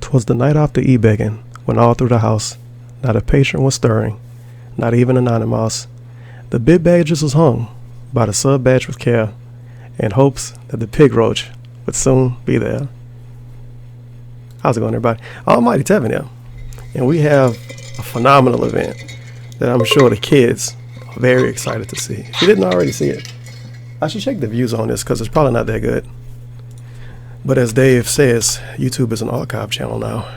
'Twas the night after e-begging, when all through the house not a patron was stirring, not even anonymous. The big badges was hung by the sub badge with care, in hopes that the pig roach would soon be there. How's it going, everybody? Almighty Tevin here, and we have a phenomenal event that I'm sure the kids are very excited to see. If you didn't already see it, I should check the views on this because it's probably not that good. But as Dave says, YouTube is an archive channel now.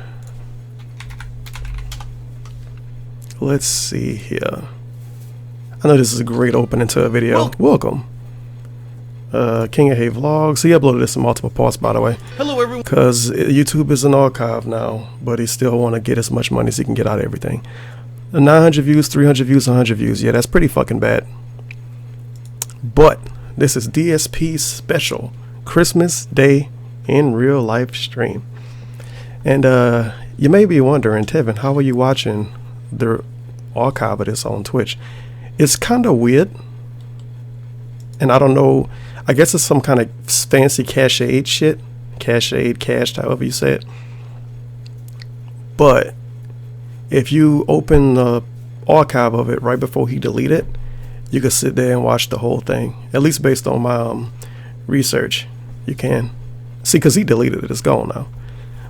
Let's see here. I know this is a great opening to a video. Welcome. King of Hay Vlogs. He uploaded this in multiple parts, by the way. Hello, everyone. Because YouTube is an archive now, but he still want to get as much money as he can get out of everything. 900 views, 300 views, 100 views. Yeah, that's pretty fucking bad. But this is DSP's special Christmas Day in real life stream. And you may be wondering, Tevin, how are you watching the archive of this on Twitch? It's kind of weird. And I don't know, I guess it's some kind of fancy cached shit. Cached, however you say it. But if you open the archive of it right before he deleted it, you can sit there and watch the whole thing. At least based on my research, you can. See, because he deleted it, it's gone now.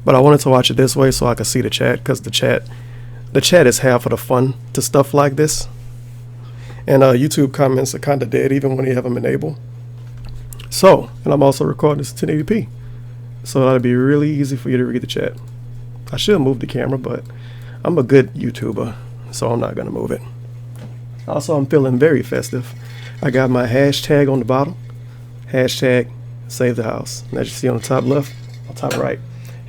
But I wanted to watch it this way so I could see the chat, because the chat is half of the fun to stuff like this. And YouTube comments are kind of dead even when you have them enabled. So, and I'm also recording this 1080p. So that'll be really easy for you to read the chat. I should move the camera, but I'm a good YouTuber, so I'm not going to move it. Also, I'm feeling very festive. I got my hashtag on the bottom. Hashtag save the house. And as you see on the top left, on top right.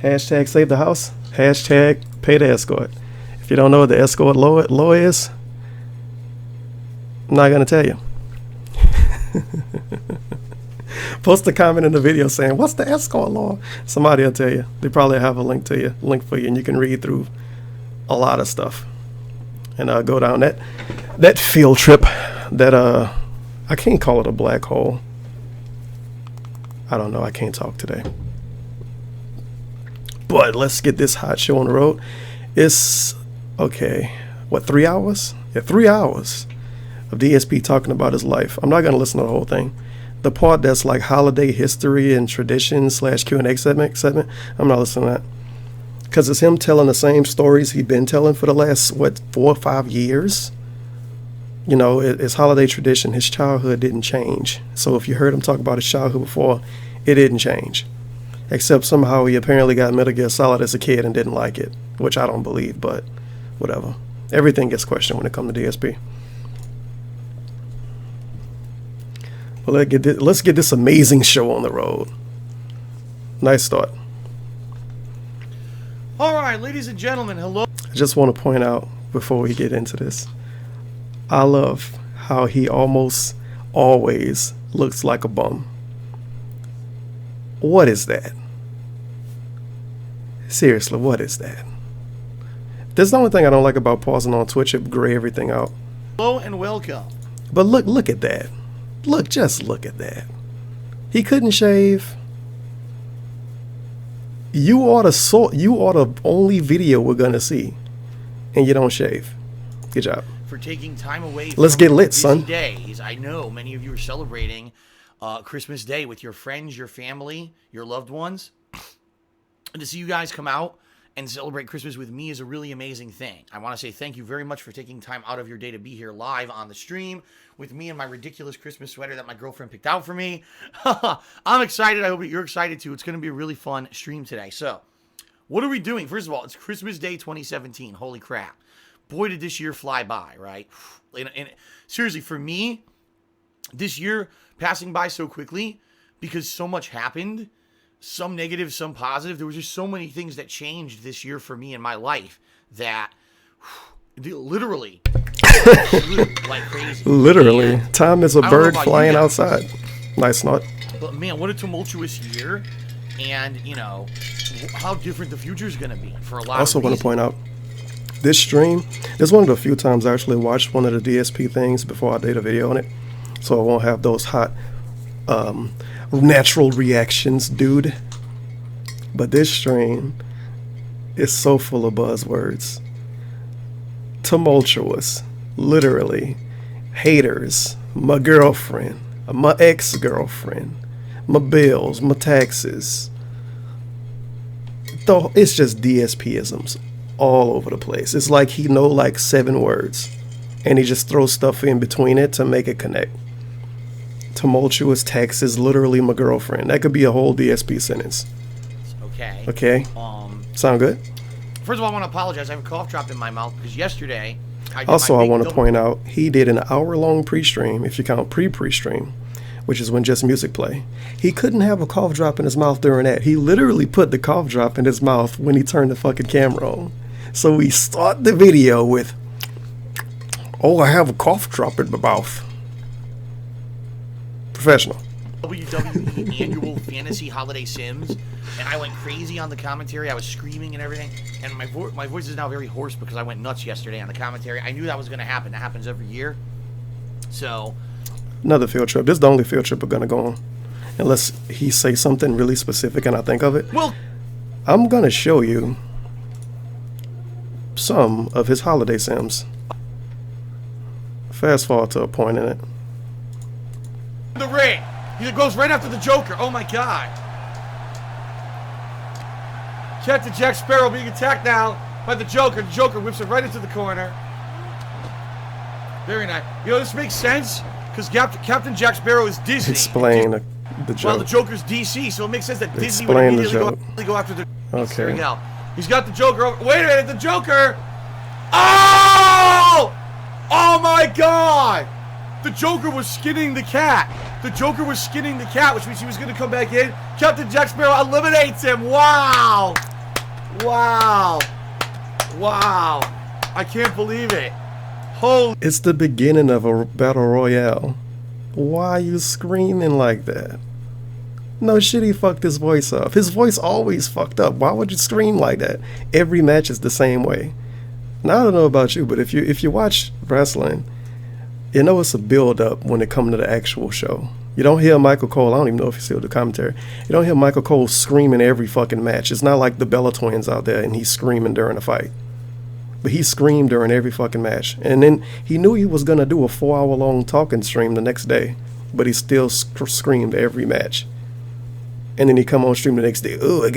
Hashtag save the house. Hashtag pay the escort. If you don't know what the escort law is, I'm not going to tell you. Post a comment in the video saying, what's the escort law? Somebody will tell you. They probably have a link for you, and you can read through a lot of stuff. And go down that field trip that I can't call it a black hole. I don't know, I can't talk today. But let's get this hot show on the road. It's okay, what, 3 hours? Yeah, 3 hours of DSP talking about his life. I'm not gonna listen to the whole thing. The part that's like holiday history and tradition / Q&A segment, I'm not listening to that. Because it's him telling the same stories he's been telling for the last, 4 or 5 years. You know, it's holiday tradition. His childhood didn't change. So if you heard him talk about his childhood before, it didn't change. Except somehow he apparently got Metal Gear Solid as a kid and didn't like it. Which I don't believe, but whatever. Everything gets questioned when it comes to DSP. Well, let's get this amazing show on the road. Nice start. All right, ladies and gentlemen, hello. I just want to point out before we get into this, I love how he almost always looks like a bum. What is that? Seriously, what is that? That's the only thing I don't like about pausing on Twitch. It gray everything out. Hello and welcome. But look at that. Just look at that. He couldn't shave. You are the only video we're gonna see, and you don't shave. Good job. For taking time away. Let's get lit, son. Days. I know many of you are celebrating Christmas Day with your friends, your family, your loved ones. And to see you guys come out and celebrate Christmas with me is a really amazing thing. I want to say thank you very much for taking time out of your day to be here live on the stream with me and my ridiculous Christmas sweater that my girlfriend picked out for me. I'm excited. I hope you're excited too. It's going to be a really fun stream today. So, what are we doing? First of all, it's Christmas Day 2017. Holy crap. Boy, did this year fly by, right? And seriously, for me, this year passing by so quickly because so much happened. Some negative, some positive. There was just so many things that changed this year for me in my life that literally like crazy. Literally. And time is a bird flying outside. Nice snort. But man, what a tumultuous year. And, you know, how different the future is going to be for a lot of reasons. I also want to point out, this stream, this is one of the few times I actually watched one of the DSP things before I did a video on it. So I won't have those hot natural reactions, dude. But this stream, is so full of buzzwords. Tumultuous, literally. Haters, my girlfriend, my ex-girlfriend, my bills, my taxes. It's just DSP-isms all over the place. It's like he know like 7 words, and he just throws stuff in between it to make it connect. Tumultuous taxes, literally my girlfriend. That could be a whole DSP sentence. Okay. Okay. Sound good? First of all, I want to apologize. I have a cough drop in my mouth because yesterday I want to point out he did an hour-long pre-stream, if you count pre-stream, which is when just music play. He couldn't have a cough drop in his mouth during that. He literally put the cough drop in his mouth when he turned the fucking camera on. So we start the video with, "Oh, I have a cough drop in my mouth." Professional. WWE annual fantasy holiday sims, and I went crazy on the commentary. I was screaming and everything, and my voice is now very hoarse because I went nuts yesterday on the commentary. I knew that was going to happen. That happens every year. So another field trip. This is the only field trip we're gonna go on, unless he say something really specific and I think of it. Well, I'm gonna show you some of his holiday sims. Fast forward to a point in it. The ring. He goes right after the Joker. Oh my God. Captain Jack Sparrow being attacked now by the Joker. The Joker whips him right into the corner. Very nice. You know, this makes sense because Captain Jack Sparrow is Disney. Explain the joke. Well, the Joker's DC, so it makes sense that Disney Explain would the immediately go after the. Okay. There we go. He's got the Joker over. Wait a minute, the Joker. Oh! Oh my God! The Joker was skinning the cat. The Joker was skinning the cat, which means he was going to come back in. Captain Jack Sparrow eliminates him. Wow! Wow! Wow! I can't believe it. Holy! It's the beginning of a battle royale. Why are you screaming like that? No shit, he fucked his voice up. His voice always fucked up. Why would you scream like that? Every match is the same way. Now I don't know about you, but if you watch wrestling, you know it's a build up when it comes to the actual show. You don't hear Michael Cole. I don't even know if you see the commentary. You don't hear Michael Cole screaming every fucking match. It's not like the Bella Twins out there and he's screaming during a fight. But he screamed during every fucking match. And then he knew he was going to do a 4-hour-long talking stream the next day, but he still screamed every match. And then he come on stream the next day. Oh, I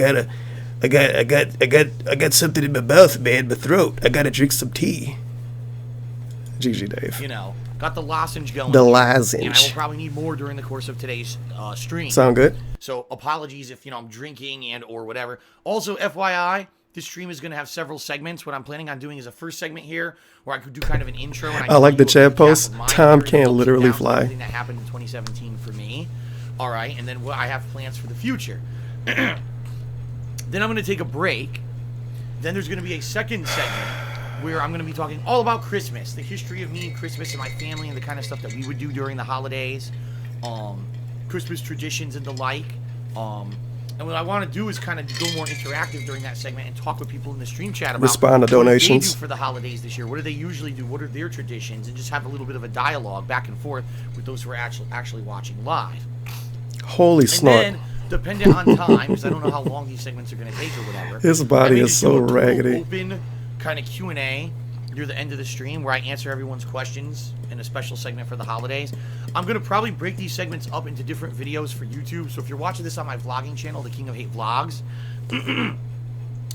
got something in my mouth, man, my throat. I gotta drink some tea. GG Dave. You know, got the lozenge going. The lozenge. And I will probably need more during the course of today's stream. Sound good? So apologies if, I'm drinking and or whatever. Also, FYI, this stream is going to have several segments. What I'm planning on doing is a first segment here where I could do kind of an intro. And I like the chat post. Time can literally fly. Everything that happened in 2017 for me. All right. And then what I have plans for the future. Then I'm going to take a break. Then there's going to be a second segment where I'm going to be talking all about Christmas, the history of me and Christmas and my family and the kind of stuff that we would do during the holidays, Christmas traditions and the like. And what I want to do is kind of go more interactive during that segment and talk with people in the stream chat about respond to donations. What do they do for the holidays this year? What do they usually do? What are their traditions? And just have a little bit of a dialogue back and forth with those who are actually watching live. Holy snot. And then, depending on time, because I don't know how long these segments are going to take or whatever. His body is so raggedy. Open kind of Q&A near the end of the stream where I answer everyone's questions in a special segment for the holidays. I'm going to probably break these segments up into different videos for YouTube. So if you're watching this on my vlogging channel, The King of Hate Vlogs,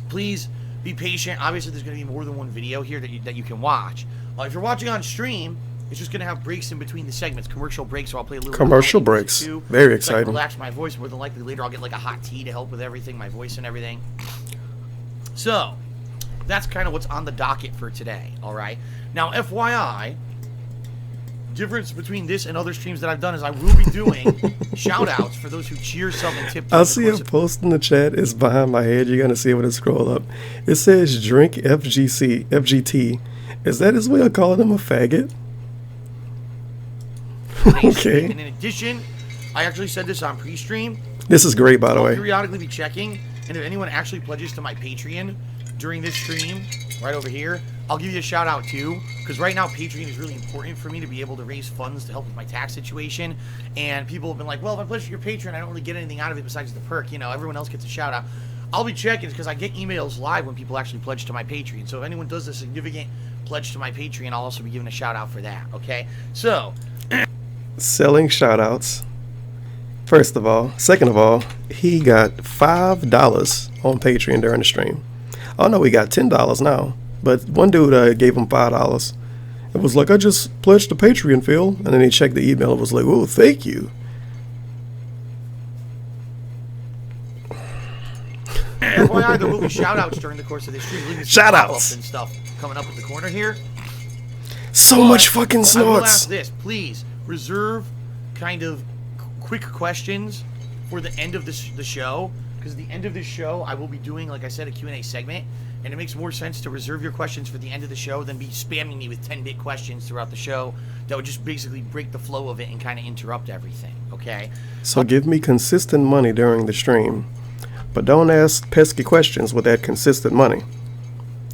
please be patient. Obviously, there's going to be more than one video here that you can watch. If you're watching on stream, it's just going to have breaks in between the segments, commercial breaks, so I'll play a little commercial breaks. Too. Very exciting. So relax my voice. More than likely later I'll get like a hot tea to help with everything, my voice and everything. So, that's kind of what's on the docket for today, all right? Now, FYI, difference between this and other streams that I've done is I will be doing shout-outs for those who cheer, sub, and tip. I see a post in the chat. It's behind my head. You're going to see it when it scroll up. It says, drink FGT. Is that his way of calling him a faggot? Okay. And in addition, I actually said this on pre-stream. This is great, by the way. I'll periodically be checking, and if anyone actually pledges to my Patreon during this stream, right over here, I'll give you a shout out too, because right now Patreon is really important for me to be able to raise funds to help with my tax situation. And people have been like, well, if I pledge to your Patreon, I don't really get anything out of it besides the perk. Everyone else gets a shout out. I'll be checking because I get emails live when people actually pledge to my Patreon. So if anyone does a significant pledge to my Patreon, I'll also be giving a shout out for that. Okay, so selling shout outs. First of all, second of all, he got $5 on Patreon during the stream. Oh no, he got $10 now. But one dude gave him $5. It was like, I just pledged to Patreon, Phil. And then he checked the email and was like, oh, thank you. FYI, there will be shout-outs during the course of this stream. Shout-outs and stuff coming up in the corner here. So much fucking I will snorts. ask this. Please reserve kind of quick questions for the end of the show. Because at the end of this show, I will be doing, like I said, a Q&A segment. And it makes more sense to reserve your questions for the end of the show than be spamming me with 10-bit questions throughout the show. That would just basically break the flow of it and kind of interrupt everything, okay? So give me consistent money during the stream. But don't ask pesky questions with that consistent money.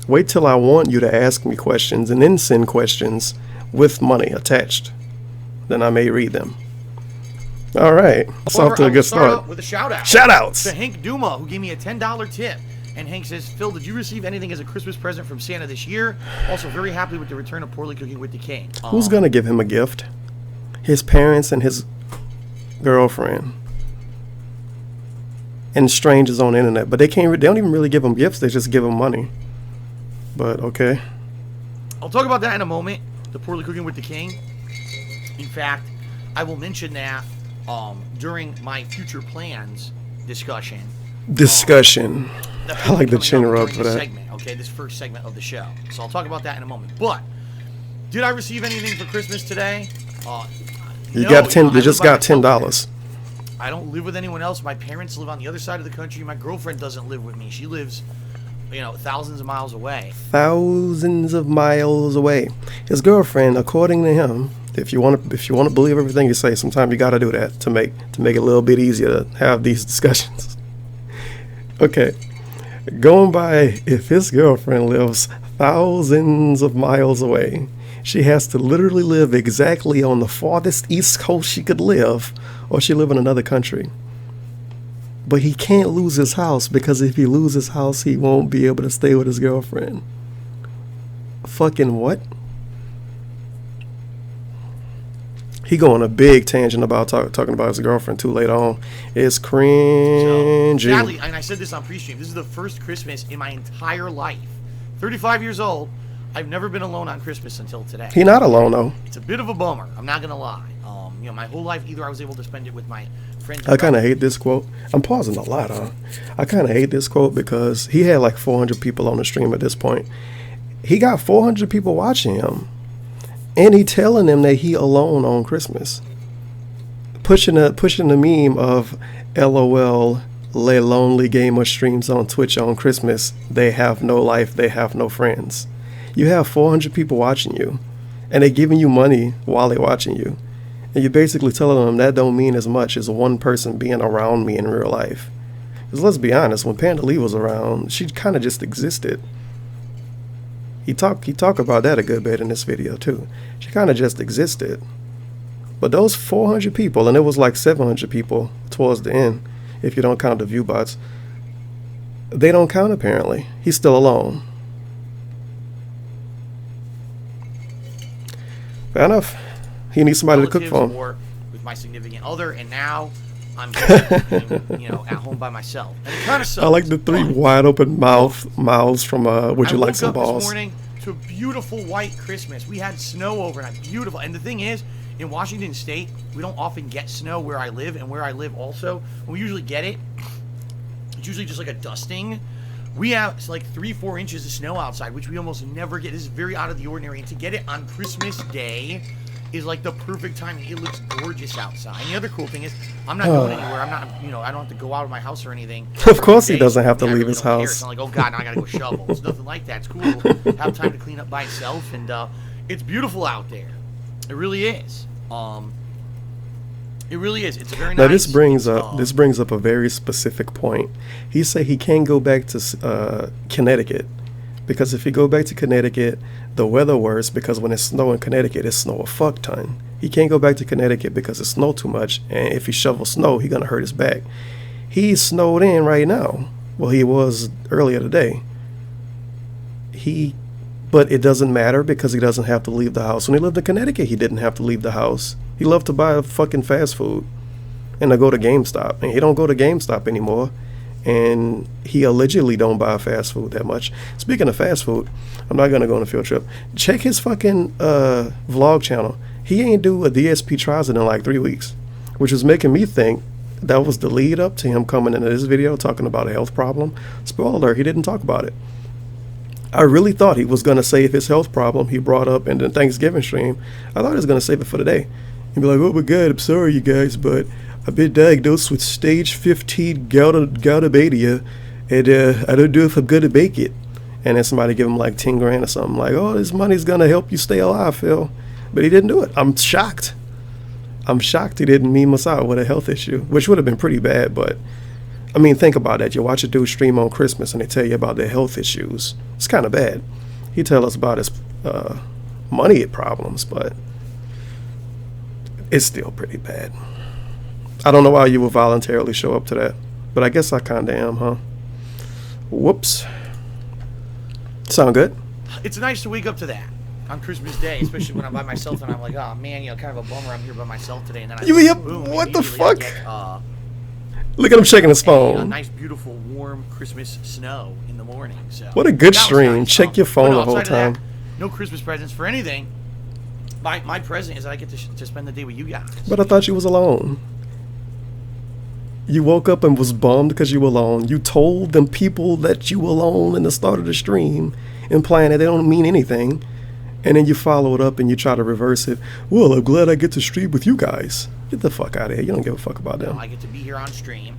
Wait till I want you to ask me questions and then send questions with money attached. Then I may read them. All right. It's off to a good start. With a shout-out. Shout-outs! To Hank Duma, who gave me a $10 tip. And Hank says, Phil, did you receive anything as a Christmas present from Santa this year? Also, very happy with the return of Poorly Cooking with the King. Who's going to give him a gift? His parents and his girlfriend. And strangers on the internet. But they don't even really give him gifts. They just give him money. But, okay. I'll talk about that in a moment. The Poorly Cooking with the King. In fact, I will mention that during my future plans discussion. I like the chin rub for that. Segment, okay, this first segment of the show. So I'll talk about that in a moment. But did I receive anything for Christmas today? You just got $10. I don't live with anyone else. My parents live on the other side of the country. My girlfriend doesn't live with me. She lives, thousands of miles away. Thousands of miles away. His girlfriend, according to him, if you want to believe everything you say, sometimes you got to do that to make it a little bit easier to have these discussions. Okay, going by if his girlfriend lives thousands of miles away, she has to literally live exactly on the farthest east coast she could live, or she live in another country. But he can't lose his house because if he loses his house, he won't be able to stay with his girlfriend. Fucking what? He go on a big tangent about talking about his girlfriend too later on. It's cringy. So, sadly, and I said this on pre-stream, this is the first Christmas in my entire life. 35 years old, I've never been alone on Christmas until today. He not alone though. It's a bit of a bummer. I'm not gonna lie. My whole life, either I was able to spend it with my friends. I kind of hate this quote. I'm pausing a lot, huh? I kind of hate this quote because he had like 400 people on the stream at this point. He got 400 people watching him. And he telling them that he alone on Christmas. Pushing the meme of LOL, lay lonely gamer streams on Twitch on Christmas. They have no life, they have no friends. You have 400 people watching you. And they giving you money while they watching you. And you're basically telling them that don't mean as much as one person being around me in real life. Because let's be honest, when Panda Lee was around, she kind of just existed. He talk about that a good bit in this video too. She kind of just existed. But those 400 people, and it was like 700 people towards the end, if you don't count the view bots, they don't count apparently. He's still alone. Fair enough. He needs somebody to cook for him. With my significant other, and now I'm just, at home by myself. And it kind of sucks. I like the three wide open mouths from Would You Like Some Balls? I woke up this morning to a beautiful white Christmas. We had snow overnight. Beautiful. And the thing is, in Washington State, we don't often get snow where I live, and where I live also, when we usually get it, it's usually just like a dusting. We have like 3-4 inches of snow outside, which we almost never get. This is very out of the ordinary. And to get it on Christmas Day is like the perfect time. It looks gorgeous outside. And the other cool thing is, I'm not going anywhere. I'm not, I don't have to go out of my house or anything. Of course he doesn't have to leave his house. It's not like, oh God, now I gotta go shovel. It's nothing like that. It's cool. Have time to clean up by itself, and it's beautiful out there. It really is. It really is. It's a very nice. Now this brings up a very specific point. He said he can't go back to Connecticut because if he go back to Connecticut, the weather worse because when it's snow in Connecticut, it snow a fuck ton. He can't go back to Connecticut because it snow too much, and if he shovels snow, he gonna hurt his back. He's snowed in right now. Well, he was earlier today. But it doesn't matter because he doesn't have to leave the house. When he lived in Connecticut, he didn't have to leave the house. He loved to buy fucking fast food and to go to GameStop. And he don't go to GameStop anymore. And he allegedly don't buy fast food that much. Speaking of fast food, I'm not going to go on a field trip. Check his fucking vlog channel. He ain't do a DSP Trials in like 3 weeks, which was making me think that was the lead up to him coming into this video talking about a health problem. Spoiler alert, he didn't talk about it. I really thought he was going to save his health problem he brought up in the Thanksgiving stream. I thought he was going to save it for today. He'd be like, oh my God, I'm sorry, you guys, but I've been diagnosed with stage 15 goutopania, and I don't know if I'm going to make it. And then somebody give him like 10 grand or something, like, oh, this money's going to help you stay alive, Phil. But he didn't do it. I'm shocked. I'm shocked he didn't meme us out with a health issue, which would have been pretty bad, but I mean, think about that. You watch a dude stream on Christmas and they tell you about their health issues. It's kind of bad. He tell us about his money problems, but it's still pretty bad. I don't know why you would voluntarily show up to that, but I guess I kind of am, huh? Whoops. Sound good? It's nice to wake up to that on Christmas Day, especially when I'm by myself and I'm like, oh man, kind of a bummer I'm here by myself today. And then what the fuck? Look at him checking his phone. A nice, beautiful, warm Christmas snow in the morning. So what a good stream. Nice. Check your phone the whole time. That, no Christmas presents for anything. My present is that I get to spend the day with you guys. But I thought you was alone. You woke up and was bummed because you were alone. You told them people that you were alone in the start of the stream, implying that they don't mean anything. And then you follow it up and you try to reverse it. Well, I'm glad I get to stream with you guys. Get the fuck out of here. You don't give a fuck about them. I get to be here on stream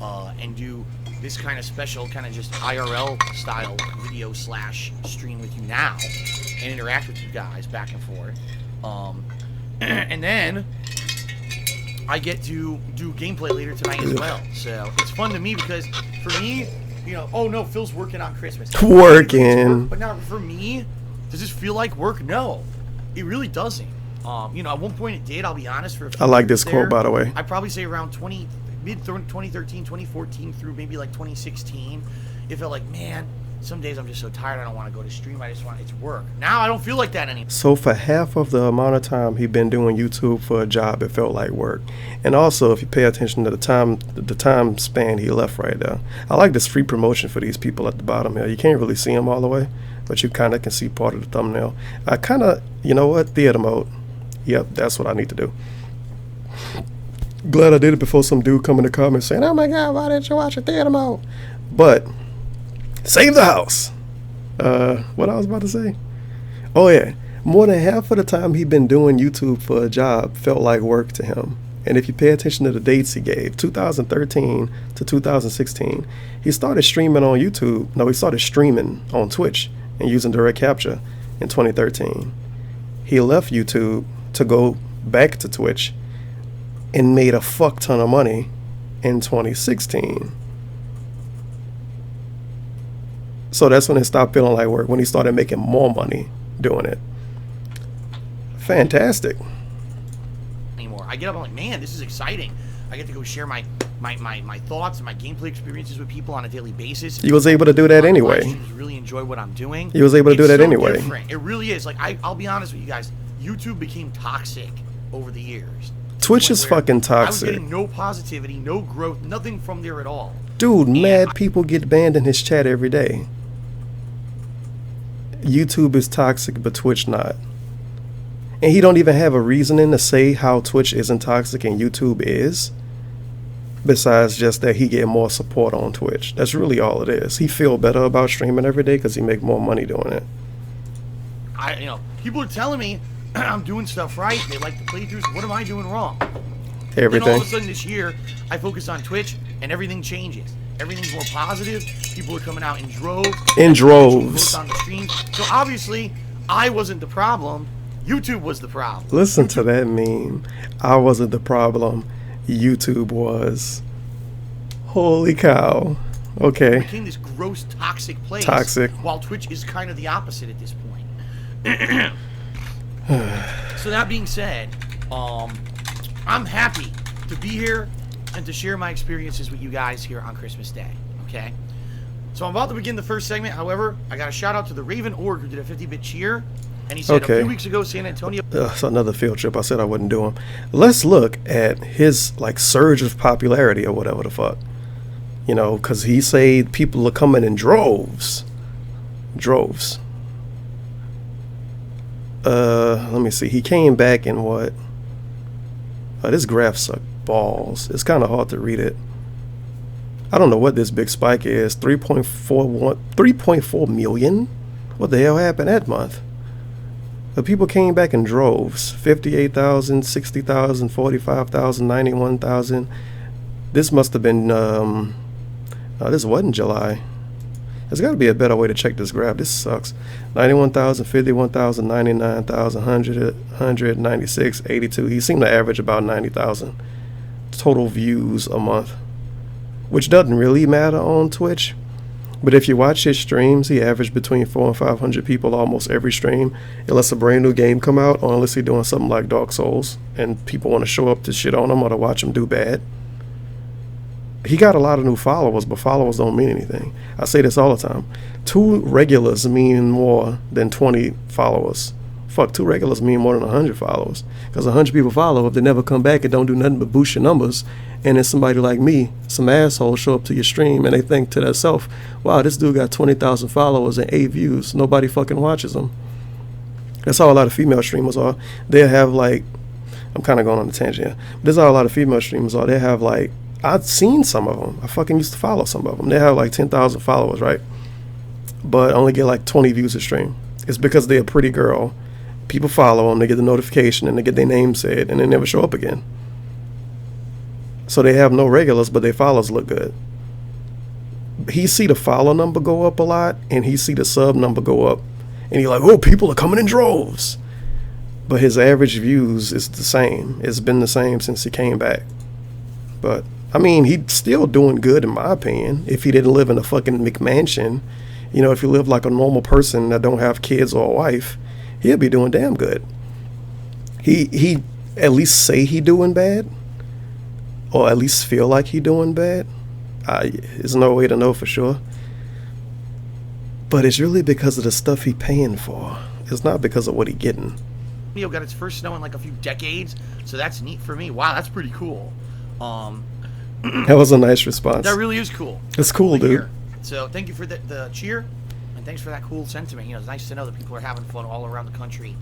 and do this kind of special, kind of just IRL style video / stream with you now and interact with you guys back and forth. And then I get to do gameplay later tonight as well. So it's fun to me because for me, you know, oh no, Phil's working on Christmas. Working. But now for me, does this feel like work? No, it really doesn't. You know, at one point it did, I'll be honest. For a few I like this there, quote, by the way. I'd probably say around mid-2013, 2014 through maybe like 2016. It felt like, man, some days I'm just so tired I don't want to go to stream. I just want it's work. Now I don't feel like that anymore. So for half of the amount of time he'd been doing YouTube for a job, it felt like work. And also, if you pay attention to the time span he left right there. I like this free promotion for these people at the bottom here. You can't really see them all the way, but you kind of can see part of the thumbnail. I kind of, you know what, theater mode. Yep, that's what I need to do. Glad I did it before some dude come in the comments saying, oh my God, why didn't you watch a theater mode? But, save the house. What I was about to say? Oh yeah, more than half of the time he'd been doing YouTube for a job felt like work to him. And if you pay attention to the dates he gave, 2013 to 2016, he started streaming on YouTube. No, he started streaming on Twitch and using direct capture in 2013. He left YouTube to go back to Twitch and made a fuck ton of money in 2016. So that's when it stopped feeling like work, when he started making more money doing it. Fantastic. Anymore. I get up, I'm like, man, this is exciting. I get to go share my thoughts and my gameplay experiences with people on a daily basis. He was able to do that anyway. Really enjoy what I'm doing. He was able to do that anyway. Different. It really is. Like I'll be honest with you guys. YouTube became toxic over the years. Twitch is fucking toxic. I was getting no positivity, no growth, nothing from there at all. Dude, mad people get banned in his chat every day. YouTube is toxic, but Twitch not. And he don't even have a reasoning to say how Twitch isn't toxic and YouTube is. Besides just that he get more support on Twitch. That's really all it is. He feel better about streaming every day because he make more money doing it. People are telling me I'm doing stuff right. They like the playthroughs. What am I doing wrong? Everything. Then all of a sudden this year, I focus on Twitch and everything changes. Everything's more positive. People are coming out in droves. In droves. On the stream. So obviously, I wasn't the problem. YouTube was the problem. Listen to that meme. I wasn't the problem. YouTube was. Holy cow. Okay. It became this gross, toxic place. Toxic. While Twitch is kind of the opposite at this point. So that being said, I'm happy to be here and to share my experiences with you guys here on Christmas Day. Okay? So I'm about to begin the first segment. However, I got a shout out to the Raven Org who did a 50-bit cheer. And he said a few weeks ago, San Antonio. It's another field trip I said I wouldn't do him. Let's look at his like surge of popularity or whatever the fuck. You know, because he said people are coming in droves. Droves. Let me see. He came back in what? Oh, this graph sucks balls. It's kind of hard to read it. I don't know what this big spike is. 3.4 million? What the hell happened that month? The people came back in droves. 58,000, 60,000, 45,000, 91,000. This must have been, this wasn't July. There's got to be a better way to check this graph. This sucks. 91,000, 51,000, 99,000, 100, 196, 82. He seemed to average about 90,000 total views a month, which doesn't really matter on Twitch. But if you watch his streams, he averaged between 400 and 500 people almost every stream, unless a brand new game come out, or unless he's doing something like Dark Souls, and people want to show up to shit on him or to watch him do bad. He got a lot of new followers, but followers don't mean anything. I say this all the time. 2 regulars mean more than 20 followers. Fuck, 2 regulars mean more than 100 followers. Because 100 people follow, if they never come back and don't do nothing but boost your numbers, and then somebody like me, some asshole, show up to your stream and they think to themselves, wow, this dude got 20,000 followers and 8 views. Nobody fucking watches him. That's how a lot of female streamers are. They'll have like, I'm kind of going on a tangent here. This is how a lot of female streamers are. They have like, I've seen some of them. I fucking used to follow some of them. They have like 10,000 followers, right? But only get like 20 views a stream. It's because they're a pretty girl. People follow them, they get the notification, and they get their name said, and they never show up again. So they have no regulars, but their followers look good. He see the follow number go up a lot, and he see the sub number go up. And he's like, oh, people are coming in droves. But his average views is the same. It's been the same since he came back. But, I mean, he's still doing good in my opinion. If he didn't live in a fucking McMansion, you know, if he lived like a normal person that don't have kids or a wife, he'll be doing damn good. He at least say he doing bad, or at least feel like he doing bad. There's no way to know for sure. But it's really because of the stuff he paying for. It's not because of what he getting. Got its first snow in like a few decades, so that's neat for me. Wow, that's pretty cool. That was a nice response. That really is cool. It's cool, dude. Hear. So thank you for the cheer. Thanks for that cool sentiment. You know, it's nice to know that people are having fun all around the country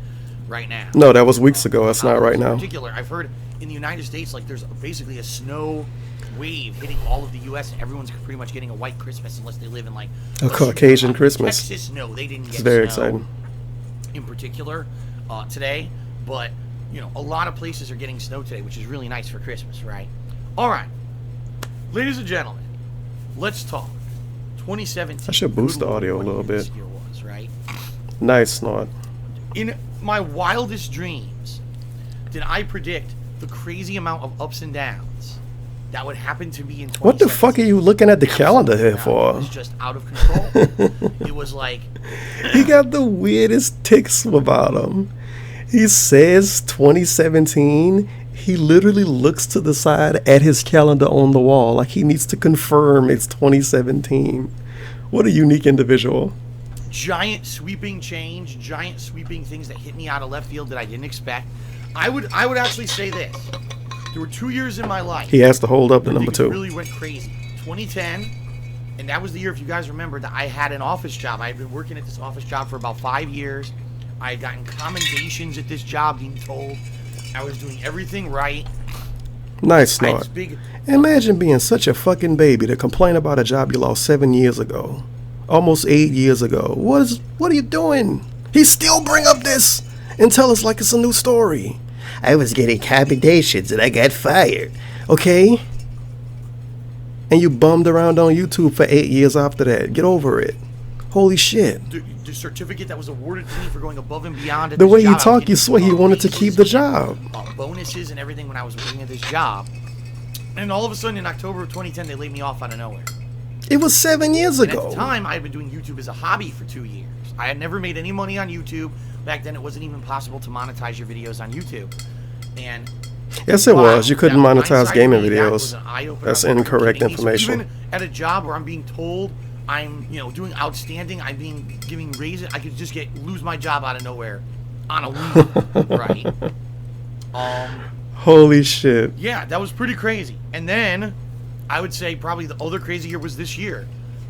right now. No, that was weeks ago. That's not right now. In particular, I've heard in the United States, like there's basically a snow wave hitting all of the U.S. and everyone's pretty much getting a white Christmas unless they live in like a Caucasian Christmas. Texas, no, they didn't get it's very snow exciting. In particular today, but you know, a lot of places are getting snow today, which is really nice for Christmas, right? All right, ladies and gentlemen, let's talk. 2017. I should boost the audio a little bit. This year was, right? Nice snort. In my wildest dreams, did I predict the crazy amount of ups and downs that would happen to me in 2017? What the fuck are you looking at the calendar here for? It was just out of control. It was like... He got the weirdest ticks about him. He says 2017... He literally looks to the side at his calendar on the wall like he needs to confirm it's 2017. What a unique individual. Giant sweeping change, giant sweeping things that hit me out of left field that I didn't expect. I would actually say this. There were 2 years in my life. He has to hold up the number 2. Really went crazy. 2010, and that was the year, if you guys remember, that I had an office job. I had been working at this office job for about 5 years. I had gotten commendations at this job, being told I was doing everything right. Nice snort. Imagine being such a fucking baby to complain about a job you lost 7 years ago. Almost 8 years ago. What are you doing? He still bring up this and tell us like it's a new story. I was getting commendations and I got fired. Okay? And you bummed around on YouTube for 8 years after that. Get over it. Holy shit. The certificate that was awarded to me for going above and beyond at the this way job, you talk, you swear he wanted to keep the job. Bonuses and everything when I was working at this job. And all of a sudden in October of 2010, they laid me off out of nowhere. It was 7 years ago. And at the time, I had been doing YouTube as a hobby for 2 years. I had never made any money on YouTube. Back then, it wasn't even possible to monetize your videos on YouTube. And yes, it was. You couldn't monetize gaming videos. That That's incorrect information. Even at a job where I'm being told I'm, doing outstanding. I'm giving raises. I could just lose my job out of nowhere on a whim, right? Holy shit. Yeah, that was pretty crazy. And then I would say probably the other crazy year was this year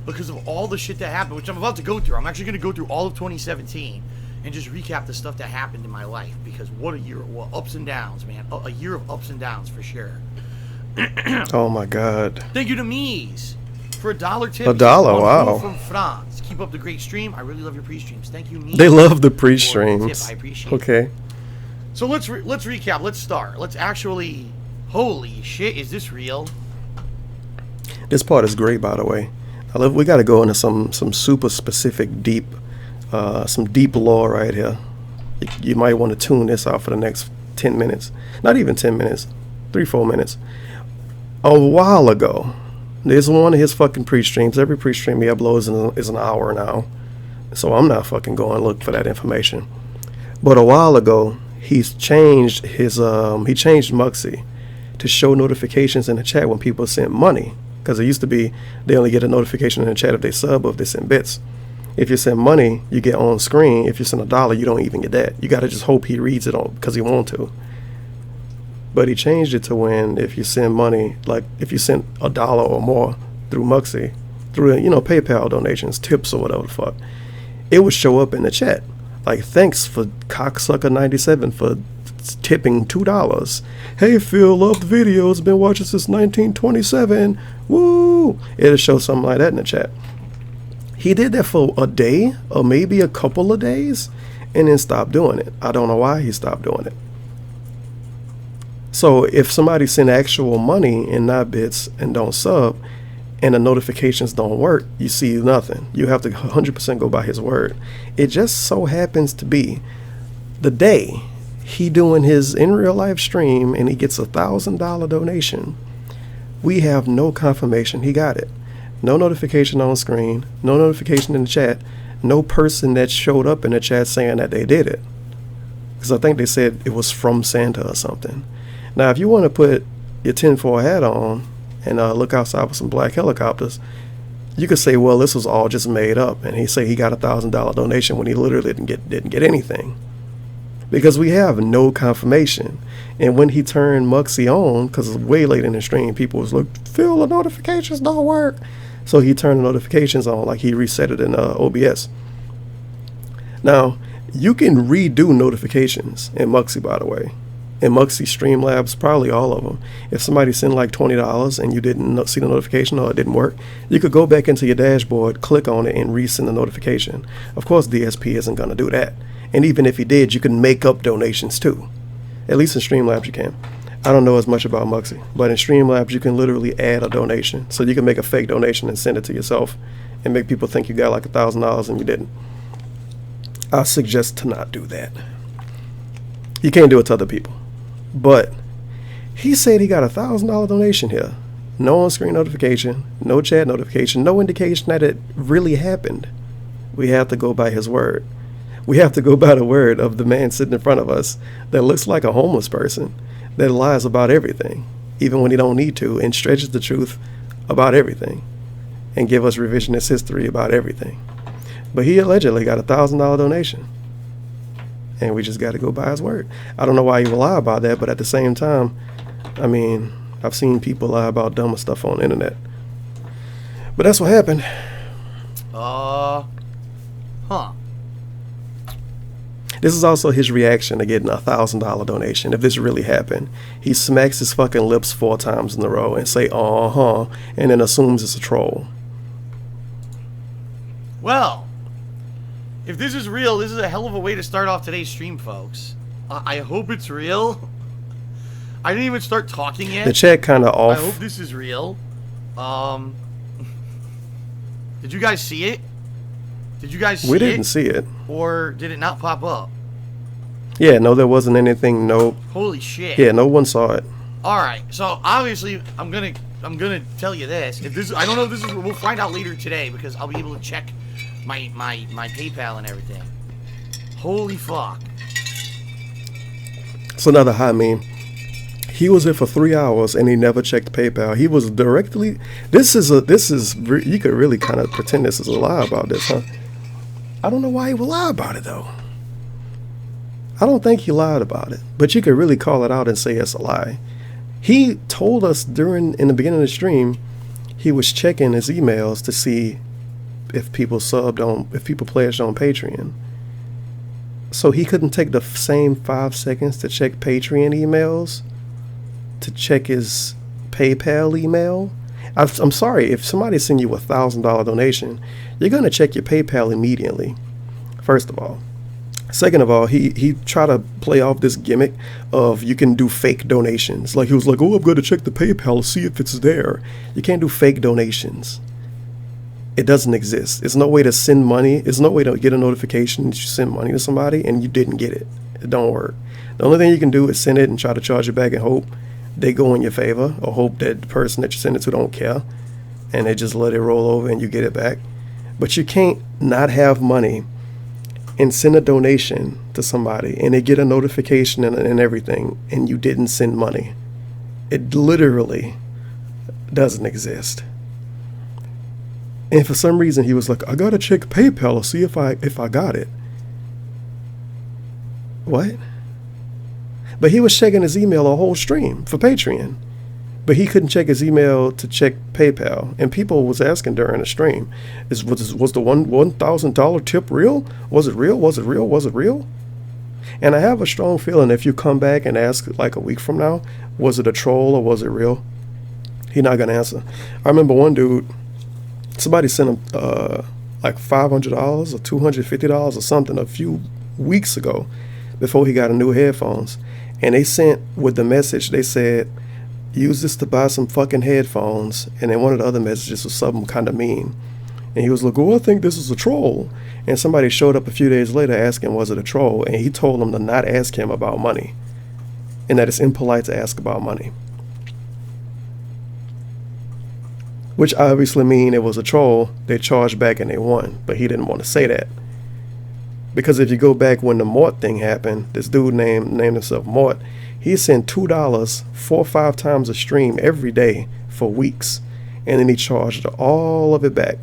because of all the shit that happened, which I'm about to go through. I'm actually going to go through all of 2017 and just recap the stuff that happened in my life because what a year, well, ups and downs, man. A year of ups and downs for sure. Oh my God. Thank you to Mies for $1 tip. $1, wow. From France. Keep up the great stream. I really love your pre-streams. Thank you, Mies. They love the pre-streams. I appreciate it. Okay. So let's recap. Let's start. Let's actually. Holy shit! Is this real? This part is great, by the way. We got to go into some super specific, deep, some deep lore right here. You might want to tune this out for the next 10 minutes. Not even 10 minutes. 3-4 minutes. A while ago, there's one of his fucking pre-streams. Every pre-stream he uploads is an hour now. So I'm not fucking going to look for that information. But a while ago, he's changed his he changed Muxy to show notifications in the chat when people sent money. Because it used to be they only get a notification in the chat if they sub or if they send bits. If you send money, you get on screen. If you send $1, you don't even get that. You got to just hope he reads it on because he wants to. But he changed it to when if you send money, like if you send $1 or more through Muxy, through PayPal donations, tips or whatever the fuck, it would show up in the chat. Like, thanks for Cocksucker97 for tipping $2. Hey, Phil, loved the video. It's been watching since 1927. Woo! It'll show something like that in the chat. He did that for a day or maybe a couple of days and then stopped doing it. I don't know why he stopped doing it. So if somebody send actual money and not bits and don't sub and the notifications don't work, you see nothing. You have to 100% go by his word. It just so happens to be the day he doing his in real life stream and he gets $1,000 donation. We have no confirmation he got it. No notification on screen, no notification in the chat, no person that showed up in the chat saying that they did it. Because I think they said it was from Santa or something. Now, if you want to put your tinfoil hat on and look outside for some black helicopters, you could say, well, this was all just made up. And he say he got $1,000 donation when he literally didn't get anything. Because we have no confirmation. And when he turned Muxy on, because it's way late in the stream, people was like, Phil, the notifications don't work. So he turned the notifications on, like he reset it in OBS. Now, you can redo notifications in Muxy, by the way. In Muxy Streamlabs, probably all of them. If somebody sent like $20 and you didn't see the notification or it didn't work, you could go back into your dashboard, click on it, and resend the notification. Of course, DSP isn't going to do that. And even if he did, you can make up donations too. At least in Streamlabs you can. I don't know as much about Muxy, but in Streamlabs you can literally add a donation. So you can make a fake donation and send it to yourself and make people think you got like $1,000 and you didn't. I suggest to not do that. You can't do it to other people. But he said he got $1,000 donation here. No on-screen notification, no chat notification, no indication that it really happened. We have to go by his word. We have to go by the word of the man sitting in front of us that looks like a homeless person, that lies about everything, even when he don't need to, and stretches the truth about everything, and give us revisionist history about everything. But he allegedly got $1,000 donation. And we just got to go by his word. I don't know why he would lie about that, but at the same time, I mean, I've seen people lie about dumber stuff on the internet. But that's what happened. This is also his reaction to getting $1,000 donation. If this really happened, he smacks his fucking lips 4 times in a row and say, and then assumes it's a troll. Well, if this is real, this is a hell of a way to start off today's stream, folks. I hope it's real. I didn't even start talking yet. The chat kind of off. I hope this is real. Did you guys see it? Did you guys see it? We didn't see it. Or did it not pop up? Yeah, no, there wasn't anything. Nope. Holy shit. Yeah, no one saw it. All right, so obviously I'm gonna tell you this. If this, I don't know if this is. We'll find out later today because I'll be able to check my PayPal and everything. Holy fuck. It's another high meme. He was there for 3 hours and he never checked PayPal. He was directly. You could really kind of pretend this is a lie about this, huh? I don't know why he would lie about it though. I don't think he lied about it, but you could really call it out and say it's a lie. He told us in the beginning of the stream, he was checking his emails to see if people pledged on Patreon. So he couldn't take the same 5 seconds to check Patreon emails, to check his PayPal email. I'm sorry, if somebody send you $1,000 donation, you're gonna check your PayPal immediately. First of all. Second of all, he tried to play off this gimmick of you can do fake donations. Like he was like, oh, I'm going to check the PayPal to see if it's there. You can't do fake donations. It doesn't exist. There's no way to send money. There's no way to get a notification that you send money to somebody and you didn't get it. It don't work. The only thing you can do is send it and try to charge it back and hope they go in your favor, or hope that the person that you send it to don't care and they just let it roll over and you get it back. But you can't not have money and send a donation to somebody and they get a notification and everything and you didn't send money. It literally doesn't exist. And for some reason he was like, I gotta check PayPal to see if I got it. What? But he was checking his email a whole stream for Patreon. But he couldn't check his email to check PayPal. And people was asking during the stream, was the $1,000 tip real? Was it real? Was it real? Was it real? And I have a strong feeling if you come back and ask like a week from now, was it a troll or was it real? He's not going to answer. I remember one dude, somebody sent him like $500 or $250 or something a few weeks ago before he got a new headphones. And they sent with the message, they said, use this to buy some fucking headphones. And then one of the other messages was something kind of mean. And he was like, oh, I think this is a troll. And somebody showed up a few days later asking, was it a troll? And he told them to not ask him about money. And that it's impolite to ask about money. Which obviously mean it was a troll. They charged back and they won. But he didn't want to say that. Because if you go back when the Mort thing happened, this dude named himself Mort, he sent $2 4 or 5 times a stream every day for weeks. And then he charged all of it back.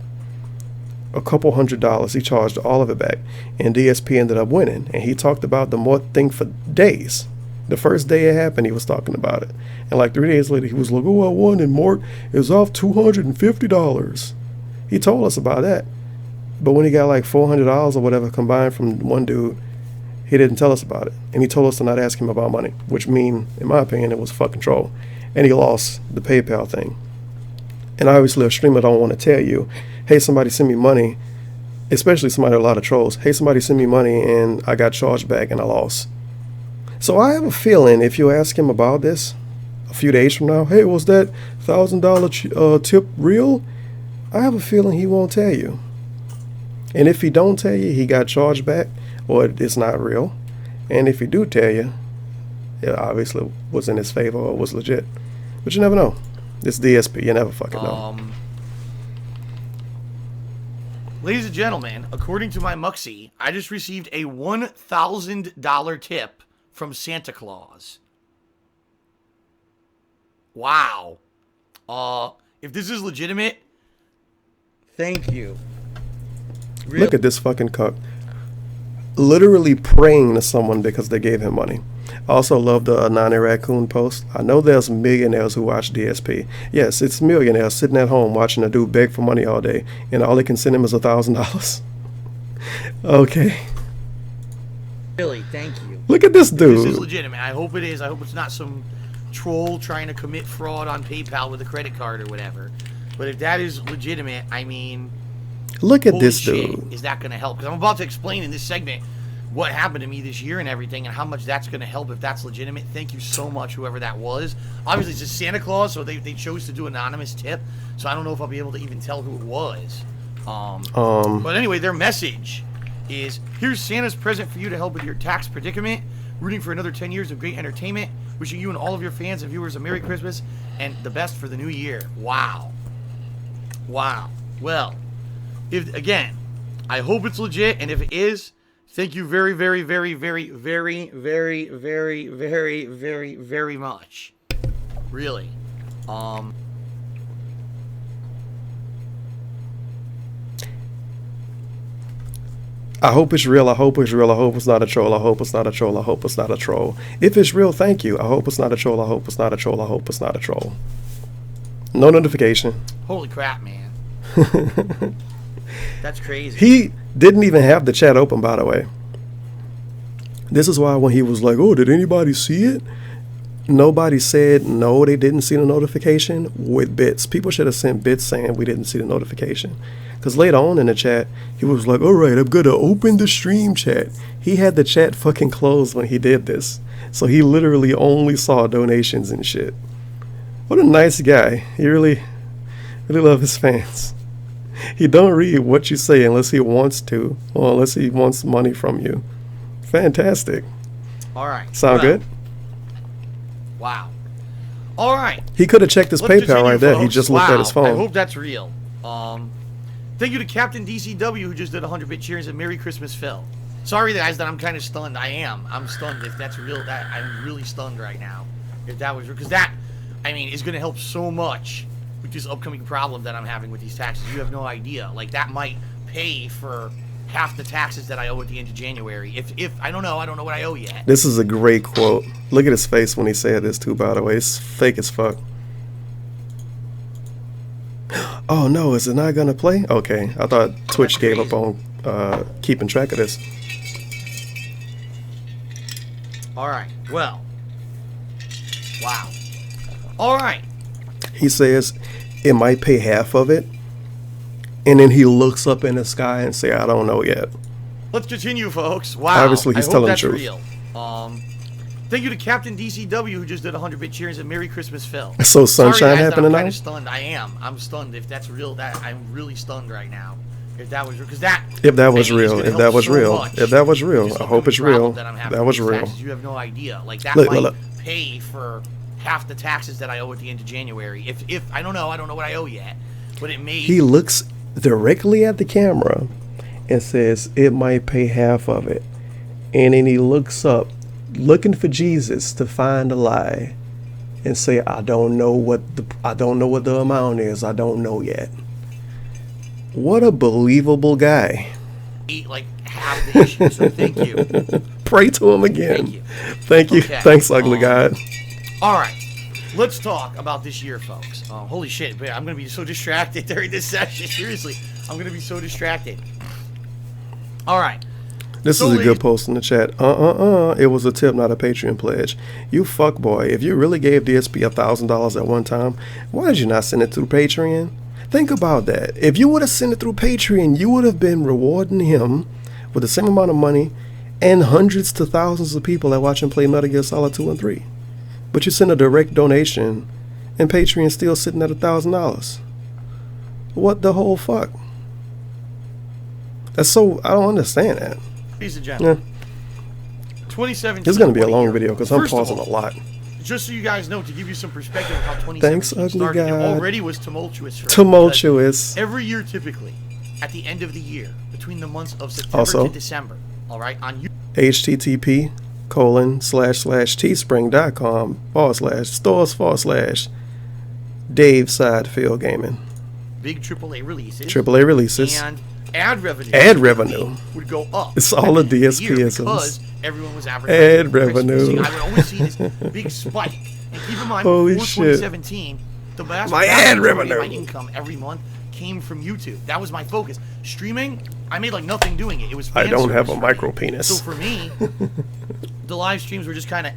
A couple $100. He charged all of it back. And DSP ended up winning. And he talked about the Mort thing for days. The first day it happened, he was talking about it. And like 3 days later, he was like, oh, I won and Mort is off $250. He told us about that. But when he got like $400 or whatever combined from one dude, he didn't tell us about it. And he told us to not ask him about money, which mean, in my opinion, it was fucking troll. And he lost the PayPal thing. And obviously a streamer don't want to tell you, hey, somebody send me money, especially somebody with a lot of trolls. Hey, somebody send me money and I got charged back and I lost. So I have a feeling if you ask him about this a few days from now, hey, was that $1,000 tip real? I have a feeling he won't tell you. And if he don't tell you he got charged back, or it's not real. And if he do tell you, it obviously was in his favor or was legit. But you never know. It's DSP. You never fucking know. Ladies and gentlemen, according to my Muxie, I just received a $1,000 tip from Santa Claus. Wow. If this is legitimate, thank you. Really? Look at this fucking cuck. Literally praying to someone because they gave him money. I also love the Nani Raccoon post. I know there's millionaires who watch DSP. Yes, it's millionaires sitting at home watching a dude beg for money all day, and all they can send him is $1,000. Okay. Really, thank you. Look at this dude. This is legitimate. I hope it is. I hope it's not some troll trying to commit fraud on PayPal with a credit card or whatever. But if that is legitimate, I mean... Look at this shit, dude. Is that going to help? Because I'm about to explain in this segment what happened to me this year and everything and how much that's going to help if that's legitimate. Thank you so much, whoever that was. Obviously, it's just Santa Claus, so they chose to do anonymous tip. So I don't know if I'll be able to even tell who it was. But anyway, their message is, here's Santa's present for you to help with your tax predicament. Rooting for another 10 years of great entertainment. Wishing you and all of your fans and viewers a Merry Christmas and the best for the new year. Wow. Wow. Well... Again, I hope it's legit, and if it is, thank you very, very, very, very, very, very, very, very, very, very much. Really. I hope it's real. I hope it's real. I hope it's not a troll. I hope it's not a troll. I hope it's not a troll. If it's real, thank you. I hope it's not a troll. I hope it's not a troll. I hope it's not a troll. No notification. Holy crap, man. That's crazy. He didn't even have the chat open, by the way. This is why when he was like, oh, did anybody see it? Nobody said no, they didn't see the notification with bits. People should have sent bits saying we didn't see the notification. Because later on in the chat, he was like, all right, I'm going to open the stream chat. He had the chat fucking closed when he did this. So he literally only saw donations and shit. What a nice guy. He really love his fans. He don't read what you say unless he wants to, or unless he wants money from you. Fantastic. All right. Sound good? Wow. All right. He could have checked his Let's PayPal continue, right there. folks. He just looked at his phone. I hope that's real. Thank you to Captain DCW who just did 100-bit cheers and Merry Christmas, Phil. Sorry, guys, that I'm kind of stunned. I am. I'm stunned. If that's real, I'm really stunned right now. If that was real, because that, I mean, is going to help so much with this upcoming problem that I'm having with these taxes. You have no idea. Like, that might pay for half the taxes that I owe at the end of January. If I don't know what I owe yet. This is a great quote. Look at his face when he said this too, by the way. It's fake as fuck. Oh no, is it not gonna play? Okay, I thought Twitch gave up on keeping track of this. Alright, well. Wow. Alright. He says it might pay half of it. And then he looks up in the sky and say, I don't know yet. Let's continue, folks. Wow. Obviously, he's telling the truth. Real. Thank you to Captain DCW who just did 100-bit cheers and Merry Christmas, Phil. So sunshine happening now? I'm kind of stunned. I am. I'm stunned. If that's real, I'm really stunned right now. If that was real, because that. If that was real. If that was real. If that was real. I hope it's real. That was real. Taxes, you have no idea. Like that might pay for half the taxes that I owe at the end of January. If I don't know what I owe yet, but it may. He looks directly at the camera and says it might pay half of it, and then he looks up looking for Jesus to find a lie and say, I don't know what the amount is. I don't know yet. What a believable guy. Like have the issue, so thank you. Pray to him again. Thank you. Thank you. Okay. Thanks, ugly God. All right. Let's talk about this year, folks. Holy shit, I'm going to be so distracted during this session. Seriously, I'm going to be so distracted. All right. This is a good post in the chat. It was a tip, not a Patreon pledge. You fuckboy. If you really gave DSP $1,000 at one time, why did you not send it through Patreon? Think about that. If you would have sent it through Patreon, you would have been rewarding him with the same amount of money and hundreds to thousands of people that watch him play Metal Gear Solid 2 and 3. But you send a direct donation, and Patreon's still sitting at $1,000. What the whole fuck? That's so, I don't understand that. Ladies and gentlemen, 2017. This is going to be a long video because I'm pausing a lot. Just so you guys know, to give you some perspective of how 2017 Thanks, ugly started, God. it already was tumultuous for me. Tumultuous. Every year, typically, at the end of the year, between the months of September to December, all right, on http://teespring.com/stores/DarkSydePhil Gaming. Big AAA releases. AAA releases. And ad revenue. Ad revenue would go up. It's all the DSPisms. Because everyone was advertising. Ad revenue. I would always see this big spike. And keep in mind, holy before shit. 2017, the vast my ad majority revenue. of my income every month came from YouTube. That was my focus. Streaming, I made like nothing doing it. It was fan I don't have a service micro for me. penis. So for me, the live streams were just kind of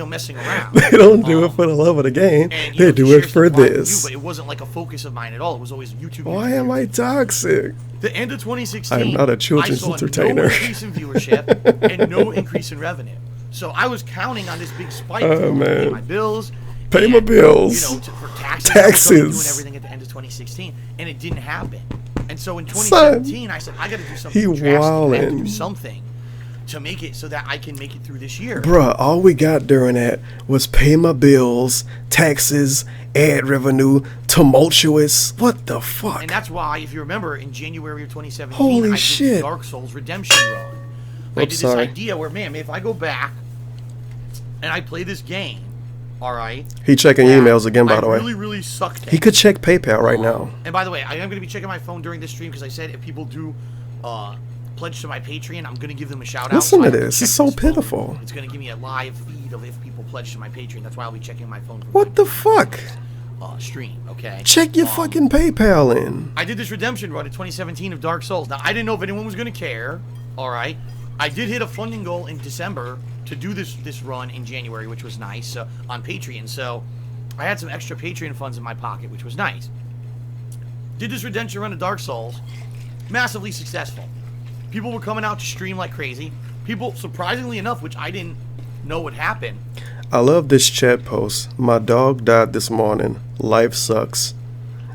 messing around. They don't do it for the love of the game. And, They do it for this. but it wasn't like a focus of mine at all. It was always YouTube. Why am I toxic? The end of 2016, I'm not a children's I saw entertainer. no increase in viewership and no increase in revenue. So I was counting on this big spike to pay my bills. Pay my bills. You know, for taxes. Taxes. Doing everything at the end of 2016, and it didn't happen. And so in 2017, I said I got to do something drastic. I have to do something to make it so that I can make it through this year. Bruh, all we got during that was pay my bills, taxes, ad revenue, tumultuous. What the fuck? And that's why, if you remember, in January of 2017, holy I shit. did Dark Souls Redemption run. I did this idea where, man, if I go back and I play this game All right. He checking emails again, by the way. I really sucked at. He could check PayPal right now. And by the way, I am going to be checking my phone during this stream because I said if people do pledge to my Patreon, I'm going to give them a shout out. Listen to this. It's so pitiful. Phone. It's going to give me a live feed of if people pledge to my Patreon. That's why I'll be checking my phone. What the fuck? Stream, okay? Check your fucking PayPal in. I did this redemption run in 2017 of Dark Souls. Now, I didn't know if anyone was going to care, all right? I did hit a funding goal in December to do this run in January, which was nice, on Patreon. So I had some extra Patreon funds in my pocket, which was nice. Did this redemption run of Dark Souls. Massively successful. People were coming out to stream like crazy. People, surprisingly enough, which I didn't know would happen. I love this chat post. My dog died this morning. Life sucks.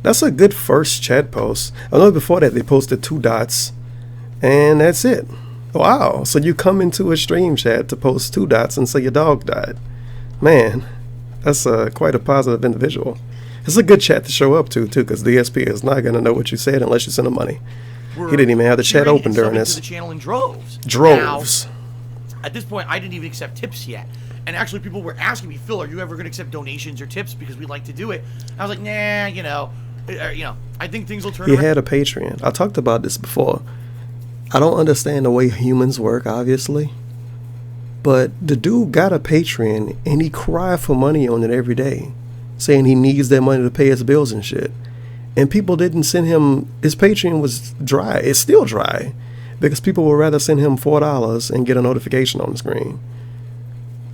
That's a good first chat post. I know before that they posted 2 dots. And that's it. Wow, so you come into a stream chat to post 2 dots and say your dog died. Man, that's quite a positive individual. It's a good chat to show up to, too, because DSP is not going to know what you said unless you send him money. He didn't even have the chat open during this. To the channel in droves. Droves. Now, at this point, I didn't even accept tips yet. And actually, people were asking me, Phil, are you ever going to accept donations or tips because we like to do it? I was like, nah, I think things will turn around. He had a Patreon. I talked about this before. I don't understand the way humans work, obviously. But the dude got a Patreon, and he cried for money on it every day, saying he needs that money to pay his bills and shit. And people didn't send him, his Patreon was dry. It's still dry, because people would rather send him $4 and get a notification on the screen.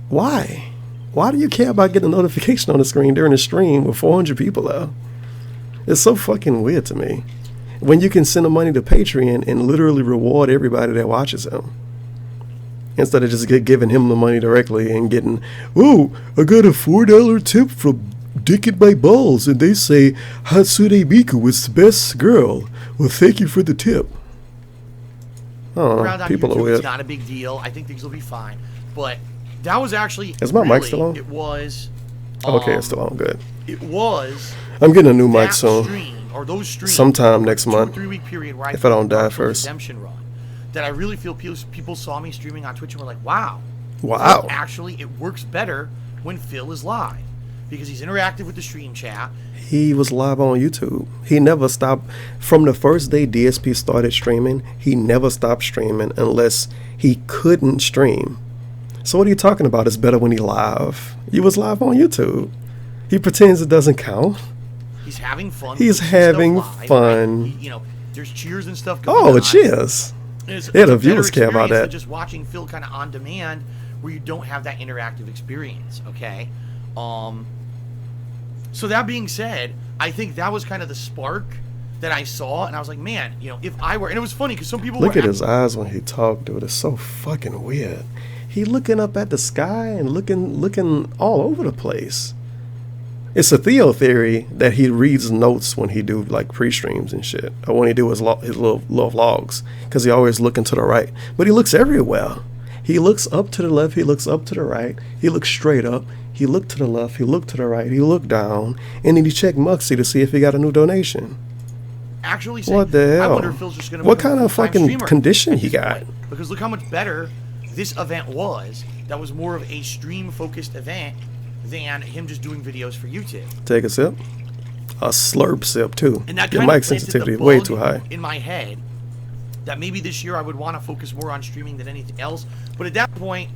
Why? Why do you care about getting a notification on the screen during a stream with 400 people there? It's so fucking weird to me. When you can send the money to Patreon and literally reward everybody that watches him, instead of just giving him the money directly and getting, oh, I got a $4 tip from Dick in My Balls, and they say Hatsune Miku was the best girl. Well, thank you for the tip. Oh, people are weird. It's not a big deal. I think things will be fine. But that was actually... Is my mic still on? It was... Okay, it's still on. Good. It was... I'm getting a new mic soon. Or those streams, sometime next month. 2 or 3 week period where if I don't die first. Redemption run, that I really feel people saw me streaming on Twitch and were like, wow. Wow. Actually, it works better when Phil is live because he's interactive with the stream chat. He was live on YouTube. He never stopped. From the first day DSP started streaming, he never stopped streaming unless he couldn't stream. So what are you talking about? It's better when he live. He was live on YouTube. He pretends it doesn't count. He's having fun. He's having fun. Right? There's cheers and stuff going on. Oh, cheers. Yeah, the viewers care about that. Just watching Phil kind of on demand where you don't have that interactive experience, okay? So that being said, I think that was kind of the spark that I saw, and I was like, man, if I were... And it was funny because some people Look at his eyes when he talked, dude. It's so fucking weird. He looking up at the sky and looking all over the place. It's a Theo theory that he reads notes when he do like pre-streams and shit, or when he do his little vlogs, because he always looking to the right. But he looks everywhere. He looks up to the left. He looks up to the right. He looks straight up. He looked to the left. He looked to the right. He looked down, and then he checked Muxy to see if he got a new donation. Actually, what the hell? I wonder if Phil's just gonna what kind of fucking condition he got? Because look how much better this event was. That was more of a stream-focused event than him just doing videos for YouTube. Take a sip. A slurp sip, too. And that your mic sensitivity is way too high. In my head, that maybe this year I would want to focus more on streaming than anything else. But at that point,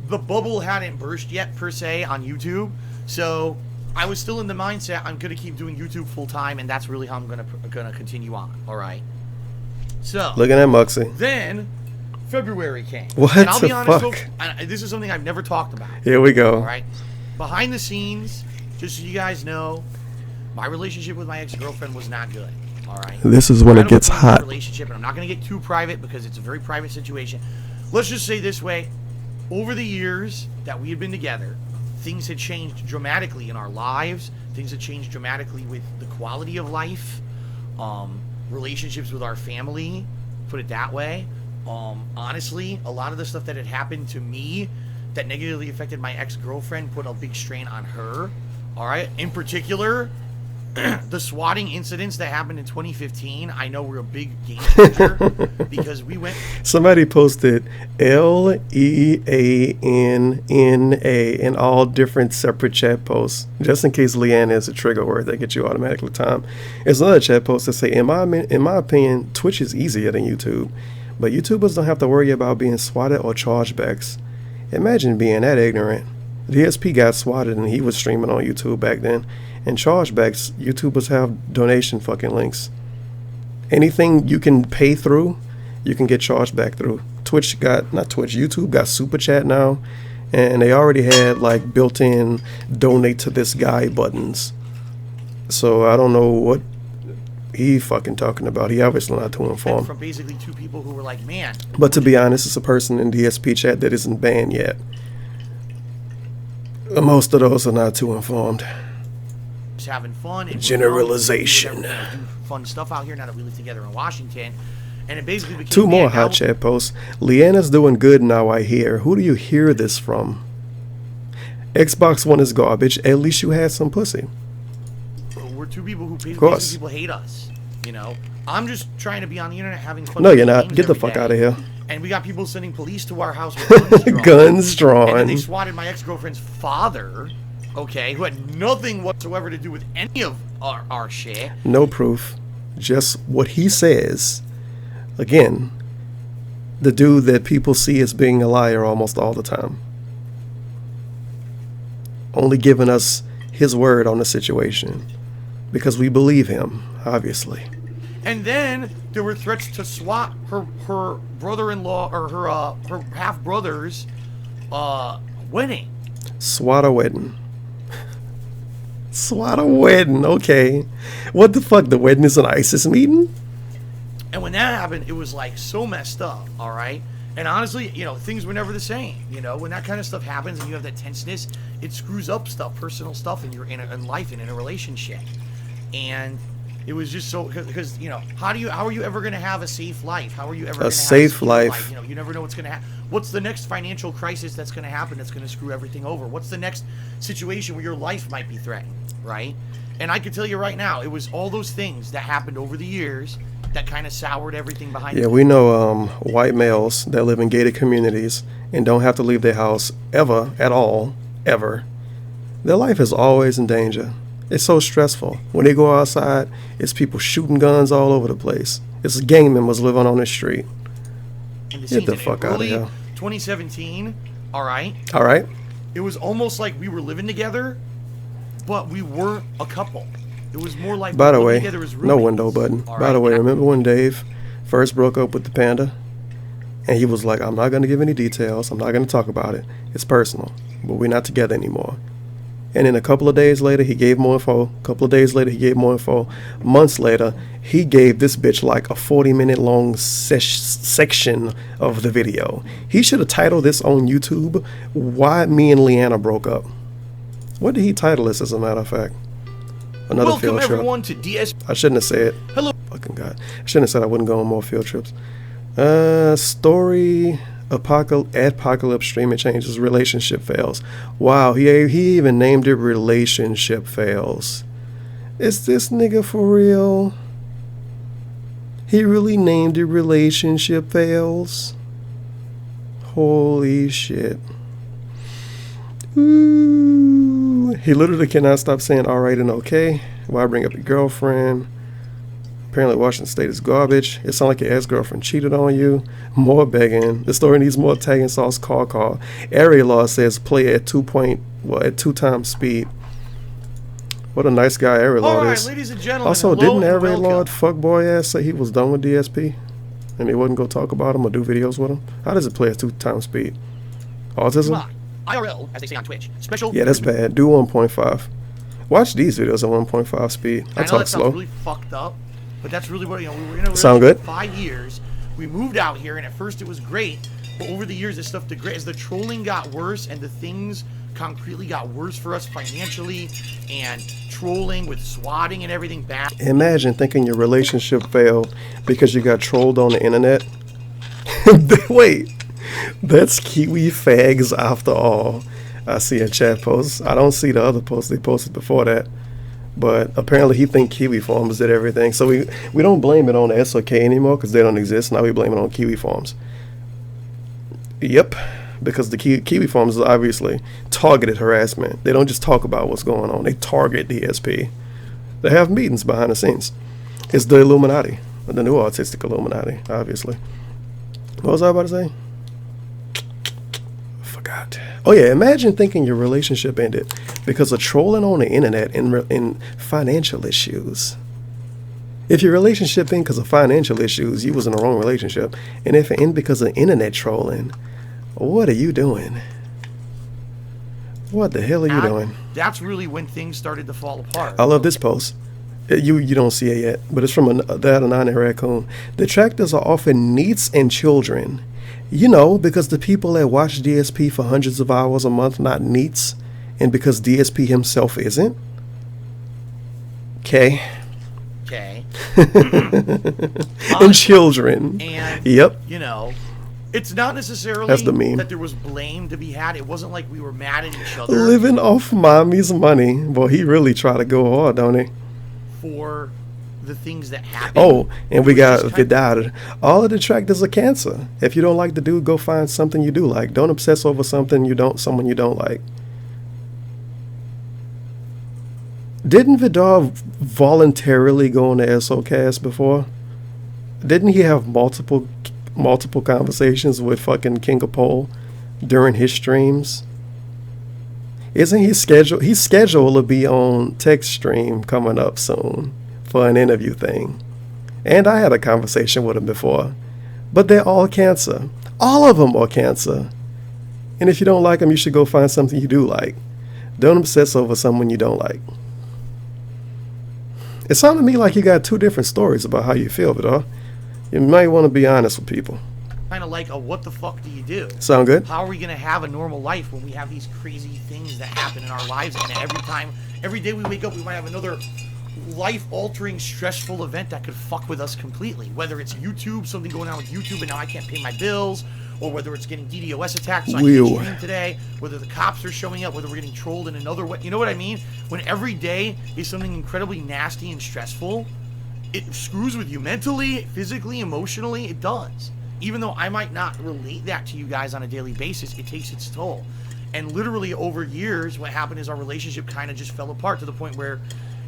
the bubble hadn't burst yet, per se, on YouTube. So I was still in the mindset, I'm going to keep doing YouTube full-time, and that's really how I'm going to continue on, all right? So... Looking at Muxy. Then... February came. What and I'll the be honest, fuck? Folks, this is something I've never talked about. Here we go. All right. Behind the scenes, just so you guys know, my relationship with my ex-girlfriend was not good. All right. This is when it gets hot. Relationship, and I'm not going to get too private because it's a very private situation. Let's just say this way: over the years that we had been together, things had changed dramatically in our lives. Things had changed dramatically with the quality of life, relationships with our family. Put it that way. Honestly, a lot of the stuff that had happened to me that negatively affected my ex-girlfriend put a big strain on her. All right. In particular, the swatting incidents that happened in 2015, I know were a big game changer because we went. Somebody posted LEANNA in all different separate chat posts, just in case Leanna is a trigger word that gets you automatically time. There's another chat post that say, in my opinion, Twitch is easier than YouTube, but YouTubers don't have to worry about being swatted or chargebacks. Imagine being that ignorant. DSP got swatted and he was streaming on YouTube back then. And chargebacks, YouTubers have donation fucking links. Anything you can pay through, you can get charged back through. YouTube got super chat now, and they already had like built-in donate to this guy buttons. So I don't know what he fucking talking about. He obviously not too informed. From basically two people who were like, man. But to be honest, it's a person in DSP chat that isn't banned yet. Most of those are not too informed. Just having fun. And generalization. Fun stuff out here now that we live together in Washington. And it basically became... Two more hot chat posts. Leanna's doing good now, I hear. Who do you hear this from? Xbox One is garbage. At least you had some pussy. We're two people who basically people hate us. You know? I'm just trying to be on the internet having fun. No, you're not. Get the fuck out of here. And we got people sending police to our house with guns drawn. Guns drawn. And then they swatted my ex-girlfriend's father, okay, who had nothing whatsoever to do with any of our shit. No proof. Just what he says. Again, the dude that people see as being a liar almost all the time. Only giving us his word on the situation. Because we believe him, obviously. And then there were threats to swat her brother-in-law or her half-brother's wedding. Swat a wedding. Swat a wedding, okay. What the fuck? The wedding is an ISIS meeting? And when that happened, it was like so messed up, all right? And honestly, you know, things were never the same. You know, when that kind of stuff happens and you have that tenseness, it screws up stuff, personal stuff in life and in a relationship. And it was just so, because you know, how are you ever going to have a safe life? How are you ever going to have a safe life? You know, you never know what's going to happen. What's the next financial crisis that's going to happen that's going to screw everything over? What's the next situation where your life might be threatened, right? And I can tell you right now, it was all those things that happened over the years that kind of soured everything behind. Yeah, we know white males that live in gated communities and don't have to leave their house ever, at all, ever. Their life is always in danger. It's so stressful. When they go outside, it's people shooting guns all over the place. It's gang members living on the street. Get the fuck out of here. 2017, all right? All right. It was almost like we were living together, but we weren't a couple. It was more like by the way, no window button. By the way, remember when Dave first broke up with the panda? And he was like, I'm not going to give any details. I'm not going to talk about it. It's personal. But we're not together anymore. And then a couple of days later, he gave more info. A couple of days later, he gave more info. Months later, he gave this bitch like a 40-minute long section of the video. He should have titled this on YouTube, Why Me and Leanna Broke Up. What did he title this, as a matter of fact? Another Welcome field trip. Everyone to DS. I shouldn't have said. Hello. Fucking God. I shouldn't have said I wouldn't go on more field trips. Story apocalypse streaming changes, relationship fails. Wow, he even named it relationship fails. Is this nigga for real? He really named it relationship fails? Holy shit. Ooh. He literally cannot stop saying alright and okay. Why bring up your girlfriend? Apparently Washington State is garbage. It sounds like your ex-girlfriend cheated on you. More begging. The story needs more tag and sauce. Call. Area law says play at 2 times speed. What a nice guy Area law is. Ladies and gentlemen. Also, didn't Area law fuckboy ass say he was done with DSP? And he wasn't going to talk about him or do videos with him? How does it play at 2 times speed? Autism? IRL, as they say on Twitch. Special. Yeah, that's bad. Do 1.5. Watch these videos at 1.5 speed. I talk slow. Sounds really fucked up, but that's really what, you know, we were in a Sound relationship good? for 5 years. We moved out here, and at first it was great, but over the years this stuff degraded. As the trolling got worse and the things concretely got worse for us financially, and trolling with swatting and everything back. Imagine thinking your relationship failed because you got trolled on the internet. Wait, that's Kiwi fags after all. I see a chat post. I don't see the other posts they posted before that. But apparently he think Kiwi Farms did everything. So we don't blame it on SOK anymore because they don't exist. Now we blame it on Kiwi Farms. Yep, because the Kiwi Farms is obviously targeted harassment. They don't just talk about what's going on. They target DSP. They have meetings behind the scenes. It's the Illuminati, the new autistic Illuminati, obviously. What was I about to say? Forgot. Oh yeah, imagine thinking your relationship ended because of trolling on the internet in financial issues. If your relationship ended because of financial issues, you was in the wrong relationship. And if it ended because of internet trolling, what are you doing? What the hell are you doing? That's really when things started to fall apart. I love this post. You don't see it yet, but it's from that Anonymous Raccoon. Detractors are often NEETs and children. You know, because the people that watch DSP for hundreds of hours a month, not NEETs, and because DSP himself isn't. Okay. And children. And, yep. You know, it's not necessarily That's the meme. that there was blame to be had. It wasn't like we were mad at each other. Living off mommy's money. Boy, he really tried to go hard, don't he? For the things that happened. Oh, and we got Vidal. All of the detractors are cancer. If you don't like the dude, go find something you do like. Don't obsess over someone you don't like. Didn't Vidal voluntarily go on the SOcast before? Didn't he have multiple conversations with fucking King of Pole during his streams? Isn't he scheduled? He's scheduled to be on Text Stream coming up soon for an interview thing. And I had a conversation with him before. But they're all cancer. All of them are cancer. And if you don't like them, you should go find something you do like. Don't obsess over someone you don't like. It sounded to me like you got two different stories about how you feel, Vidal. You might want to be honest with people. Kind of like what the fuck do you do? Sound good? How are we going to have a normal life when we have these crazy things that happen in our lives, and every day we wake up, we might have another life-altering, stressful event that could fuck with us completely. Whether it's YouTube, something going on with YouTube, and now I can't pay my bills, or whether it's getting DDoS attacked, so I can't stream today, whether the cops are showing up, whether we're getting trolled in another way. You know what I mean? When every day is something incredibly nasty and stressful, it screws with you mentally, physically, emotionally. It does. Even though I might not relate that to you guys on a daily basis, it takes its toll. And literally over years, what happened is our relationship kind of just fell apart to the point where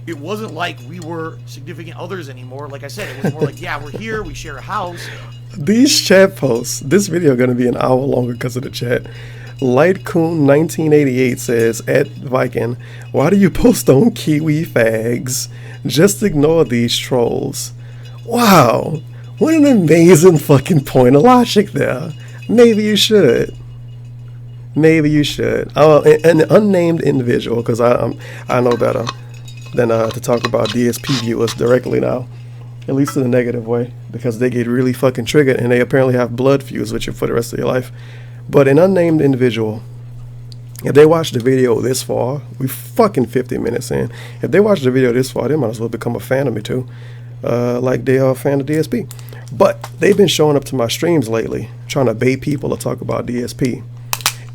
it wasn't like we were significant others anymore. Like I said, it was more like, yeah, we're here, we share a house. These chat posts, this video going to be an hour longer because of the chat. Lightcoon1988 says, at Viking, why do you post on Kiwi fags? Just ignore these trolls. Wow. What an amazing fucking point of logic there. Maybe you should. Maybe you should. An unnamed individual, because I know better than to talk about DSP viewers directly now. At least in a negative way, because they get really fucking triggered and they apparently have blood feuds with you for the rest of your life. But an unnamed individual, if they watch the video this far, we fucking 50 minutes in. If they watch the video this far, they might as well become a fan of me too. Like they are a fan of DSP. But they've been showing up to my streams lately, trying to bait people to talk about DSP.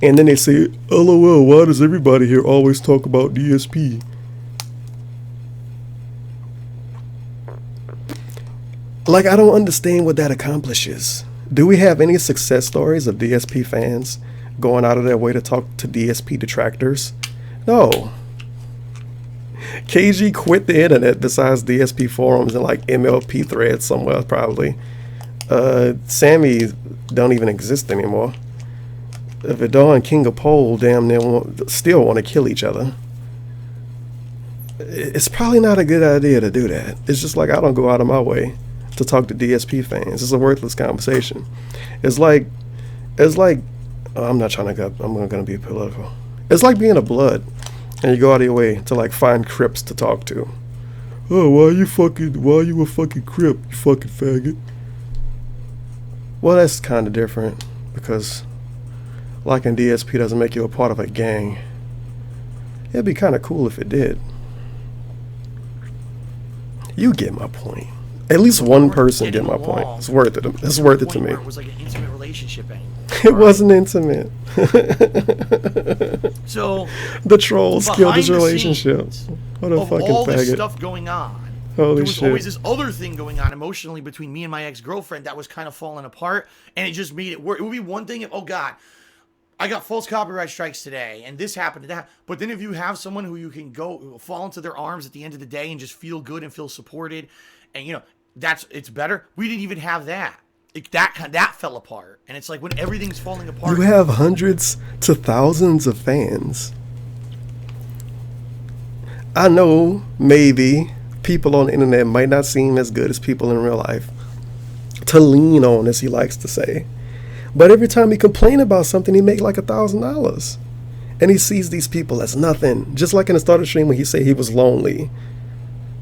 And then they say, LOL, why does everybody here always talk about DSP? Like, I don't understand what that accomplishes. Do we have any success stories of DSP fans going out of their way to talk to DSP detractors? No. KG quit the internet besides DSP forums and like MLP threads somewhere probably. Sammy don't even exist anymore. Vidal and King of Pole damn near still want to kill each other. It's probably not a good idea to do that. It's just like I don't go out of my way to talk to DSP fans. It's a worthless conversation. It's like I'm not trying to I'm going to be political. It's like being a blood and you go out of your way to like find Crips to talk to. Oh, why you a fucking Crip, you fucking faggot? Well, that's kind of different because liking DSP doesn't make you a part of a gang. It'd be kind of cool if it did. You get my point. At least one person get my point. It's worth it. It's worth it to me. It was like an intimate relationship. relationship anymore. It wasn't intimate. So the trolls killed his behind the relationship. scenes What a of fucking all this faggot. stuff going on, Holy there was shit. always this other thing going on emotionally between me and my ex-girlfriend that was kind of falling apart, and it just made it work. It would be one thing if, oh God, I got false copyright strikes today, and this happened to that. But then if you have someone who you can go fall into their arms at the end of the day and just feel good and feel supported, and you know it's better. We didn't even have that. That fell apart, and it's like when everything's falling apart. You have hundreds to thousands of fans. I know maybe people on the internet might not seem as good as people in real life to lean on, as he likes to say. But every time he complain about something, he make like $1,000. And he sees these people as nothing. Just like in the start of the stream when he said he was lonely.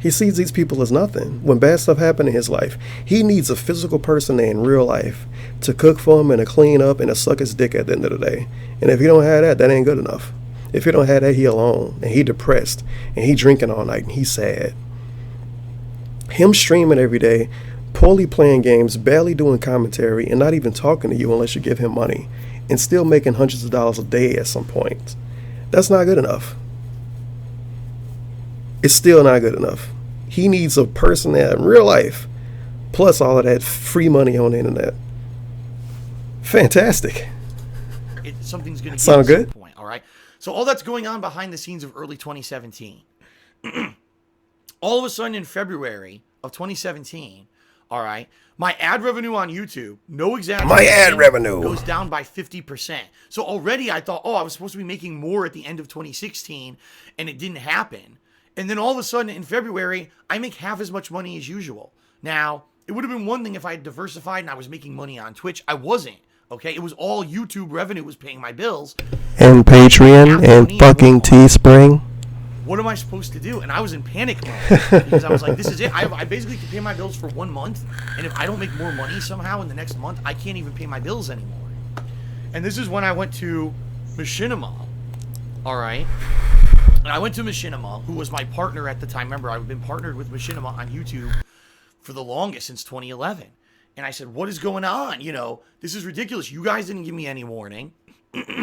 He sees these people as nothing. When bad stuff happened in his life, he needs a physical person in real life to cook for him and to clean up and to suck his dick at the end of the day. And if he don't have that, that ain't good enough. If he don't have that, he alone and he depressed and he drinking all night and he's sad. Him streaming every day, poorly playing games, barely doing commentary, and not even talking to you unless you give him money, and still making hundreds of dollars a day at some point. That's not good enough. It's still not good enough. He needs a person that in real life, plus all of that free money on the internet. Fantastic. Something's going to sound good. Point, all right. So all that's going on behind the scenes of early 2017. All of a sudden in February of 2017, all right, my ad revenue on YouTube, no exaggeration, my ad revenue goes down by 50%. So already I thought, oh, I was supposed to be making more at the end of 2016, and it didn't happen. And then all of a sudden in February, I make half as much money as usual. Now, it would have been one thing if I had diversified and I was making money on Twitch. I wasn't. Okay, it was all YouTube revenue was paying my bills. And Patreon and fucking Teespring. What am I supposed to do? And I was in panic mode because I was like, this is it. I basically can pay my bills for 1 month. And if I don't make more money somehow in the next month, I can't even pay my bills anymore. And this is when I went to Machinima. All right. And I went to Machinima, who was my partner at the time. Remember, I've been partnered with Machinima on YouTube for the longest, since 2011. And I said, what is going on? You know, this is ridiculous. You guys didn't give me any warning.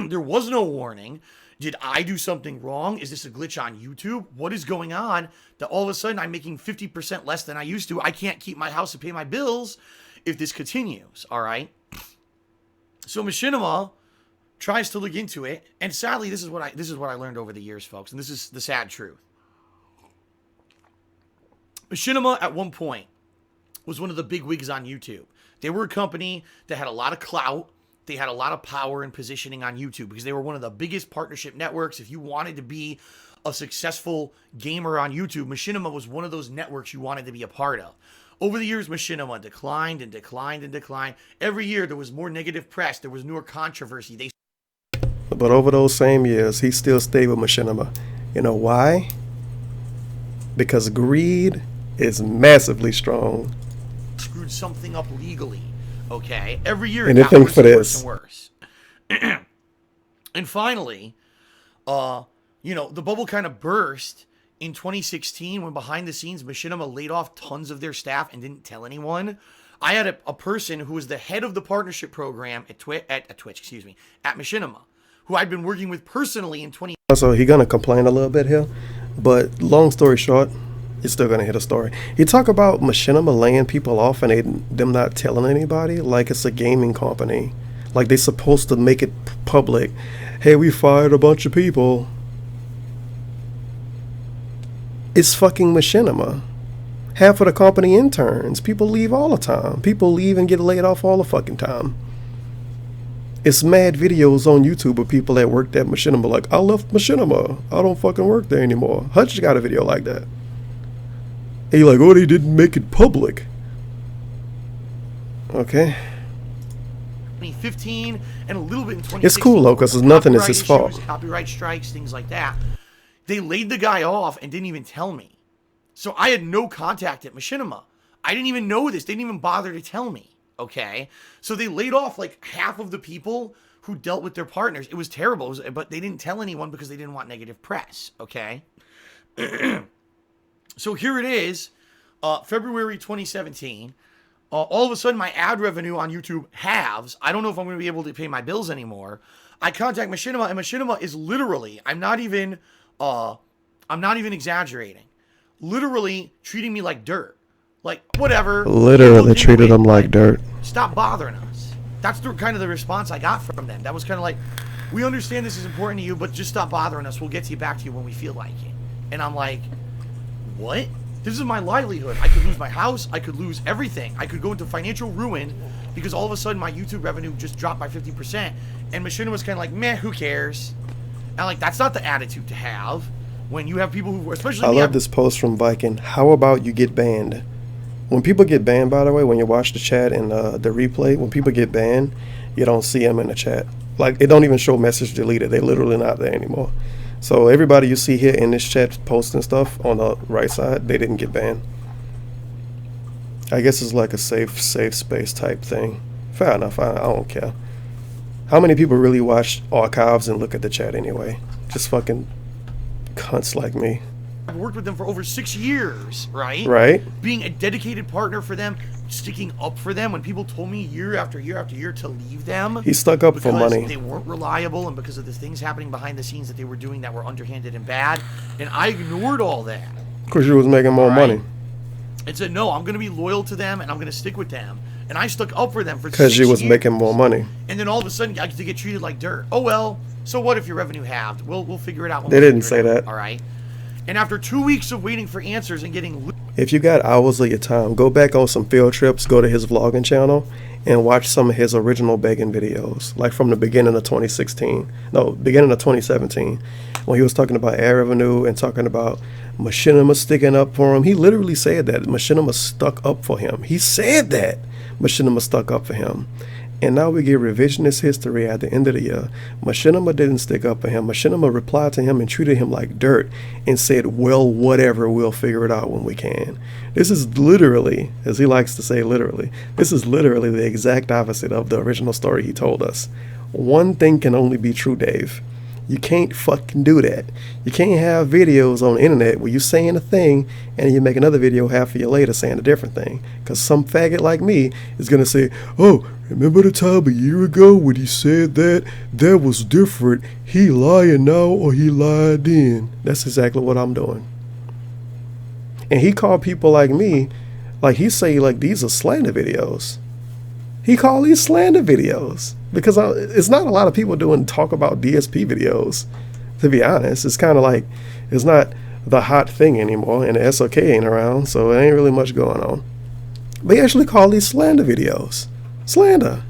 There was no warning. Did I do something wrong? Is this a glitch on YouTube? What is going on that all of a sudden I'm making 50% less than I used to? I can't keep my house to pay my bills if this continues, all right? So Machinima tries to look into it, and sadly, this is what I learned over the years, folks, and this is the sad truth. Machinima, at one point, was one of the big wigs on YouTube. They were a company that had a lot of clout. They had a lot of power and positioning on YouTube because they were one of the biggest partnership networks. If you wanted to be a successful gamer on YouTube, Machinima was one of those networks you wanted to be a part of. Over the years, Machinima declined and declined and declined. Every year, there was more negative press. There was newer controversy. But over those same years, he still stayed with Machinima. You know why? Because greed is massively strong. Screwed something up legally. Okay, every year it got worse for and this. worse and worse. And finally, you know, the bubble kind of burst in 2016 when behind the scenes Machinima laid off tons of their staff and didn't tell anyone. I had a person who was the head of the partnership program at Twitch, at Machinima, who I'd been working with personally in 20. So he's gonna complain a little bit here, but long story short, you're still gonna hear the story. He talk about Machinima laying people off and them not telling anybody, like it's a gaming company, like they supposed to make it public. Hey, we fired a bunch of people. It's fucking Machinima. Half of the company interns. People leave all the time. People leave and get laid off all the fucking time. It's mad videos on YouTube of people that worked at Machinima like, I left Machinima. I don't fucking work there anymore. Hutch got a video like that. And you're like, oh, they didn't make it public. Okay. 2015 and a little bit in 2016. It's cool though, because nothing is his fault. Copyright strikes, things like that. They laid the guy off and didn't even tell me. So I had no contact at Machinima. I didn't even know this. They didn't even bother to tell me. Okay. So they laid off like half of the people who dealt with their partners. It was terrible, but they didn't tell anyone because they didn't want negative press. Okay. So here it is, February 2017. all of a sudden my ad revenue on YouTube halves. I don't know if I'm going to be able to pay my bills anymore. I contact Machinima, and Machinima is literally, I'm not even exaggerating, literally treating me like dirt. Like, whatever. Literally treated them like dirt. Stop bothering us. That's kind of the response I got from them. That was kind of like, we understand this is important to you, but just stop bothering us. We'll get to you back to you when we feel like it. And I'm like, what? This is my livelihood. I could lose my house. I could lose everything. I could go into financial ruin because all of a sudden my YouTube revenue just dropped by 50%. And Machinima was kind of like, meh, who cares? And like, that's not the attitude to have when you have people who, especially I love this post from Viking. How about you get banned? When people get banned, by the way, when you watch the chat and the replay, when people get banned, you don't see them in the chat. Like, it don't even show message deleted. They're literally not there anymore. So everybody you see here in this chat posting stuff on the right side, they didn't get banned. I guess it's like a safe space type thing. Fair enough. I don't care. How many people really watch archives and look at the chat anyway? Just fucking cunts like me. I've worked with them for over 6 years, right? Right. Being a dedicated partner for them, sticking up for them when people told me year after year after year to leave them. He stuck up for money. They weren't reliable, and because of the things happening behind the scenes that they were doing that were underhanded and bad. And I ignored all that. Because you was making more money. And said, no, I'm going to be loyal to them, and I'm going to stick with them. And I stuck up for them for 6 years. Because you was making more money. And then all of a sudden, I get to get treated like dirt. Oh, well, so what if your revenue halved? We'll figure it out. They didn't say that. All right. And after 2 weeks of waiting for answers and getting... If you got hours of your time, go back on some field trips, go to his vlogging channel, and watch some of his original begging videos, like from the beginning of 2017, when he was talking about ad revenue and talking about Machinima sticking up for him. He literally said that Machinima stuck up for him. He said that Machinima stuck up for him. And now we get revisionist history at the end of the year. Machinima didn't stick up for him. Machinima replied to him and treated him like dirt and said, well, whatever, we'll figure it out when we can. This is literally, as he likes to say literally, this is literally the exact opposite of the original story he told us. One thing can only be true, Dave. You can't fucking do that. You can't have videos on the internet where you're saying a thing and you make another video half a year later saying a different thing. Because some faggot like me is going to say, oh, remember the time a year ago when he said that? That was different. He lying now or he lied then. That's exactly what I'm doing. And he called people like me, like he say like these are slander videos. He called these slander videos. Because it's not a lot of people doing talk about DSP videos, to be honest. It's kind of like, it's not the hot thing anymore, and the SOK ain't around, so there ain't really much going on. But he actually call these slander videos. Slander.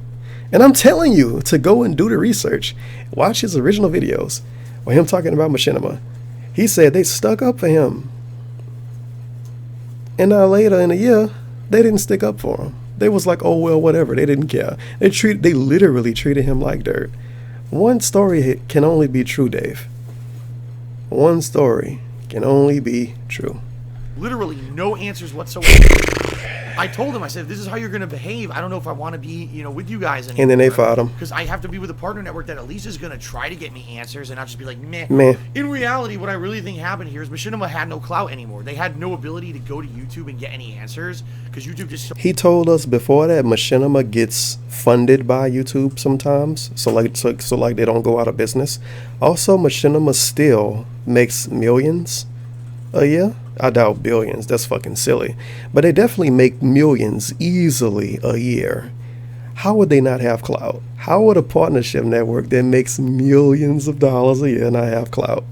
And I'm telling you to go and do the research. Watch his original videos with him talking about Machinima. He said they stuck up for him. And now later in the year, they didn't stick up for him. They was like, oh, well, whatever. They didn't care. They literally treated him like dirt. One story can only be true, Dave. One story can only be true. Literally no answers whatsoever. I told him, I said, if this is how you're going to behave, I don't know if I want to be, with you guys anymore. And then they fired him. Because I have to be with a partner network that at least is going to try to get me answers and not just be like, meh. In reality, what I really think happened here is Machinima had no clout anymore. They had no ability to go to YouTube and get any answers because YouTube just... He told us before that Machinima gets funded by YouTube sometimes. So like they don't go out of business. Also, Machinima still makes millions a year. I doubt billions. That's fucking silly. But they definitely make millions easily a year. How would they not have clout? How would a partnership network that makes millions of dollars a year not have clout?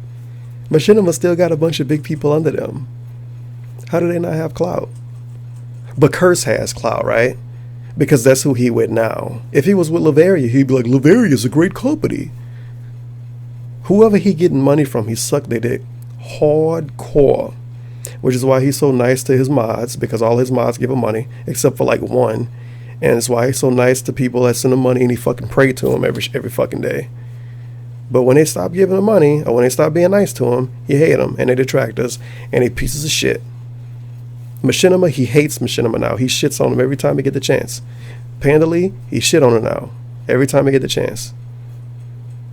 Machinima still got a bunch of big people under them. How do they not have clout? But Curse has clout, right? Because that's who he with now. If he was with Lavaria, he'd be like, Lavaria's a great company. Whoever he getting money from, he sucked their dick hardcore. Which is why he's so nice to his mods, because all his mods give him money, except for like one. And it's why he's so nice to people that send him money and he fucking pray to him every fucking day. But when they stop giving him money, or when they stop being nice to him, he hate them, and they detractors, and they pieces of shit. Machinima, he hates Machinima now. He shits on him every time he get the chance. Panda Lee, he shit on him now, every time he get the chance.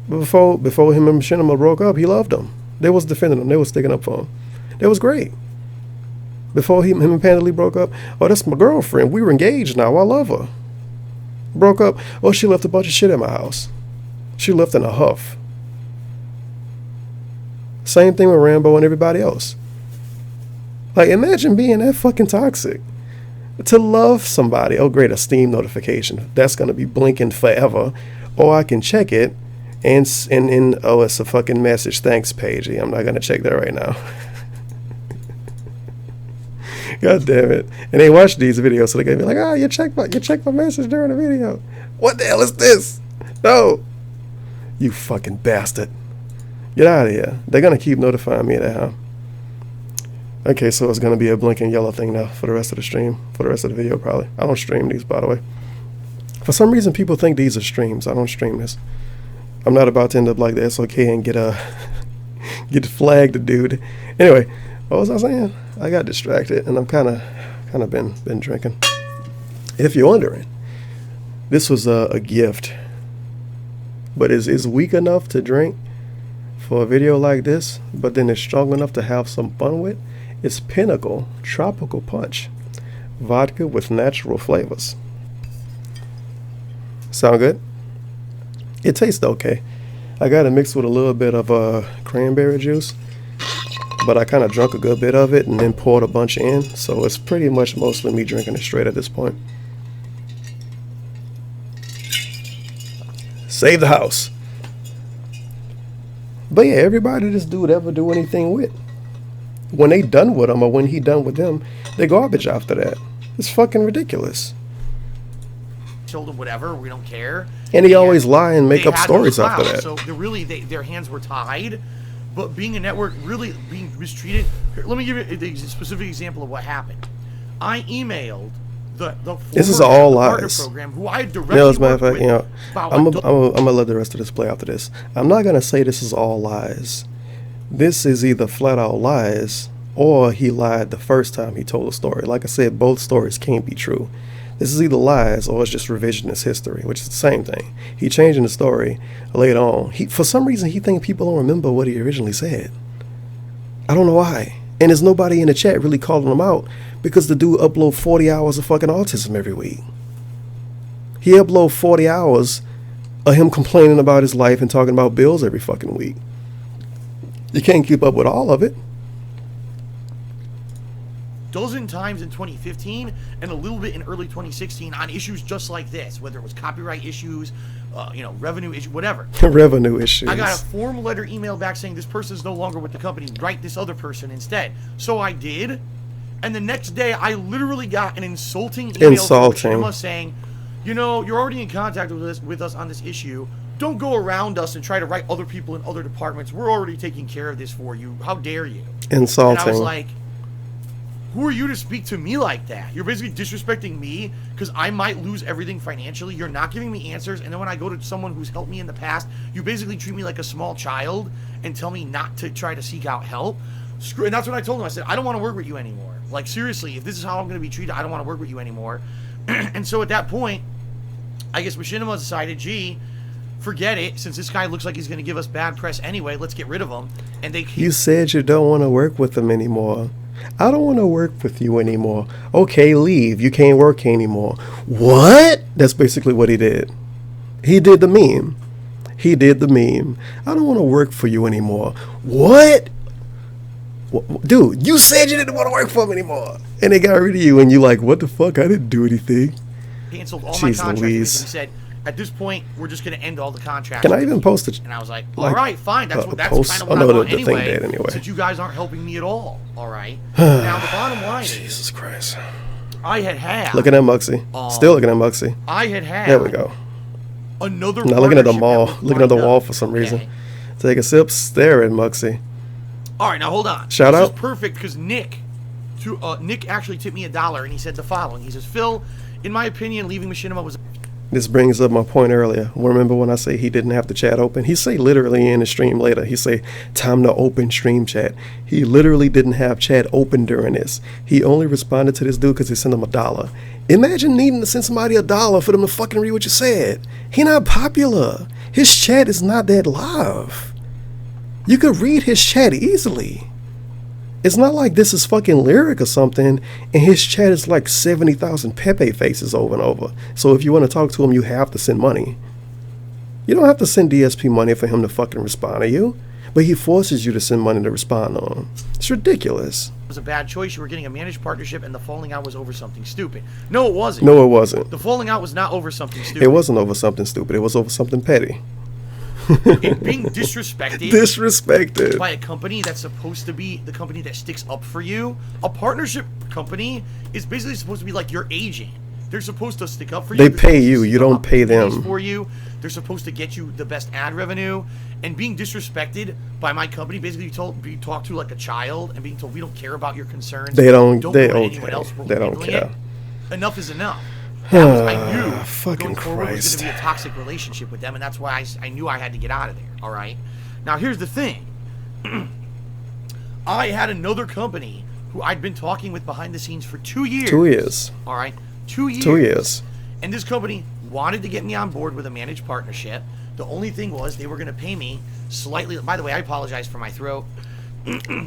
But before him and Machinima broke up, he loved him. They was defending him. They was sticking up for him. That was great. Before him and Panda Lee broke up. Oh, that's my girlfriend. We were engaged now. I love her. Broke up. Oh, she left a bunch of shit in my house. She left in a huff. Same thing with Rambo and everybody else. Like, imagine being that fucking toxic. To love somebody. Oh, great, a Steam notification. That's going to be blinking forever. Or I can check it and oh, it's a fucking message. Thanks, page. I'm not going to check that right now. God damn it. And they watch these videos, so they're going to be like, oh, you checked my message during the video. What the hell is this? No. You fucking bastard. Get out of here. They're going to keep notifying me of that, huh? Okay, so it's going to be a blinking yellow thing now for the rest of the stream. For the rest of the video, probably. I don't stream these, by the way. For some reason, people think these are streams. I don't stream this. I'm not about to end up like the SOK and get flagged, dude. Anyway, what was I saying? I got distracted, and I'm kind of been drinking. If you're wondering, this was a gift, but it's weak enough to drink for a video like this, but then it's strong enough to have some fun with. It's Pinnacle Tropical Punch, vodka with natural flavors. Sound good? It tastes okay. I got it mixed with a little bit of cranberry juice, but I kind of drunk a good bit of it and then poured a bunch in, so it's pretty much mostly me drinking it straight at this point. Save the house. But yeah, everybody this dude ever do anything with, when they done with him or when he done with them, they garbage after that. It's fucking ridiculous. Told them whatever, we don't care. And he always lie and make up stories after that. So their hands were tied. But being a network, really being mistreated. Here, let me give you a specific example of what happened. I emailed the this is all lies. Program who I directly as a matter of fact, you know, I'm gonna let the rest of this play after this. I'm not gonna say this is all lies. This is either flat out lies or he lied the first time he told a story. Like I said, both stories can't be true. This is either lies or it's just revisionist history, which is the same thing. He changing the story later on. For some reason, he thinks people don't remember what he originally said. I don't know why. And there's nobody in the chat really calling him out because the dude upload 40 hours of fucking autism every week. He upload 40 hours of him complaining about his life and talking about bills every fucking week. You can't keep up with all of it. Dozen times in 2015 and a little bit in early 2016 on issues just like this, whether it was copyright issues, revenue issues, whatever. Revenue issues. I got a form letter email back saying this person is no longer with the company. Write this other person instead. So I did, and the next day I literally got an insulting email from Machinima saying, you're already in contact with us on this issue. Don't go around us and try to write other people in other departments. We're already taking care of this for you. How dare you? Insulting. And I was like, who are you to speak to me like that? You're basically disrespecting me because I might lose everything financially. You're not giving me answers. And then when I go to someone who's helped me in the past, you basically treat me like a small child and tell me not to try to seek out help. And that's what I told him. I said, I don't want to work with you anymore. Like, seriously, if this is how I'm going to be treated, I don't want to work with you anymore. And so at that point, I guess Machinima decided, gee, forget it. Since this guy looks like he's going to give us bad press anyway, let's get rid of him. And you said you don't want to work with him anymore. I don't want to work with you anymore. Okay, leave. You can't work anymore. What? That's basically what he did. He did the meme. I don't want to work for you anymore. What? Dude, you said you didn't want to work for him anymore. And they got rid of you, and you like, what the fuck? I didn't do anything. Canceled all my contracts. He said, at this point, we're just going to end all the contracts. Can I even post it? And I was like, all right, fine. That's kind of what I want anyway, anyway. Since you guys aren't helping me at all. All right. Now, the bottom line is... Jesus Christ. I had... Looking at Muxie. Still looking at Muxie. I had... There we go. Another... Now looking at the mall. Looking at the wall for some reason. Take a sip, stare at Muxie. All right, now hold on. Shout out. This is perfect because Nick actually tipped me $1 and he said the following. He says, Phil, in my opinion, leaving Machinima was... This brings up my point earlier. Remember when I say he didn't have the chat open? He say literally in the stream later. He say, time to open stream chat. He literally didn't have chat open during this. He only responded to this dude because he sent him $1. Imagine needing to send somebody $1 for them to fucking read what you said. He not popular. His chat is not that live. You could read his chat easily. It's not like this is fucking Lyric or something, and his chat is like 70,000 Pepe faces over and over. So if you want to talk to him, you have to send money. You don't have to send DSP money for him to fucking respond to you, but he forces you to send money to respond to him. It's ridiculous. It was a bad choice. You were getting a managed partnership, and the falling out was over something stupid. No, it wasn't. No, it wasn't. The falling out was not over something stupid. It wasn't over something stupid. It was over something petty. It being disrespected. Disrespected. By a company that's supposed to be the company that sticks up for you. A partnership company is basically supposed to be like your agent. They're supposed to stick up for you. They pay you. You don't pay them. For you. They're supposed to get you the best ad revenue. And being disrespected by my company, basically being talked to like a child and being told we don't care about your concerns. They don't care. They don't care. Enough is enough. I knew fucking going forward was Christ. going to be a toxic relationship with them, and that's why I knew I had to get out of there. All right. Now here's the thing. I had another company who I'd been talking with behind the scenes for 2 years. 2 years. All right. 2 years. 2 years. And this company wanted to get me on board with a managed partnership. The only thing was they were going to pay me slightly. By the way, I apologize for my throat.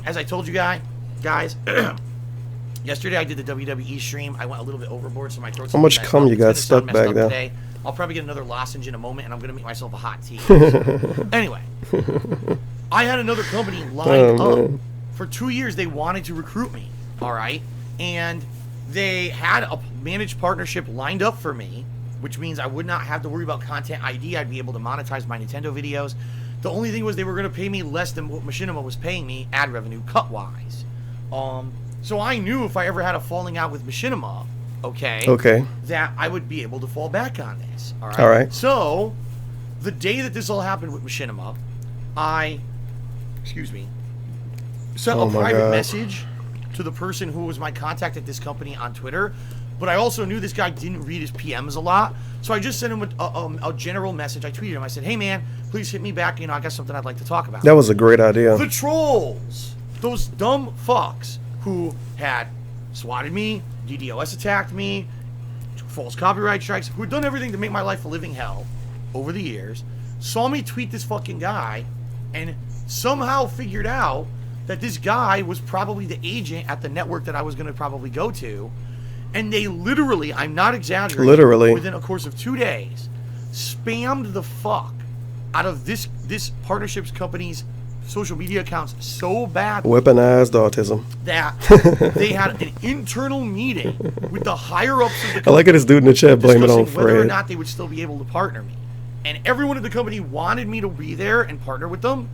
As I told you guys, yesterday I did the WWE stream. I went a little bit overboard, so my throat's How much cum you got stuck back there? Today. I'll probably get another lozenge in a moment, and I'm going to make myself a hot tea. Anyway, I had another company lined up. For 2 years, they wanted to recruit me, all right? And they had a managed partnership lined up for me, which means I would not have to worry about content ID. I'd be able to monetize my Nintendo videos. The only thing was they were going to pay me less than what Machinima was paying me ad revenue cut-wise. So I knew if I ever had a falling out with Machinima, okay, that I would be able to fall back on this. All right. So the day that this all happened with Machinima, I sent a private message to the person who was my contact at this company on Twitter, but I also knew this guy didn't read his PMs a lot, so I just sent him a general message. I tweeted him. I said, "Hey man, please hit me back. You know, I got something I'd like to talk about." That was a great idea. The trolls, those dumb fucks who had swatted me, DDoS attacked me, false copyright strikes, who had done everything to make my life a living hell over the years, saw me tweet this fucking guy, and somehow figured out that this guy was probably the agent at the network that I was going to probably go to. And they literally, I'm not exaggerating, within a course of 2 days, spammed the fuck out of this partnerships company's social media accounts so badly. Weaponized autism. That they had an internal meeting with the higher ups of the company. I like it, this dude in the chat blame it on Fred. Whether or not they would still be able to partner me. And everyone at the company wanted me to be there and partner with them.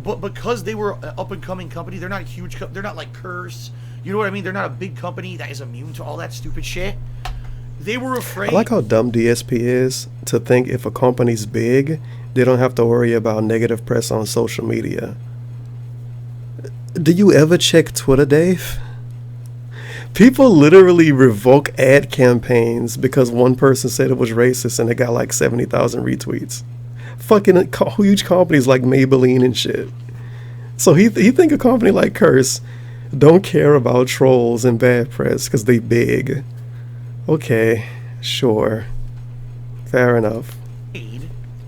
But because they were an up-and-coming company, they're not a huge they're not like Curse. You know what I mean? They're not a big company that is immune to all that stupid shit. They were afraid. I like how dumb DSP is to think if a company's big, they don't have to worry about negative press on social media. Do you ever check Twitter, Dave? People literally revoke ad campaigns because one person said it was racist and it got like 70,000 retweets. Fucking huge companies like Maybelline and shit. So he think a company like Curse don't care about trolls and bad press because they big. Okay, sure. Fair enough.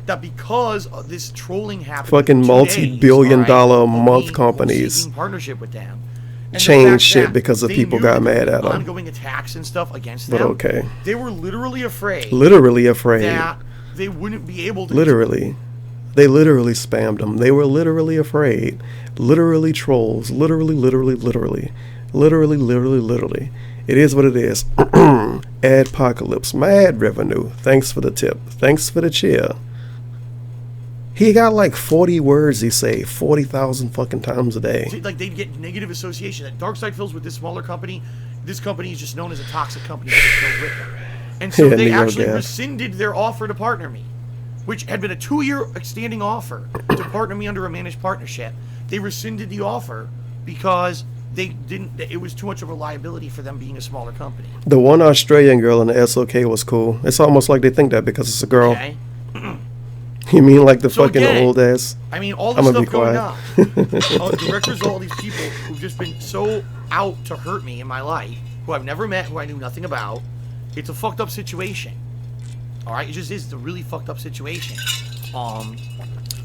That because of this trolling happened, fucking multi-billion-dollar a month companies partnership with them change shit because of people got mad at them. Ongoing attacks and stuff against them. But okay. They were literally afraid. That they wouldn't be able to. Literally. They literally spammed them. They were literally afraid. Literally trolls. Literally. It is what it is. Adpocalypse. My ad revenue. Thanks for the tip. Thanks for the cheer. He got like 40 words he say 40,000 fucking times a day. Like they'd get negative association. At DarkSydePhil's with this smaller company, this company is just known as a toxic company. And so they actually rescinded their offer to partner me, which had been a 2-year standing offer to partner me under a managed partnership. They rescinded the offer because they didn't. It was too much of a liability for them being a smaller company. The one Australian girl in the SOK was cool. It's almost like they think that because it's a girl. Okay. You mean like the fucking old ass? I mean, all this stuff going on. Directors of all these people who've just been so out to hurt me in my life, who I've never met, who I knew nothing about. It's a fucked up situation. All right, it just is a really fucked up situation.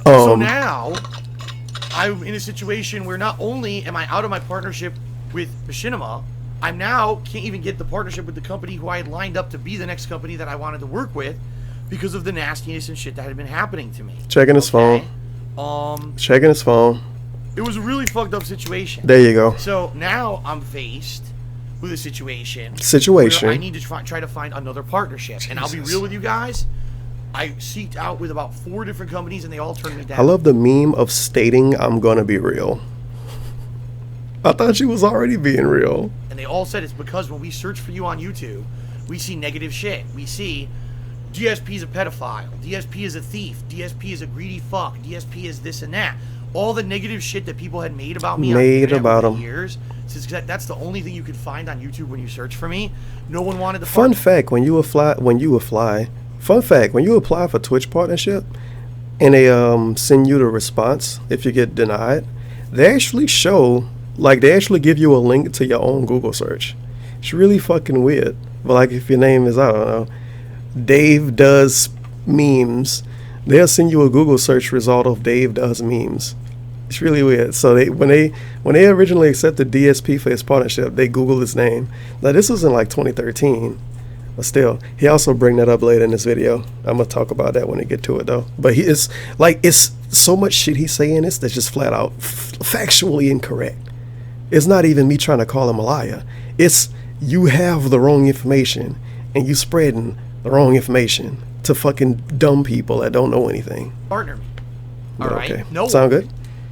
So now I'm in a situation where not only am I out of my partnership with Machinima, I'm now can't even get the partnership with the company who I had lined up to be the next company that I wanted to work with because of the nastiness and shit that had been happening to me. Checking his phone. Checking his phone. It was a really fucked up situation. There you go. So now I'm faced with a situation. Situation. Where I need to try to find another partnership. Jesus. And I'll be real with you guys. I seeked out with about 4 different companies and they all turned me down. I love the meme of stating I'm gonna be real. I thought she was already being real. And they all said it's because when we search for you on YouTube, we see negative shit. We see DSP is a pedophile, DSP is a thief, DSP is a greedy fuck, DSP is this and that. All the negative shit that people had made about me over the years. Since that's the only thing you could find on YouTube when you search for me. No one wanted to. Fun fact: when you apply for Twitch partnership, and they send you the response if you get denied, they actually show, like, they actually give you a link to your own Google search. It's really fucking weird. But like, if your name is, I don't know, Dave Does Memes, they'll send you a Google search result of Dave Does Memes. It's really weird. So when they originally accepted DSP for his partnership, they Googled his name. Now this was in like 2013, but still, he also bring that up later in this video. I'm gonna talk about that when we get to it though. But it's so much shit he's saying that's just flat out factually incorrect. It's not even me trying to call him a liar. It's you have the wrong information and you spreading the wrong information to fucking dumb people that don't know anything. Partner me. All right. Okay. No. Sound good?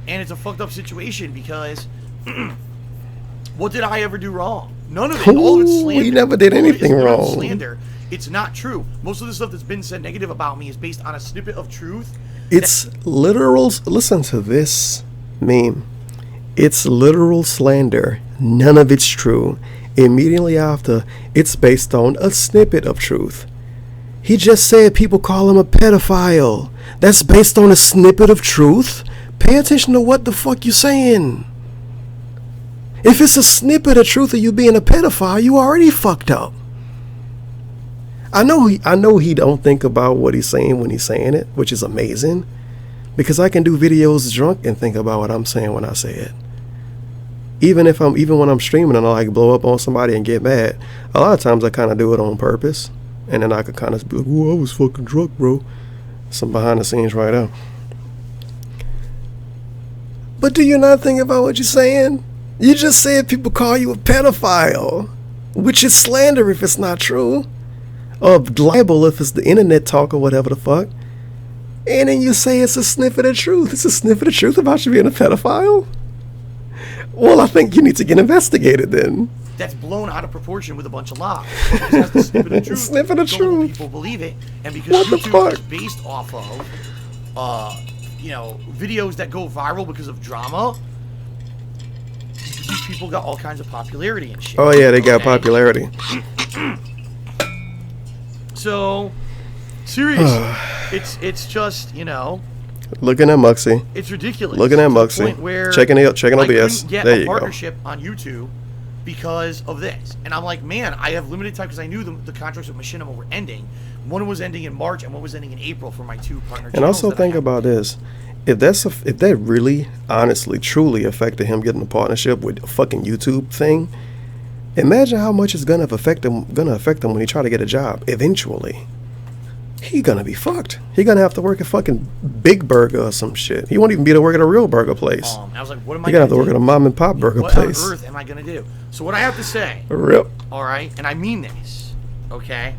And it's a fucked up situation because what did I ever do wrong? None of it. All of it's slander. He never did anything wrong. Slander. It's not true. Most of the stuff that's been said negative about me is based on a snippet of truth. It's literal. Listen to this meme. It's literal slander. None of it's true. Immediately after, it's based on a snippet of truth. He just said people call him a pedophile. That's based on a snippet of truth? Pay attention to what the fuck you saying. If it's a snippet of truth of you being a pedophile, you already fucked up. I know he don't think about what he's saying when he's saying it, which is amazing. Because I can do videos drunk and think about what I'm saying when I say it. Even when I'm streaming and I like blow up on somebody and get mad, a lot of times I kind of do it on purpose. And then I could kind of be like, "Whoa, I was fucking drunk, bro." Some behind the scenes right now. But do you not think about what you're saying? You just said people call you a pedophile, which is slander if it's not true, or libel if it's the internet talk or whatever the fuck. And then you say it's a snippet of truth. It's a snippet of truth about you being a pedophile? Well, I think you need to get investigated then. That's blown out of proportion with a bunch of lies. Because that's the snippet of truth. Snippet of truth. People believe it, and because YouTube is based off of, videos that go viral because of drama, these people got all kinds of popularity and shit. Oh yeah, they got popularity. So, seriously, it's just, looking at Muxy. It's ridiculous. Looking at Muxy. Checking OBS. Get there a you partnership go. on YouTube because of this. And I'm like, man, I have limited time because I knew the contracts with Machinima were ending. One was ending in March and one was ending in April for my 2 partner channels. And also think about this. If that really, honestly, truly affected him getting a partnership with a fucking YouTube thing, imagine how much it's gonna affect him when he try to get a job eventually. He gonna be fucked. He gonna have to work at fucking Big Burger or some shit. He won't even be able to work at a real burger place. I was like, what am I gonna have to work at a mom and pop burger place. What on earth am I gonna do? So what I have to say, rip. All right, and I mean this, okay?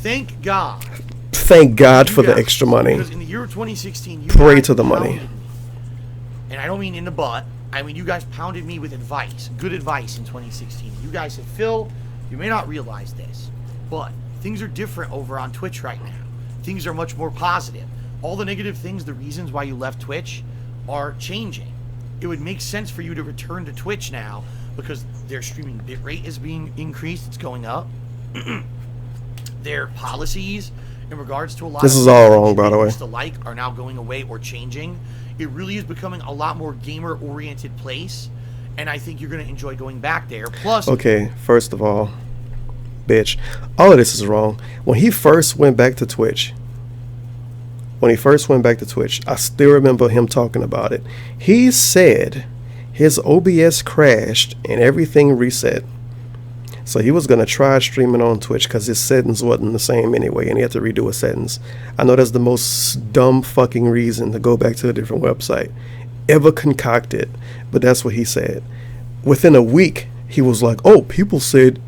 Thank God For the extra money. Because in the year of 2016, you pray guys to the money. Me. And I don't mean in the butt. I mean, you guys pounded me with advice, good advice in 2016. You guys said, Phil, you may not realize this, but things are different over on Twitch right now. Things are much more positive. All the negative things, the reasons why you left Twitch, are changing. It would make sense for you to return to Twitch now because their streaming bitrate is being increased. It's going up. Their policies in regards to a lot this of is all wrong, by the way. The like are now going away or changing. It really is becoming a lot more gamer-oriented place, and I think you're going to enjoy going back there. Plus, okay, first of all, bitch, all of this is wrong. When he first went back to Twitch, when he first went back to Twitch, I still remember him talking about it. He said his OBS crashed and everything reset. So he was going to try streaming on Twitch because his settings wasn't the same anyway, and he had to redo his settings. I know that's the most dumb fucking reason to go back to a different website ever concocted, but that's what he said. Within a week, he was like, oh, people said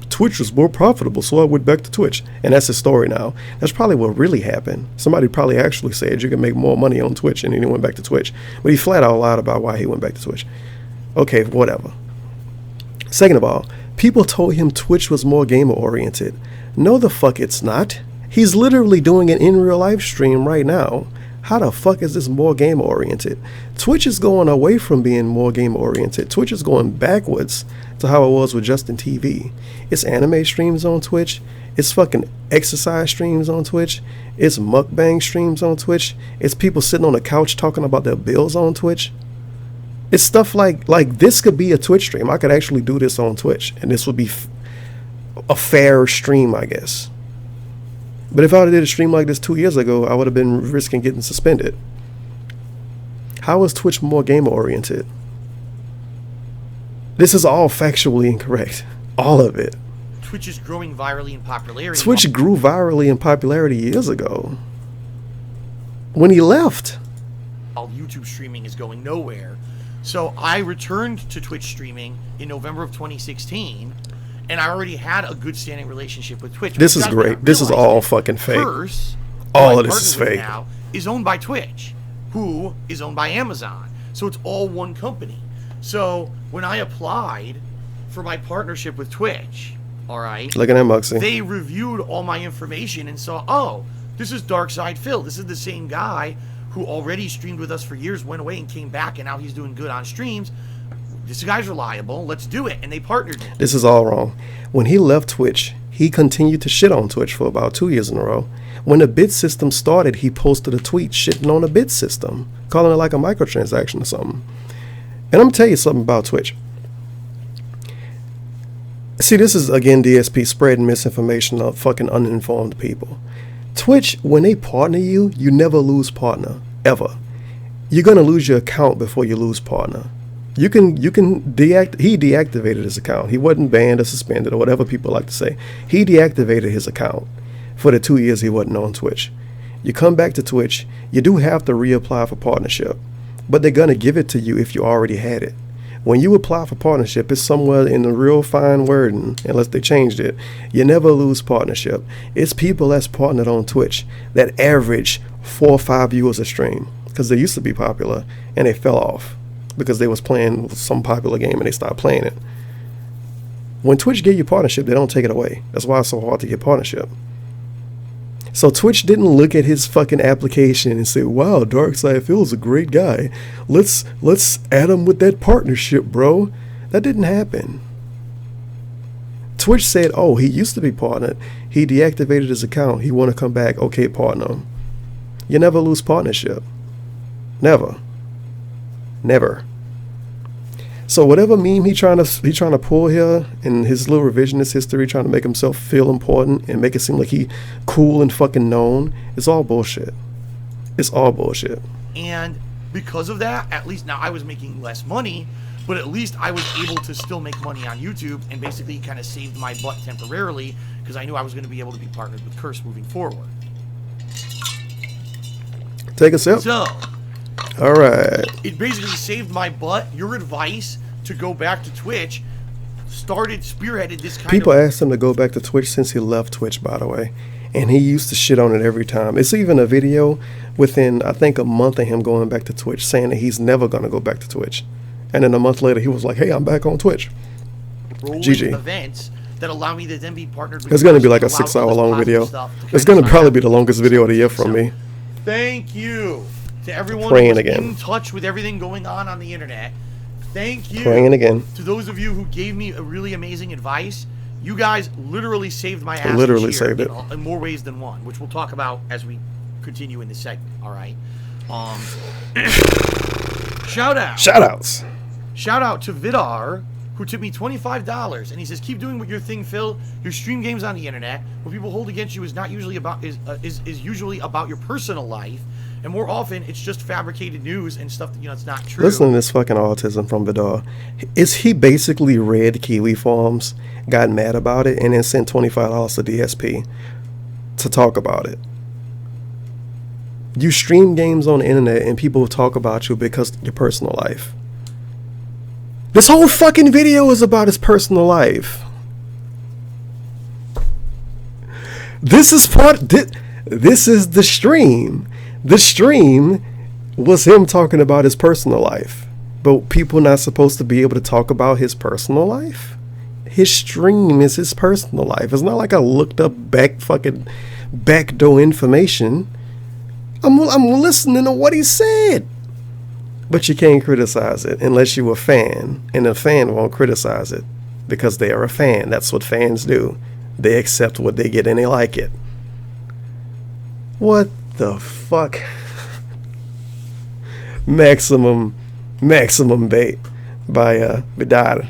Twitch was more profitable, so I went back to Twitch. And that's his story now. That's probably what really happened. Somebody probably actually said you can make more money on Twitch, and then he went back to Twitch. But he flat out lied about why he went back to Twitch. Okay, whatever. Second of all, people told him Twitch was more gamer-oriented. No, the fuck it's not. He's literally doing an in-real-life stream right now. How the fuck is this more gamer-oriented? Twitch is going away from being more gamer-oriented. Twitch is going backwards to how it was with Justin TV. It's anime streams on Twitch. It's fucking exercise streams on Twitch. It's mukbang streams on Twitch. It's people sitting on the couch talking about their bills on Twitch. It's stuff like this could be a Twitch stream. I could actually do this on Twitch, and this would be a fair stream, I guess. But if I would have did a stream like this 2 years ago, I would have been risking getting suspended. How is Twitch more gamer-oriented? This is all factually incorrect. All of it. Twitch is growing virally in popularity. Twitch grew virally in popularity years ago. When he left. While YouTube streaming is going nowhere. So I returned to Twitch streaming in November of 2016, and I already had a good standing relationship with Twitch. This is great. This is all fucking fake. All of this is fake. Now is owned by Twitch, who is owned by Amazon. So it's all one company. So when I applied for my partnership with Twitch, all right, looking at Muxie, they reviewed all my information and saw, oh, this is DarkSydePhil. This is the same guy who already streamed with us for years, went away and came back, and now he's doing good on streams. This guy's reliable. Let's do it. And they partnered me. This is all wrong. When he left Twitch, he continued to shit on Twitch for about 2 years in a row. When the bid system started, he posted a tweet shitting on the bid system, calling it like a microtransaction or something. And I'm going to tell you something about Twitch. See, this is, again, DSP spreading misinformation of fucking uninformed people. Twitch, when they partner you, you never lose partner, ever. You're going to lose your account before you lose partner. He deactivated his account. He wasn't banned or suspended or whatever people like to say. He deactivated his account for the 2 years he wasn't on Twitch. You come back to Twitch, you do have to reapply for partnership, but they're going to give it to you if you already had it. When you apply for partnership, it's somewhere in the real fine wording, unless they changed it. You never lose partnership. It's people that's partnered on Twitch that average 4 or 5 viewers a stream, because they used to be popular and they fell off because they was playing some popular game and they stopped playing it. When Twitch give you partnership, they don't take it away. That's why it's so hard to get partnership. So Twitch didn't look at his fucking application and say, wow, DarkSydePhil's a great guy. Let's add him with that partnership, bro. That didn't happen. Twitch said, oh, he used to be partnered. He deactivated his account. He want to come back. Okay, partner him. You never lose partnership. Never. Never. So whatever meme he trying to pull here in his little revisionist history, trying to make himself feel important and make it seem like he cool and fucking known, it's all bullshit. It's all bullshit. And because of that, at least now I was making less money, but at least I was able to still make money on YouTube and basically kind of saved my butt temporarily because I knew I was going to be able to be partnered with Curse moving forward. Take a sip. So, all right. It basically saved my butt. Your advice to go back to Twitch spearheaded this kind People of... asked him to go back to Twitch since he left Twitch, by the way. And he used to shit on it every time. It's even a video within, I think, a month of him going back to Twitch saying that he's never going to go back to Twitch. And then a month later, he was like, hey, I'm back on Twitch. GG. Events that allow me to then be partnered with... It's going to be like a 6-hour-long video. It's going to probably be the longest video of the year from me. Thank you to everyone who's in touch with everything going on the internet. Thank you to those of you who gave me a really amazing advice. You guys literally saved my ass. Literally saved it in more ways than one, which we'll talk about as we continue in this segment. All right. Shout outs. Shout out to Vidar, who tipped me $25, and he says, "Keep doing what your thing, Phil. Your stream games on the internet. What people hold against you is not usually about is usually about your personal life, and more often it's just fabricated news and stuff that it's not true." Listen to this fucking autism from Vidal. Is he basically read Kiwi forums, got mad about it, and then sent $25 to DSP to talk about it? You stream games on the internet and people talk about you because of your personal life. This whole fucking video is about his personal life. This is the stream. The stream was him talking about his personal life. But people not supposed to be able to talk about his personal life? His stream is his personal life. It's not like I looked up backdoor information. I'm listening to what he said. But you can't criticize it unless you're a fan, and a fan won't criticize it because they are a fan. That's what fans do. They accept what they get and they like it. What the fuck? Maximum bait by Vidal.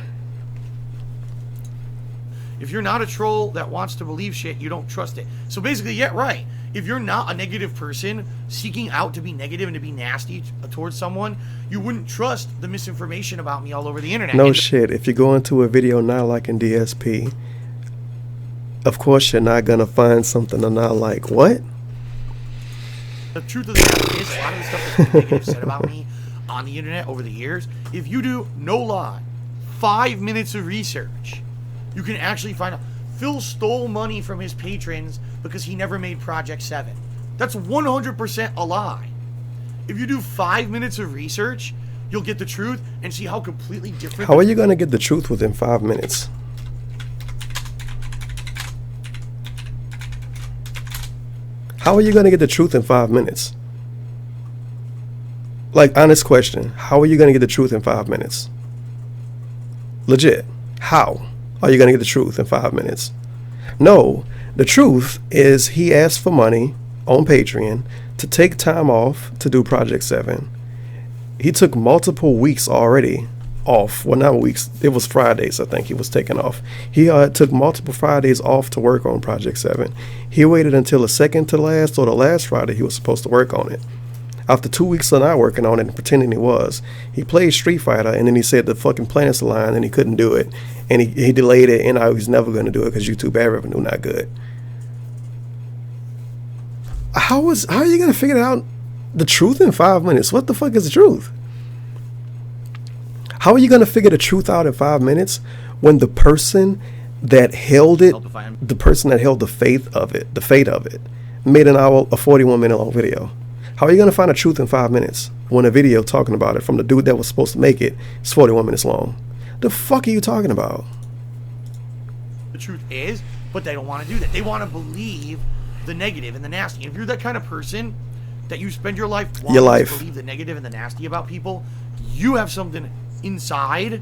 If you're not a troll that wants to believe shit, you don't trust it. So basically, yeah, right. If you're not a negative person seeking out to be negative and to be nasty towards someone, you wouldn't trust the misinformation about me all over the internet. No shit. If you go into a video not liking DSP, of course you're not going to find something to not like. What? The truth of the matter is, a lot of the stuff that's been negative said about me on the internet over the years, if you do, no lie, 5 minutes of research, you can actually find out. Phil stole money from his patrons because he never made Project 7. That's 100% a lie. If you do 5 minutes of research, you'll get the truth and see how completely different. How are you going to get the truth within 5 minutes? How are you going to get the truth in 5 minutes? Like, honest question. How are you going to get the truth in 5 minutes? Legit. How are you going to get the truth in 5 minutes? No, the truth is he asked for money on Patreon to take time off to do Project 7. He took multiple weeks already off. Well, not weeks. It was Fridays, I think he was taking off. He took multiple Fridays off to work on Project 7. He waited until the second to last or the last Friday he was supposed to work on it. After 2 weeks of not working on it and pretending he played Street Fighter, and then he said the fucking planets aligned and he couldn't do it. And he delayed it, and I was never going to do it because YouTube ad revenue not good. How are you going to figure out the truth in 5 minutes? What the fuck is the truth? How are you going to figure the truth out in 5 minutes when the person that held it, the person that held the fate of it, made a 41 minute long video? How are you going to find the truth in 5 minutes when a video talking about it from the dude that was supposed to make it is 41 minutes long? The fuck are you talking about? The truth is, but they don't want to do that. They want to believe the negative and the nasty. And if you're that kind of person that you spend your life wanting to believe the negative and the nasty about people, you have something inside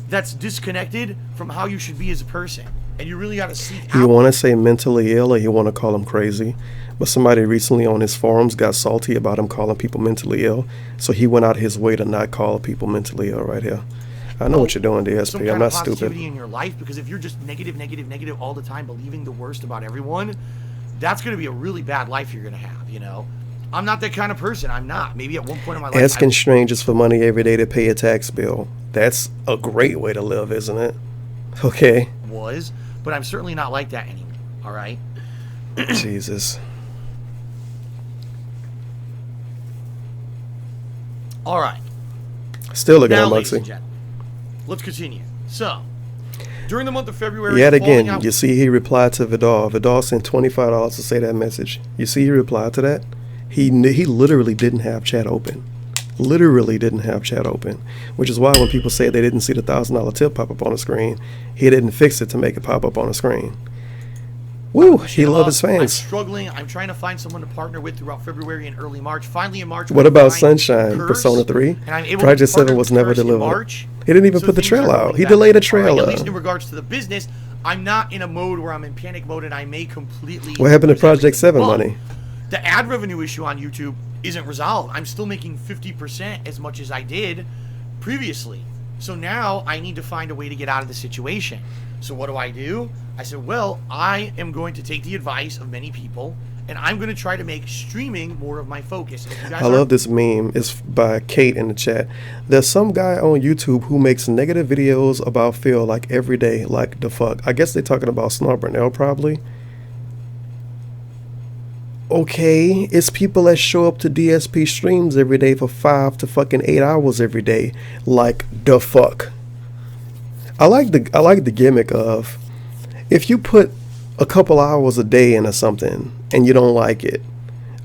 that's disconnected from how you should be as a person. And you really got to seek out. You want to say mentally ill, or you want to call him crazy? But somebody recently on his forums got salty about him calling people mentally ill, so he went out his way to not call people mentally ill right here. I know what you're doing, DSP. I'm not stupid. Positivity in your life, because if you're just negative all the time, believing the worst about everyone, that's going to be a really bad life you're going to have, you know? I'm not that kind of person. I'm not. Maybe at one point in my life. Asking strangers for money every day to pay a tax bill. That's a great way to live, isn't it? Okay. But I'm certainly not like that anymore. All right? Jesus. All right. Still looking now, at ladies and Muxie. gentlemen, let's continue. So, during the month of February, yet again, you see he replied to Vidal. Vidal sent $25 to say that message. You see he replied to that? He literally didn't have chat open. Literally didn't have chat open. Which is why when people say they didn't see the $1,000 tip pop up on the screen, he didn't fix it to make it pop up on the screen. Woo, he loves his fans. I'm struggling. I'm trying to find someone to partner with throughout February and early March. Finally in March. What about Sunshine, Persona 3? Project 7 was never delivered. He didn't even put the trailer out. He delayed a trailer. At least in regards to the business, I'm not in a mode where I'm in panic mode and I may completely... What happened to Project 7 money? The ad revenue issue on YouTube isn't resolved. I'm still making 50% as much as I did previously. So now I need to find a way to get out of the situation. So what do? I said, well, I am going to take the advice of many people, and I'm going to try to make streaming more of my focus. I love this meme. It's by Kate in the chat. There's some guy on YouTube who makes negative videos about Phil like every day. Like the fuck. I guess they're talking about Snart Burnell probably. Okay, it's people that show up to DSP streams every day for 5 to fucking 8 hours every day. Like the fuck. I like the gimmick of, if you put a couple hours a day into something and you don't like it,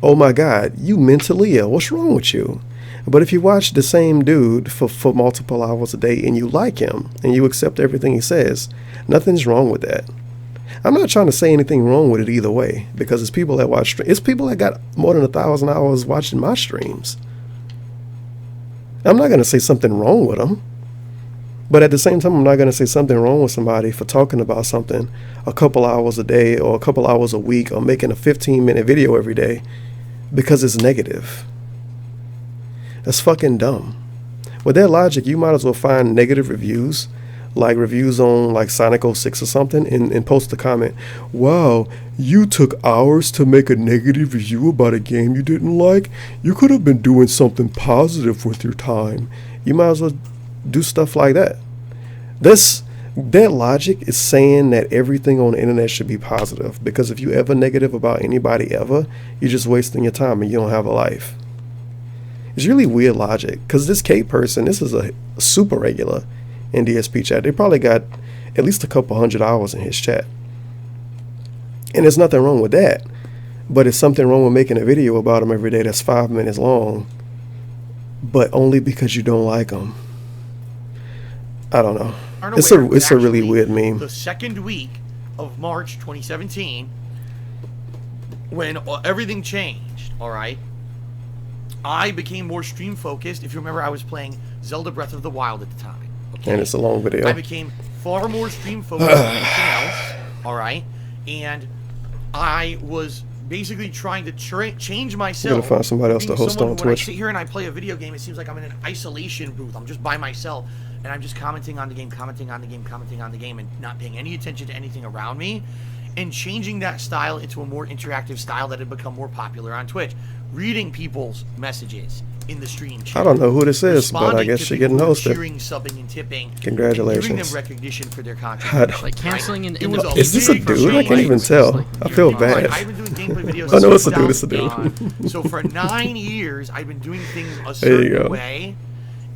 oh my god, you mentally ill. What's wrong with you? But if you watch the same dude for multiple hours a day and you like him and you accept everything he says, nothing's wrong with that. I'm not trying to say anything wrong with it either way, because it's people that watch. It's people that got more than 1,000 hours watching my streams. I'm not going to say something wrong with them, but at the same time, I'm not going to say something wrong with somebody for talking about something a couple hours a day or a couple hours a week or making a 15-minute video every day because it's negative. That's fucking dumb. With that logic, you might as well find negative reviews, like reviews on like Sonic 06 or something, and post a comment, wow, you took hours to make a negative review about a game you didn't like. You could have been doing something positive with your time. You might as well do stuff like that. That logic is saying that everything on the internet should be positive, because if you ever negative about anybody ever, you're just wasting your time and you don't have a life. It's really weird logic, because this K person, this is a super regular in DSP chat. They probably got at least a couple 100 hours in his chat. And there's nothing wrong with that. But it's something wrong with making a video about him every day that's 5 minutes long, but only because you don't like him. I don't know. It's a really weird meme. The second week of March 2017, when everything changed, all right, I became more stream focused. If you remember, I was playing Zelda Breath of the Wild at the time. Okay? And it's a long video. I became far more stream focused than anything else, all right? And I was basically trying to change myself. I'm gonna find somebody else to host on Twitch. When I sit here and I play a video game, it seems like I'm in an isolation booth. I'm just by myself, and I'm just commenting on the game, and not paying any attention to anything around me, and changing that style into a more interactive style that had become more popular on Twitch. Reading people's messages in the stream chat. I don't know who this is, but I guess you're getting hosted. Cheering, subbing, and tipping. Congratulations. And giving them recognition for their contribution. Like canceling an Is this a dude? I can't even tell. I feel bad. I've been doing gameplay videos. Oh no, it's a dude. It's a dude. So for 9 years, I've been doing things a certain way,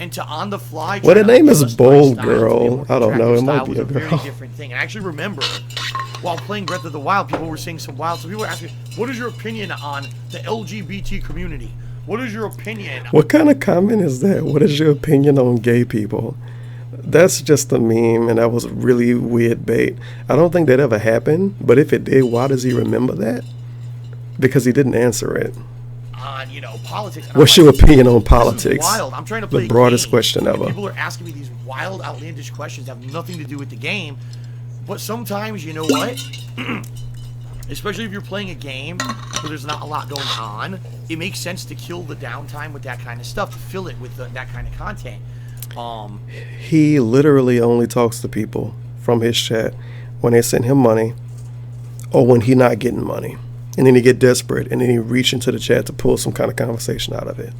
and to on the fly. Well, the name is Bold Girl. I don't know. It might be a girl. Very different thing. And I actually remember, while playing Breath of the Wild, people were saying some wild. So people were asking, "What is your opinion on the LGBT community? What is your opinion?" What kind of comment is that? What is your opinion on gay people? That's just a meme, and that was really weird bait. I don't think that ever happened, but if it did, why does he remember that? Because he didn't answer it. On, politics. What's your opinion on politics? Wild. I'm trying to play the broadest game, question ever. People are asking me these wild, outlandish questions that have nothing to do with the game. But sometimes, you know what? Especially if you're playing a game where there's not a lot going on, it makes sense to kill the downtime with that kind of stuff, to fill it with that kind of content. He literally only talks to people from his chat when they send him money or when he's not getting money. And then he get desperate, and then he reach into the chat to pull some kind of conversation out of it.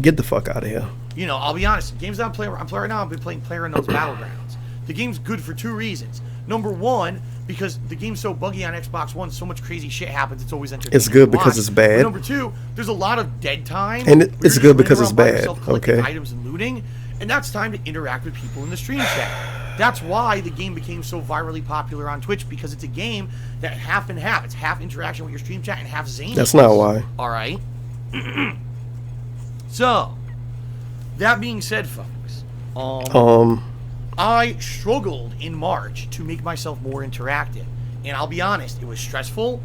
Get the fuck out of here. I'll be honest. Games that I'm playing right now, I've been playing PlayerUnknown's Battlegrounds. The game's good for 2 reasons. Number one, because the game's so buggy on Xbox One, so much crazy shit happens, it's always entertaining. It's good because it's bad. But number two, there's a lot of dead time. And it's good because it's bad. Okay. Items and looting, and that's time to interact with people in the stream chat. That's why the game became so virally popular on Twitch, because it's a game that half and half. It's half interaction with your stream chat and half zany. That's not why. All right. So, that being said, folks, I struggled in March to make myself more interactive, and I'll be honest, it was stressful.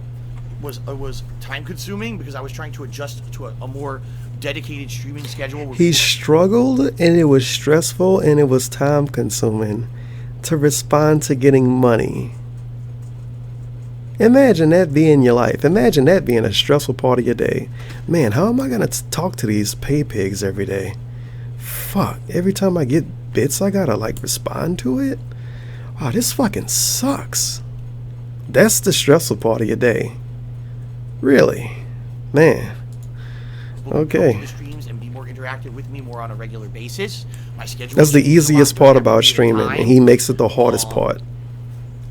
It was time consuming because I was trying to adjust to a more dedicated streaming schedule. He struggled, and it was stressful, and it was time consuming to respond to getting money. Imagine that being your life. Imagine that being a stressful part of your day. Man, how am I going to talk to these pay pigs every day? Fuck, every time I get bits I gotta like respond to it. Oh, this fucking sucks. That's the stressful part of your day. Really, man. Okay. The streams and be more interactive with me more on a regular basis. My schedule. That's the easiest part about streaming, and he makes it the hardest part.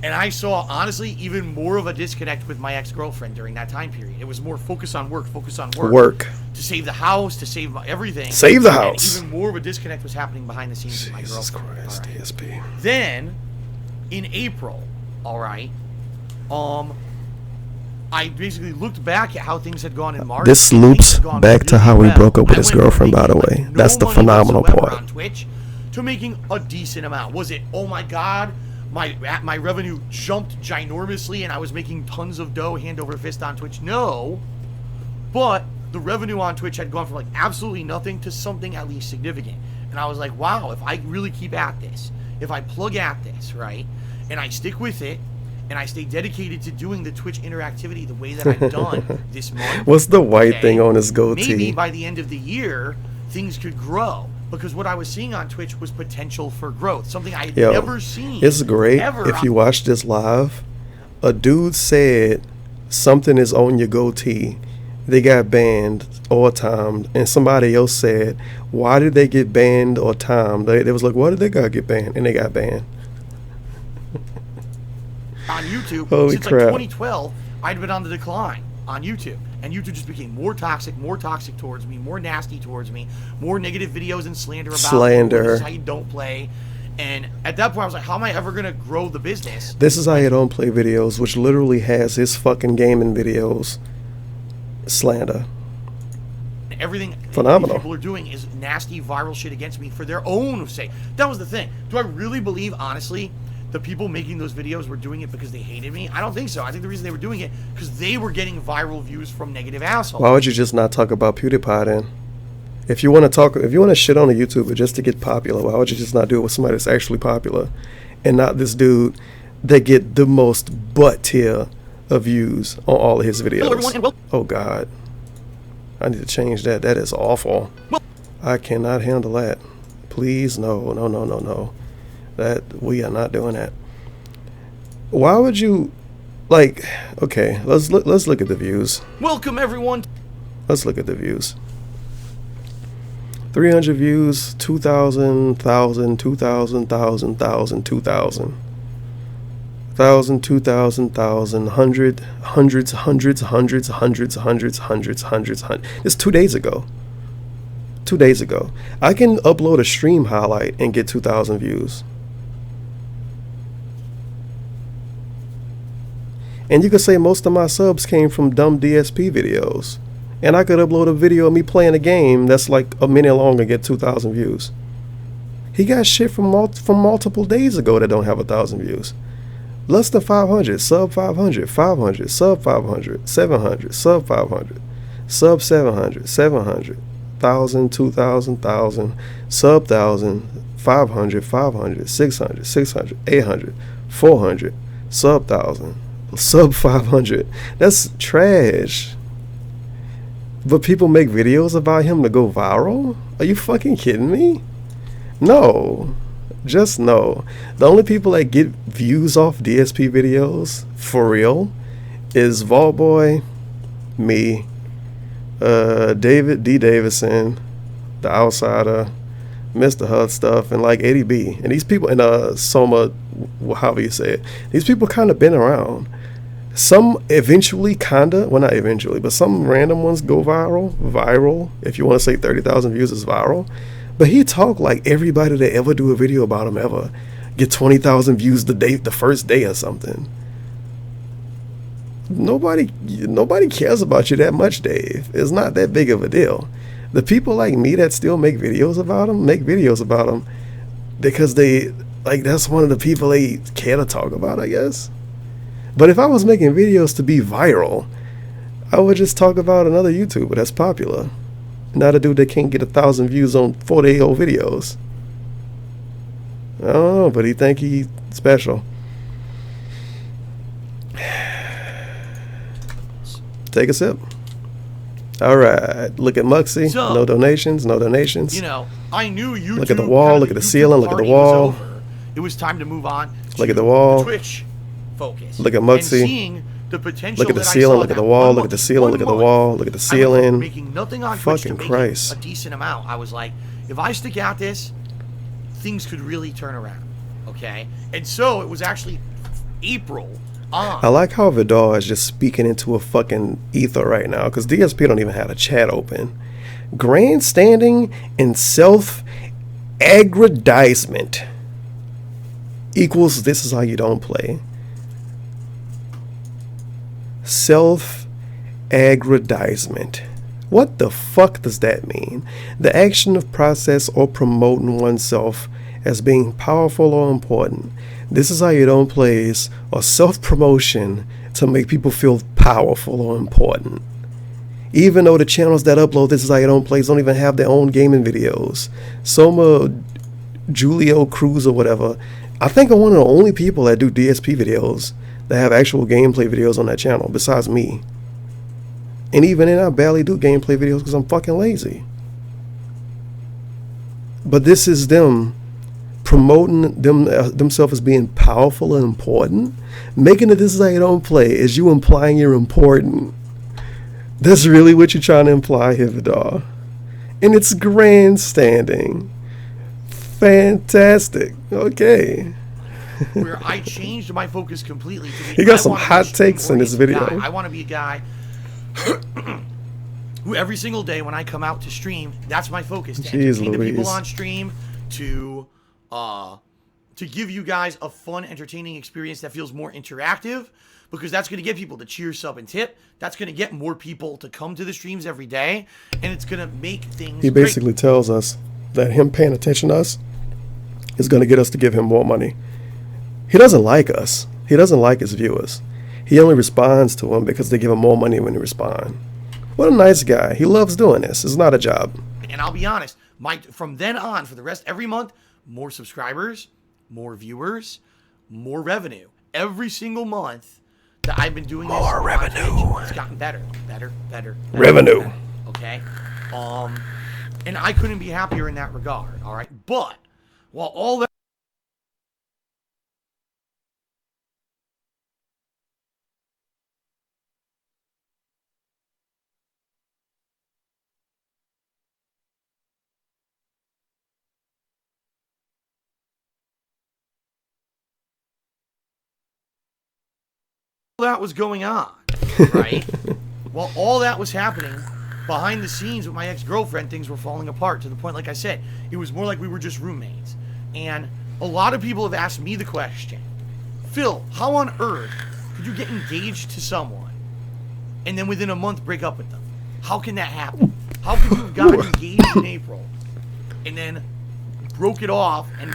And I saw, honestly, even more of a disconnect with my ex-girlfriend during that time period. It was more focus on work. Work. To save the house, to save everything. Save the house. And even more of a disconnect was happening behind the scenes with my girlfriend. Jesus Christ, DSP. Then, in April, all right, I basically looked back at how things had gone in March. This loops back to how he broke up with his girlfriend, by the way. That's the phenomenal part. On Twitch to making a decent amount. Was it, oh my God, my revenue jumped ginormously and I was making tons of dough hand over fist on Twitch? No. But the revenue on Twitch had gone from like absolutely nothing to something at least significant. And I was like, wow, if I really keep at this, if I plug at this, right, and I stick with it, and I stay dedicated to doing the Twitch interactivity the way that I've done this month. What's the white thing on his goatee? Maybe by the end of the year, things could grow. Because what I was seeing on Twitch was potential for growth. Something I had never seen. It's great if you watch this live. A dude said something is on your goatee. They got banned or timed. And somebody else said, why did they get banned or timed? They was like, why did they gotta get banned? And they got banned. On YouTube, Holy since crap. like 2012, I'd been on the decline on YouTube. And YouTube just became more toxic towards me, more nasty towards me, more negative videos and slander about me. This is how you don't play. And at that point, I was like, how am I ever going to grow the business? This is how you don't play videos, which literally has his fucking gaming videos slander. Everything phenomenal people are doing is nasty viral shit against me for their own sake. That was the thing. Do I really believe, honestly, the people making those videos were doing it because they hated me? I don't think so. I think the reason they were doing it because they were getting viral views from negative assholes. Why would you just not talk about PewDiePie then? If you want to shit on a YouTuber just to get popular, why would you just not do it with somebody that's actually popular and not this dude that get the most butt tier of views on all of his videos? Oh God, I need to change that. That is awful. I cannot handle that. Please, no. That we are not doing that. Why would you, like? Okay, let's look at the views. Welcome everyone. Let's look at the views. 300 views, 2,000, 1,000, 2,000, 1,000, 1,000, 2,000, 1,000, 2,000, 1,000, hundreds. It's 2 days ago. 2 days ago. I can upload a stream highlight and get 2,000 views. And you could say most of my subs came from dumb DSP videos. And I could upload a video of me playing a game that's like a minute long and get 2,000 views. He got shit from multiple days ago that don't have 1,000 views. Less than 500, sub 500, 500, sub 500, 700, sub 500, sub 700, 700, 1,000, 2,000, 1,000, sub 1,000, 500, 500, 600, 600, 800, 400, sub 1,000, sub 500. That's trash. But people make videos about him to go viral? Are you fucking kidding me? No. Just no. The only people that get views off DSP videos, for real, is Vaultboy, me, David D. Davison, The Outsider, Mr. Hud Stuff, and like 80B. And these people, and Soma, however you say it, these people kind of been around. Some eventually well not eventually, but some random ones go viral. If you want to say 30,000 views is viral. But he talk like everybody that ever do a video about him ever get 20,000 views the first day or something. Nobody cares about you that much, Dave. It's not that big of a deal. The people like me that still make videos about him because that's one of the people they care to talk about, I guess. But if I was making videos to be viral, I would just talk about another YouTuber that's popular. Not a dude that can't get 1,000 views on 4-day-old videos. I don't know, but he think he special. Take a sip. All right. Look at Muxie. No So, donations. No donations. I knew Look at the YouTube, wall. kind of Look at the the YouTube ceiling. Look at the party was wall. over. It was time to move on Look at the to the wall. Twitch focus. Look at And Muxie. seeing the Look potential at the that I ceiling. saw Look at that the wall. 1 Look month, at the just ceiling. 1 Look at the month, wall. Look at the I went from ceiling. making nothing on Twitch to Fucking making Christ. a decent amount. I was like, if I stick at this, things could really turn around. Okay? And so it was actually April on. I like how Vidal is just speaking into a fucking ether right now because DSP don't even have a chat open. Grandstanding and self-aggrandizement equals this is how you don't play. Self-aggrandizement. What the fuck does that mean? The action of process or promoting oneself as being powerful or important. This is how you don't plays or self-promotion to make people feel powerful or important. Even though the channels that upload This Is How You Don't Plays don't even have their own gaming videos. Soma, Julio Cruz or whatever, I think I'm one of the only people that do DSP videos that have actual gameplay videos on that channel besides me. And even then I barely do gameplay videos because I'm fucking lazy. But this is them promoting themselves as being powerful and important. Making it This Is How You Don't Play is you implying you're important. That's really what you're trying to imply here, Vidal. And it's grandstanding. Fantastic. Okay. Where I changed my focus completely. To He got some hot takes in this video. I want to be a guy who every single day when I come out to stream, that's my focus. To Jeez entertain the people Louise. on stream, to give you guys a fun, entertaining experience that feels more interactive, because that's going to get people to cheer, sub, and tip. That's going to get more people to come to the streams every day, and it's going to make things He basically tells us that him paying attention to us is going to get us to give him more money. He doesn't like us. He doesn't like his viewers. He only responds to them because they give him more money when they respond. What a nice guy. He loves doing this. It's not a job. And I'll be honest, from then on, for the rest, every month, more subscribers, more viewers, more revenue. Every single month that I've been doing this, More revenue. It's gotten better. Revenue. Better, okay? And I couldn't be happier in that regard, all right? But while all that was going on, right? While all that was happening behind the scenes with my ex-girlfriend, things were falling apart to the point, like I said, it was more like we were just roommates. And a lot of people have asked me the question, Phil, how on earth could you get engaged to someone and then within a month break up with them? How can that happen? How could you have gotten engaged in April and then broke it off and,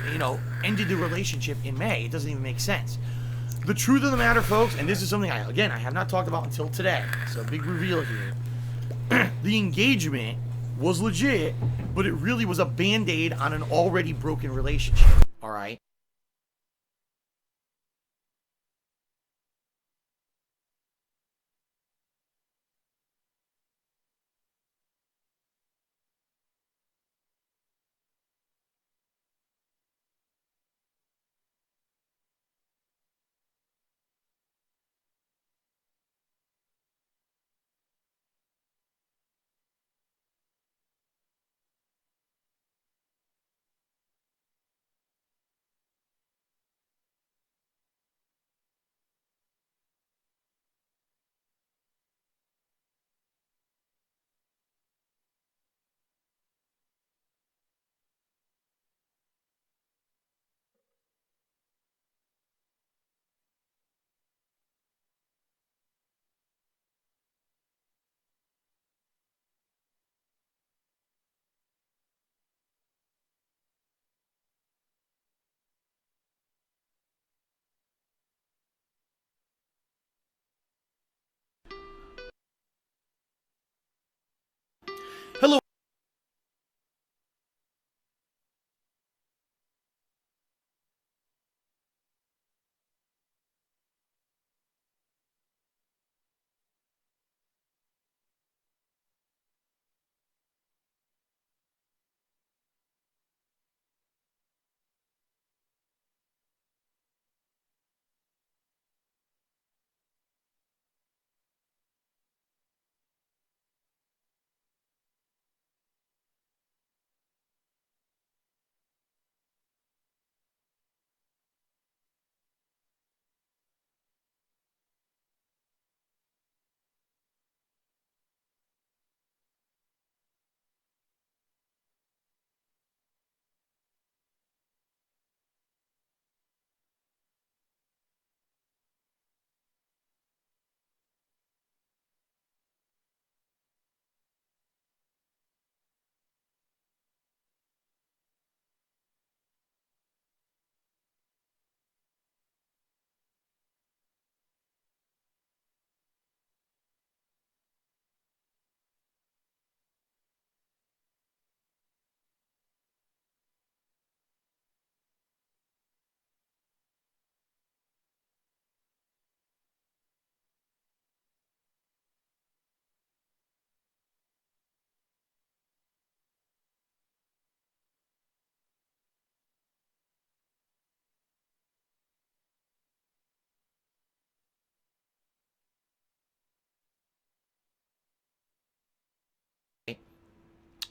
ended the relationship in May? It doesn't even make sense. The truth of the matter, folks, and this is something I have not talked about until today, so big reveal here. The engagement was legit, but it really was a band-aid on an already broken relationship, all right?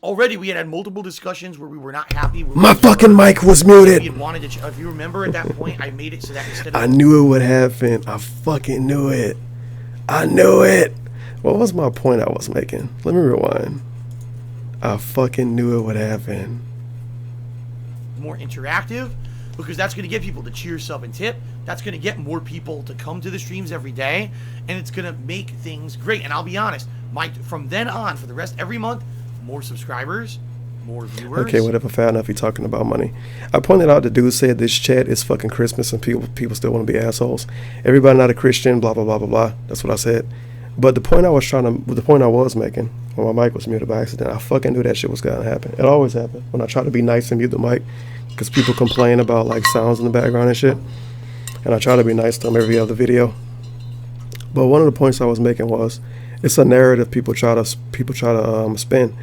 Already, we had multiple discussions where we were not happy. My fucking mic was muted. We had wanted to. If you remember, at that point, I made it so that instead of I knew it would happen. I fucking knew it. I knew it. What was my point I was making? Let me rewind. I fucking knew it would happen. more interactive, because that's going to get people to cheer, sub, and tip. That's going to get more people to come to the streams every day, and it's going to make things great. And I'll be honest, from then on, for the rest, every month, more subscribers, more viewers. Okay, whatever, fair enough. You're talking about money. I pointed out the dude said this chat is fucking Christmas and people still want to be assholes. Everybody not a Christian, blah, blah, blah, blah, blah. That's what I said. But the point I was making, when my mic was muted by accident, I fucking knew that shit was gonna happen. It always happens when I try to be nice and mute the mic, because people complain about like sounds in the background and shit. And I try to be nice to them every other video. But one of the points I was making was, it's a narrative people try to spin,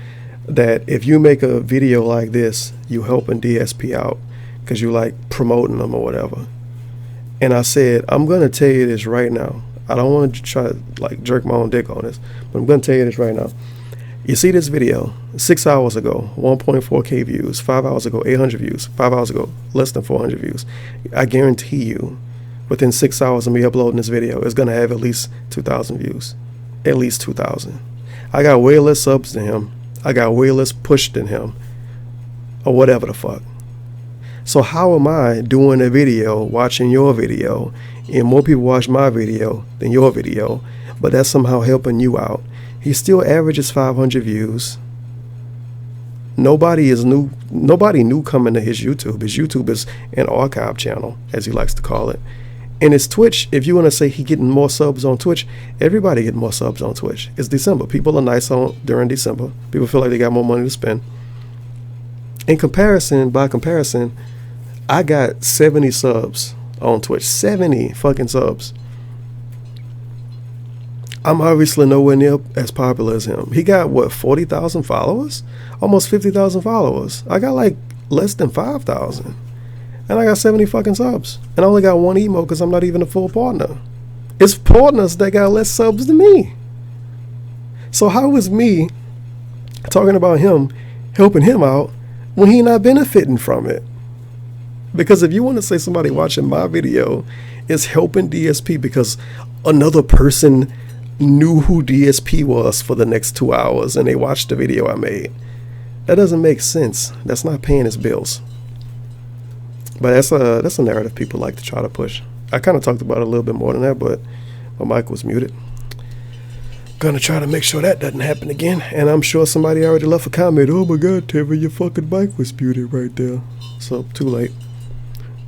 that if you make a video like this, you helping DSP out because you like promoting them or whatever. And I said, I'm gonna tell you this right now. I don't want to try to like jerk my own dick on this, but I'm gonna tell you this right now. You see this video 6 hours ago, 1.4K views. 5 hours ago, 800 views. 5 hours ago, less than 400 views. I guarantee you, within 6 hours of me uploading this video, it's gonna have at least 2,000 views. At least 2,000. I got way less subs than him. I got way less push than him, or whatever the fuck. So how am I doing a video, watching your video, and more people watch my video than your video, but that's somehow helping you out? He still averages 500 views. Nobody new coming to his YouTube. His YouTube is an archive channel, as he likes to call it. And his Twitch, if you want to say he getting more subs on Twitch, everybody getting more subs on Twitch. It's December. People are nice during December. People feel like they got more money to spend. By comparison, I got 70 subs on Twitch. 70 fucking subs. I'm obviously nowhere near as popular as him. He got, what, 40,000 followers? Almost 50,000 followers. I got like less than 5,000. And I got 70 fucking subs. And I only got one emo because I'm not even a full partner. It's partners that got less subs than me. So how is me talking about him, helping him out, when he not benefiting from it? Because if you want to say somebody watching my video is helping DSP because another person knew who DSP was for the next 2 hours and they watched the video I made, that doesn't make sense. That's not paying his bills. But that's a narrative people like to try to push. I kind of talked about it a little bit more than that, but my mic was muted. Gonna try to make sure that doesn't happen again. And I'm sure somebody already left a comment. Oh my God, Tevin, your fucking mic was muted right there. So, too late.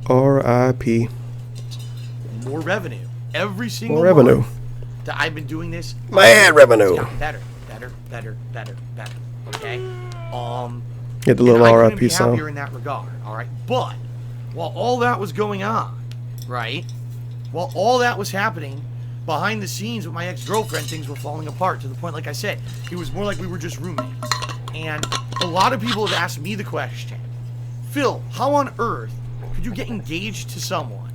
R.I.P. More revenue. Every single more revenue. month that I've been doing this. My ad revenue. It's gotten better. Okay? Get the little R.I.P. sound. sound. Happier in that regard, all right? But while all that was going on, right? While all that was happening, behind the scenes with my ex-girlfriend, things were falling apart to the point, like I said, it was more like we were just roommates. And a lot of people have asked me the question, Phil, how on earth could you get engaged to someone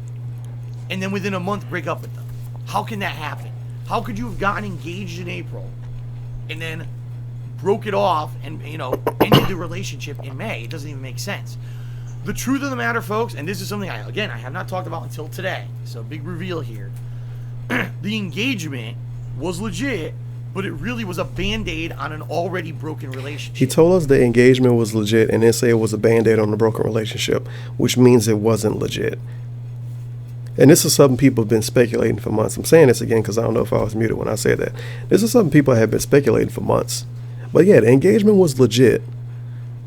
and then within a month break up with them? How can that happen? How could you have gotten engaged in April and then broke it off and, ended the relationship in May? It doesn't even make sense. The truth of the matter, folks, and this is something I have not talked about until today, so big reveal here. The engagement was legit, but it really was a band-aid on an already broken relationship. He told us the engagement was legit and then say it was a band-aid on the broken relationship, which means it wasn't legit. And this is something people have been speculating for months. I'm saying this again because I don't know if I was muted when I said that. This is something people have been speculating for months. But yeah, the engagement was legit,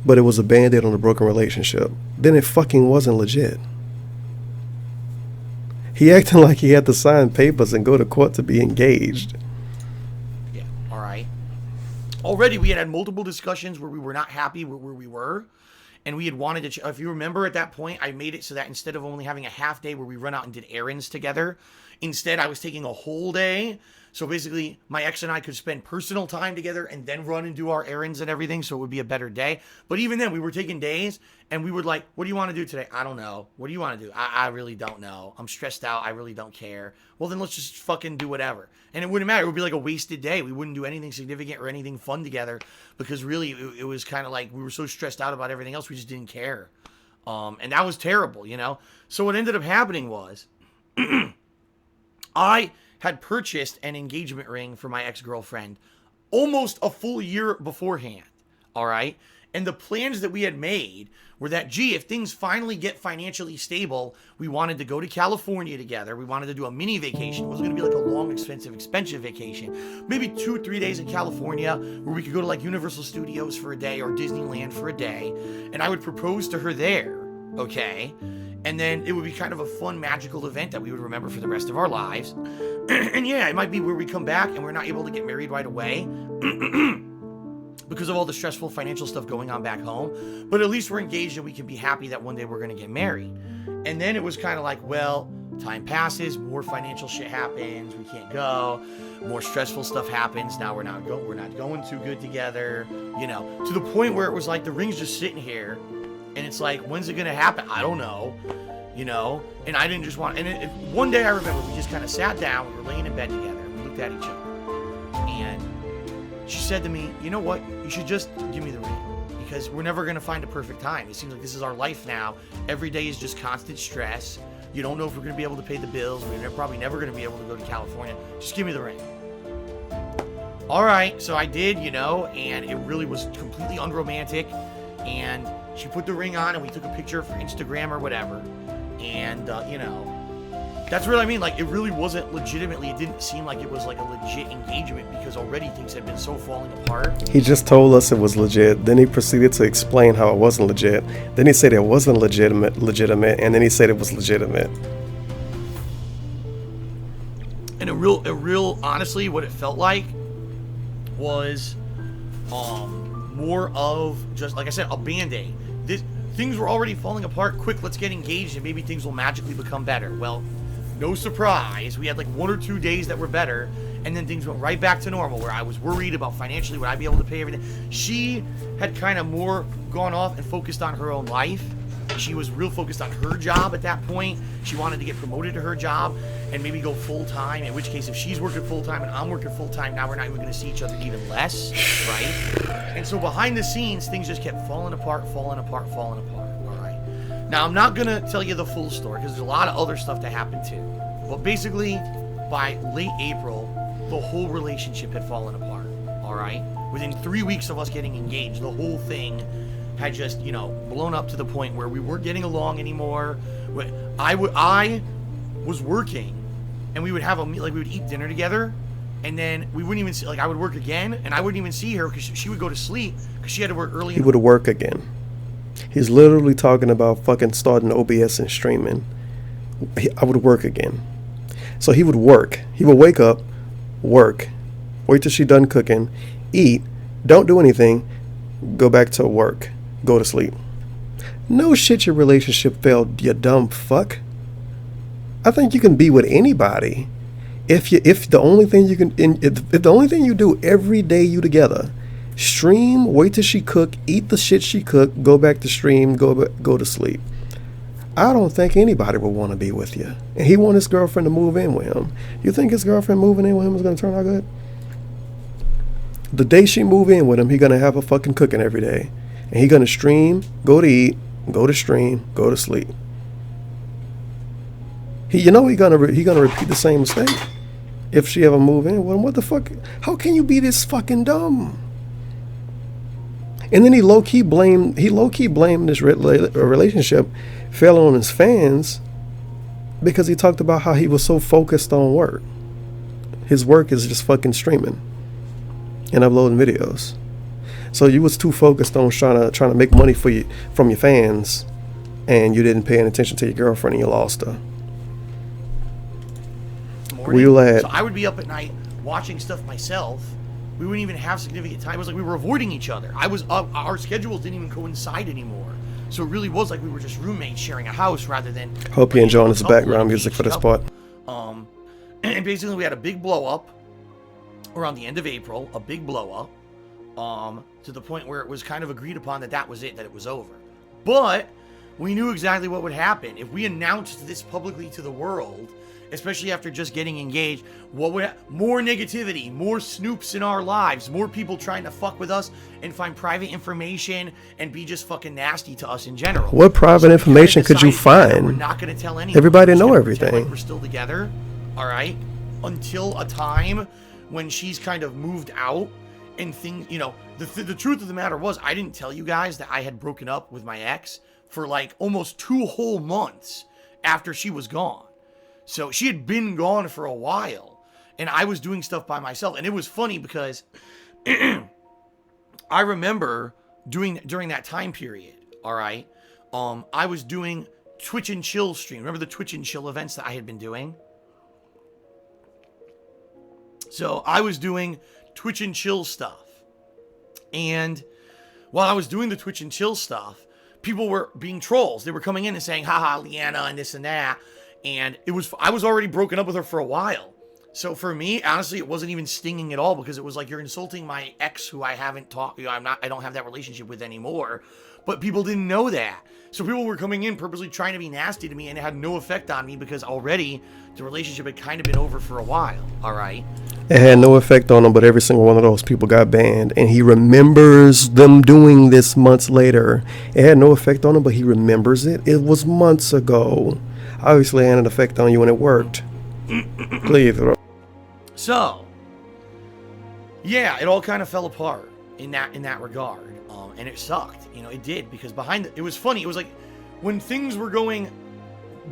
but it was a band-aid on the broken relationship. Then it fucking wasn't legit. He acting like he had to sign papers and go to court to be engaged. Yeah, all right. Already we had multiple discussions where we were not happy with where we were. And we had wanted to, if you remember at that point, I made it so that instead of only having a half day where we run out and did errands together, instead I was taking a whole day So basically, my ex and I could spend personal time together and then run and do our errands and everything, so it would be a better day. But even then, we were taking days, and we would like, what do you want to do today? I don't know. What do you want to do? I really don't know. I'm stressed out. I really don't care. Well, then let's just fucking do whatever. And it wouldn't matter. It would be like a wasted day. We wouldn't do anything significant or anything fun together because really, it was kind of like we were so stressed out about everything else, we just didn't care. And that was terrible, you know? So what ended up happening was I had purchased an engagement ring for my ex-girlfriend almost a full year beforehand, all right? And the plans that we had made were that, gee, if things finally get financially stable, we wanted to go to California together. We wanted to do a mini vacation. It wasn't going to be like a long, expensive vacation. Maybe 2-3 days in California where we could go to like Universal Studios for a day or Disneyland for a day. And I would propose to her there, okay? And then it would be kind of a fun, magical event that we would remember for the rest of our lives. And yeah, it might be where we come back and we're not able to get married right away because of all the stressful financial stuff going on back home. But at least we're engaged and we can be happy that one day we're going to get married. And then it was kind of like, well, time passes, more financial shit happens, we can't go, more stressful stuff happens. Now we're not going too good together, you know, to the point where it was like the ring's just sitting here. And it's like, when's it going to happen? I don't know, you know? And I didn't just want... And one day I remember we just kind of sat down. We were laying in bed together. And we looked at each other. And she said to me, you know what? You should just give me the ring. Because we're never going to find a perfect time. It seems like this is our life now. Every day is just constant stress. You don't know if we're going to be able to pay the bills. We're probably never going to be able to go to California. Just give me the ring. All right. So I did, you know. And it really was completely unromantic. And she put the ring on and we took a picture for Instagram or whatever. And, you know, that's what I mean. Like, it really wasn't legitimately, it didn't seem like it was like a legit engagement because already things had been so falling apart. He just told us it was legit. Then he proceeded to explain how it wasn't legit. Then he said it wasn't legitimate. And then he said it was legitimate. And a real, honestly, what it felt like was, more of just, like I said, a Band-Aid. Things were already falling apart. Quick, let's get engaged and maybe things will magically become better. Well, no surprise. We had like 1 or 2 days that were better, and then things went right back to normal where I was worried about financially, would I be able to pay everything? She had kind of more gone off and focused on her own life. She was real focused on her job at that point. She wanted to get promoted to her job and maybe go full-time, in which case if she's working full-time and I'm working full-time, now we're not even going to see each other even less, right? And so behind the scenes, things just kept falling apart, all right? Now, I'm not going to tell you the full story because there's a lot of other stuff that happened too. But basically, by late April, the whole relationship had fallen apart, all right? Within 3 weeks of us getting engaged, the whole thing had just, you know, blown up to the point where we weren't getting along anymore. I was working, and we would have a meal, like we would eat dinner together, and then we wouldn't even see, like I would work again, and I wouldn't even see her because she would go to sleep because she had to work early. He would work again. He's literally talking about fucking starting OBS and streaming. I would work again. So he would work. He would wake up, work, wait till she done cooking, eat, don't do anything, go back to work, go to sleep. No shit, your relationship failed, you dumb fuck. I think you can be with anybody if the only thing you do every day you together, stream, wait till she cook, eat the shit she cook, go back to stream, go to sleep. I don't think anybody would want to be with you. And he want his girlfriend to move in with him. You think his girlfriend moving in with him is going to turn out good? The day she move in with him, he going to have her fucking cooking every day. And he going to stream, go to eat, go to stream, go to sleep. He gonna repeat the same mistake if she ever move in with him. What the fuck? How can you be this fucking dumb? And then he low key blamed this relationship failing on his fans because he talked about how he was so focused on work. His work is just fucking streaming and uploading videos. So you was too focused on trying to make money from your fans, and you didn't pay any attention to your girlfriend and you lost her. So I would be up at night watching stuff myself. We wouldn't even have significant time. It was like we were avoiding each other. I was up. Our schedules didn't even coincide anymore. So it really was like we were just roommates sharing a house rather than. Hope you enjoying this background music for this part. And basically we had a big blow up, around the end of April, a big blow up, to the point where it was kind of agreed upon that that was it, that it was over. But we knew exactly what would happen if we announced this publicly to the world, especially after just getting engaged. What would more negativity, more snoops in our lives, more people trying to fuck with us and find private information and be just fucking nasty to us in general. What private information could you find? We're not going to tell anyone. Everybody know everything. Like we're still together, all right, until a time when she's kind of moved out and things, you know, the truth of the matter was, I didn't tell you guys that I had broken up with my ex for like almost 2 whole months after she was gone. So she had been gone for a while, and I was doing stuff by myself. And it was funny because I remember during that time period, all right, I was doing Twitch and Chill stream. Remember the Twitch and Chill events that I had been doing? So I was doing Twitch and Chill stuff. And while I was doing the Twitch and Chill stuff, people were being trolls. They were coming in and saying, haha, Leanna, and this and that. And I was already broken up with her for a while. So for me, honestly, it wasn't even stinging at all, because it was like, you're insulting my ex who I haven't talked, you know, I don't have that relationship with anymore. But people didn't know that. So people were coming in purposely trying to be nasty to me, and it had no effect on me because already the relationship had kind of been over for a while. All right. It had no effect on him, but every single one of those people got banned, and he remembers them doing this months later. It had no effect on him, but he remembers it. It was months ago. Obviously, it had an effect on you, and it worked. Please. So, yeah, it all kind of fell apart in that regard, and it sucked. You know, it did, because it was funny. It was like when things were going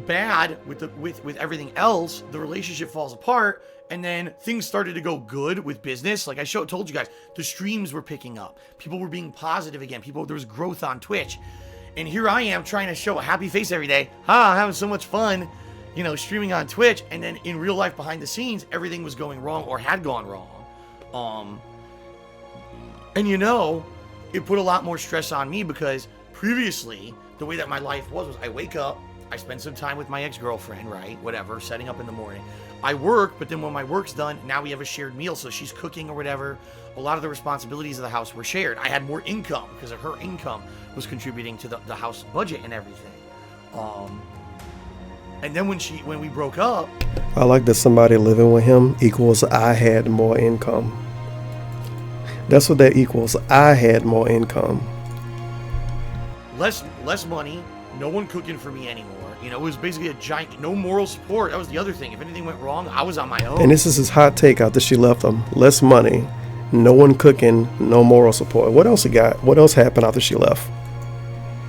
bad with everything else, the relationship falls apart, and then things started to go good with business. Like I told you guys, the streams were picking up. People were being positive again. There was growth on Twitch. And here I am trying to show a happy face every day. I'm having so much fun, you know, streaming on Twitch. And then in real life, behind the scenes, everything was going wrong or had gone wrong. And you know, it put a lot more stress on me, because previously, the way that my life was I wake up, I spend some time with my ex-girlfriend, right? Whatever, setting up in the morning. I work, but then when my work's done, now we have a shared meal. So she's cooking or whatever. A lot of the responsibilities of the house were shared. I had more income because of her income was contributing to the house budget and everything. And then when we broke up, I like that somebody living with him equals I had more income. That's what that equals. I had more income. Less money, no one cooking for me anymore. You know, it was basically a giant, no moral support. That was the other thing. If anything went wrong, I was on my own. And this is his hot take after she left him. Less money, no one cooking, no moral support. What else he got? What else happened after she left?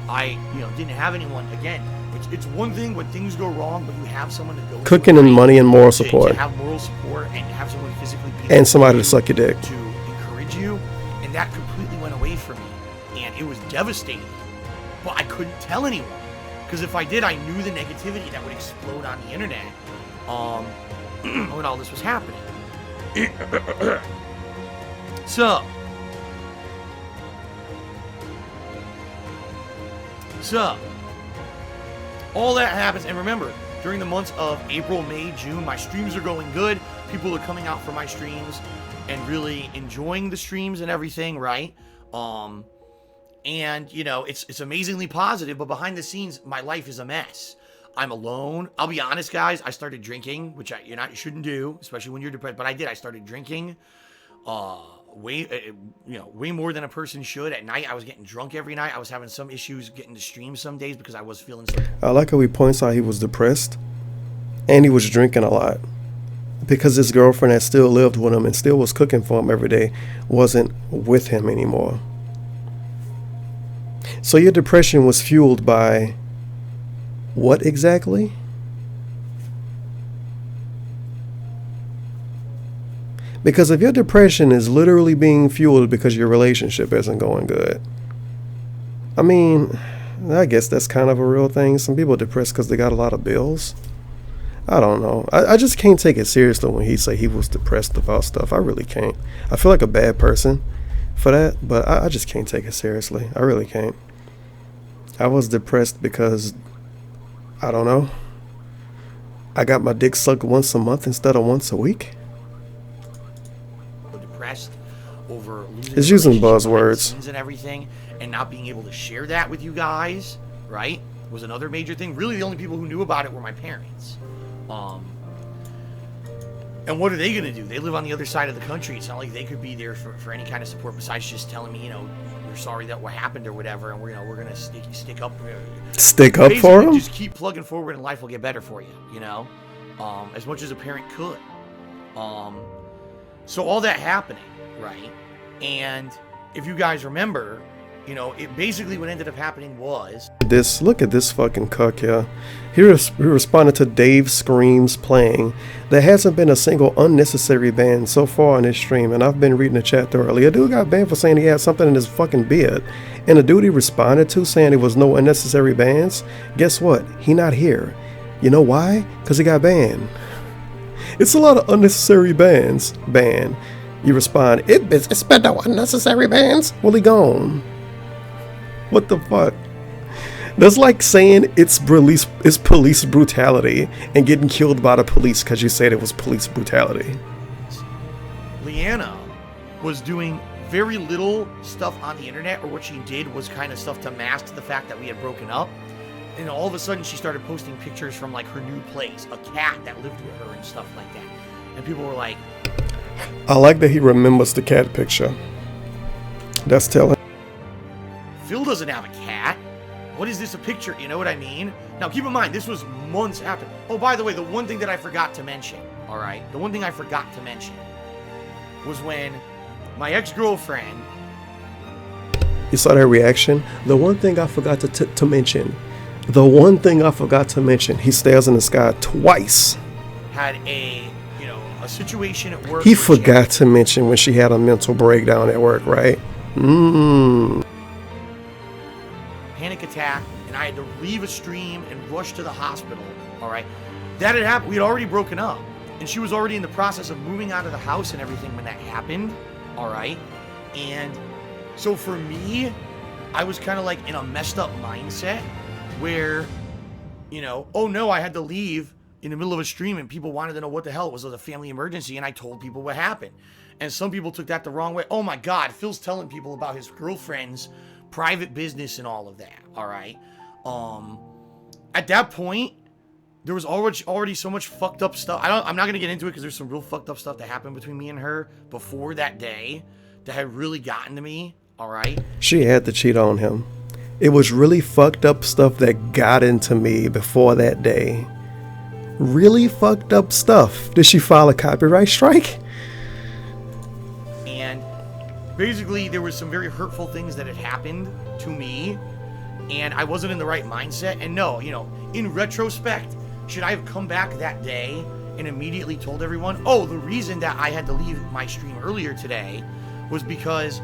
I didn't have anyone. Again, it's one thing when things go wrong, but you have someone to go cooking to, and money and moral support. To have moral support and have someone physically be and somebody to suck your dick. To encourage you. And that completely went away from me. And it was devastating. But I couldn't tell anyone. Because if I did, I knew the negativity that would explode on the internet when all this was happening. So, all that happens, and remember, during the months of April, May, June, my streams are going good. People are coming out for my streams and really enjoying the streams and everything, right? And, you know, it's amazingly positive, but behind the scenes, my life is a mess. I'm alone. I'll be honest, guys. I started drinking, which you shouldn't do, especially when you're depressed. But I did. I started drinking way more than a person should. At night, I was getting drunk every night. I was having some issues getting to stream some days because I was feeling so... I like how he points out he was depressed and he was drinking a lot because his girlfriend that still lived with him and still was cooking for him every day wasn't with him anymore. So your depression was fueled by what exactly? Because if your depression is literally being fueled because your relationship isn't going good, I mean, I guess that's kind of a real thing. Some people are depressed because they got a lot of bills. I don't know. I just can't take it seriously when he say he was depressed about stuff. I really can't. I feel like a bad person for that, but I just can't take it seriously. I really can't. I was depressed because, I don't know, I got my dick sucked once a month instead of once a week. stressed over losing It's using relationships behind the buzzwords scenes and everything, and not being able to share that with you guys, right, was another major thing. Really, the only people who knew about it were my parents. And what are they going to do? They live on the other side of the country. It's not like they could be there for any kind of support besides just telling me, we're sorry that what happened or whatever, and we're going to stick up. Stick up for them? Just keep plugging forward and life will get better for you, as much as a parent could. So all that happening, right? And if you guys remember, it basically what ended up happening was... Look at this fucking cuck here. He responded to Dave Screams playing. There hasn't been a single unnecessary ban so far on this stream, and I've been reading the chat thoroughly. A dude got banned for saying he had something in his fucking beard. And the dude he responded to saying there was no unnecessary bans, guess what? He not here. You know why? Because he got banned. It's a lot of unnecessary bans. Ban. You respond, it's been no unnecessary bans. Well, he gone. What the fuck? That's like saying it's police brutality and getting killed by the police because you said it was police brutality. Leanna was doing very little stuff on the internet, or what she did was kind of stuff to mask the fact that we had broken up. And all of a sudden she started posting pictures from like her new place, a cat that lived with her and stuff like that. And people were like... I like that he remembers the cat picture. That's telling. Phil doesn't have a cat. What is this, a picture? You know what I mean? Now, keep in mind, this was months after. Oh, by the way, the one thing that I forgot to mention, all right? The one thing I forgot to mention was when my ex-girlfriend... You saw that reaction? The one thing I forgot to mention. The one thing I forgot to mention. He stares in the sky twice. Had a situation at work. He forgot to mention when she had a mental breakdown at work, right? Panic attack, and I had to leave a stream and rush to the hospital. All right, that had happened. We had already broken up, and she was already in the process of moving out of the house and everything when that happened. All right, and so for me, I was kind of like in a messed up mindset where, oh no, I had to leave in the middle of a stream and people wanted to know what the hell it was. It was a family emergency, and I told people what happened. And some people took that the wrong way. Oh my God, Phil's telling people about his girlfriend's private business and all of that. All right. At that point, there was already so much fucked up stuff. I'm not gonna get into it because there's some real fucked up stuff that happened between me and her before that day that had really gotten to me. All right. She had to cheat on him. It was really fucked up stuff that got into me before that day. Really fucked up stuff. Did she file a copyright strike? And basically there was some very hurtful things that had happened to me, and I wasn't in the right mindset. And no, in retrospect, should I have come back that day and immediately told everyone, oh, the reason that I had to leave my stream earlier today was because,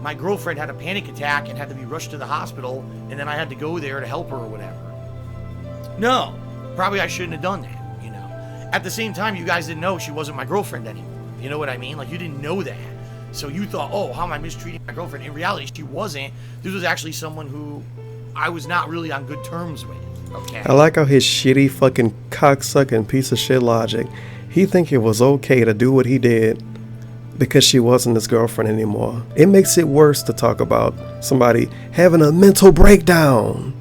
my girlfriend had a panic attack and had to be rushed to the hospital, and then I had to go there to help her or whatever. No. Probably I shouldn't have done that, At the same time, you guys didn't know she wasn't my girlfriend anymore. You know what I mean? Like, you didn't know that. So you thought, oh, how am I mistreating my girlfriend? In reality, she wasn't. This was actually someone who I was not really on good terms with, okay? I like how his shitty fucking cocksucking piece of shit logic. He think it was okay to do what he did because she wasn't his girlfriend anymore. It makes it worse to talk about somebody having a mental breakdown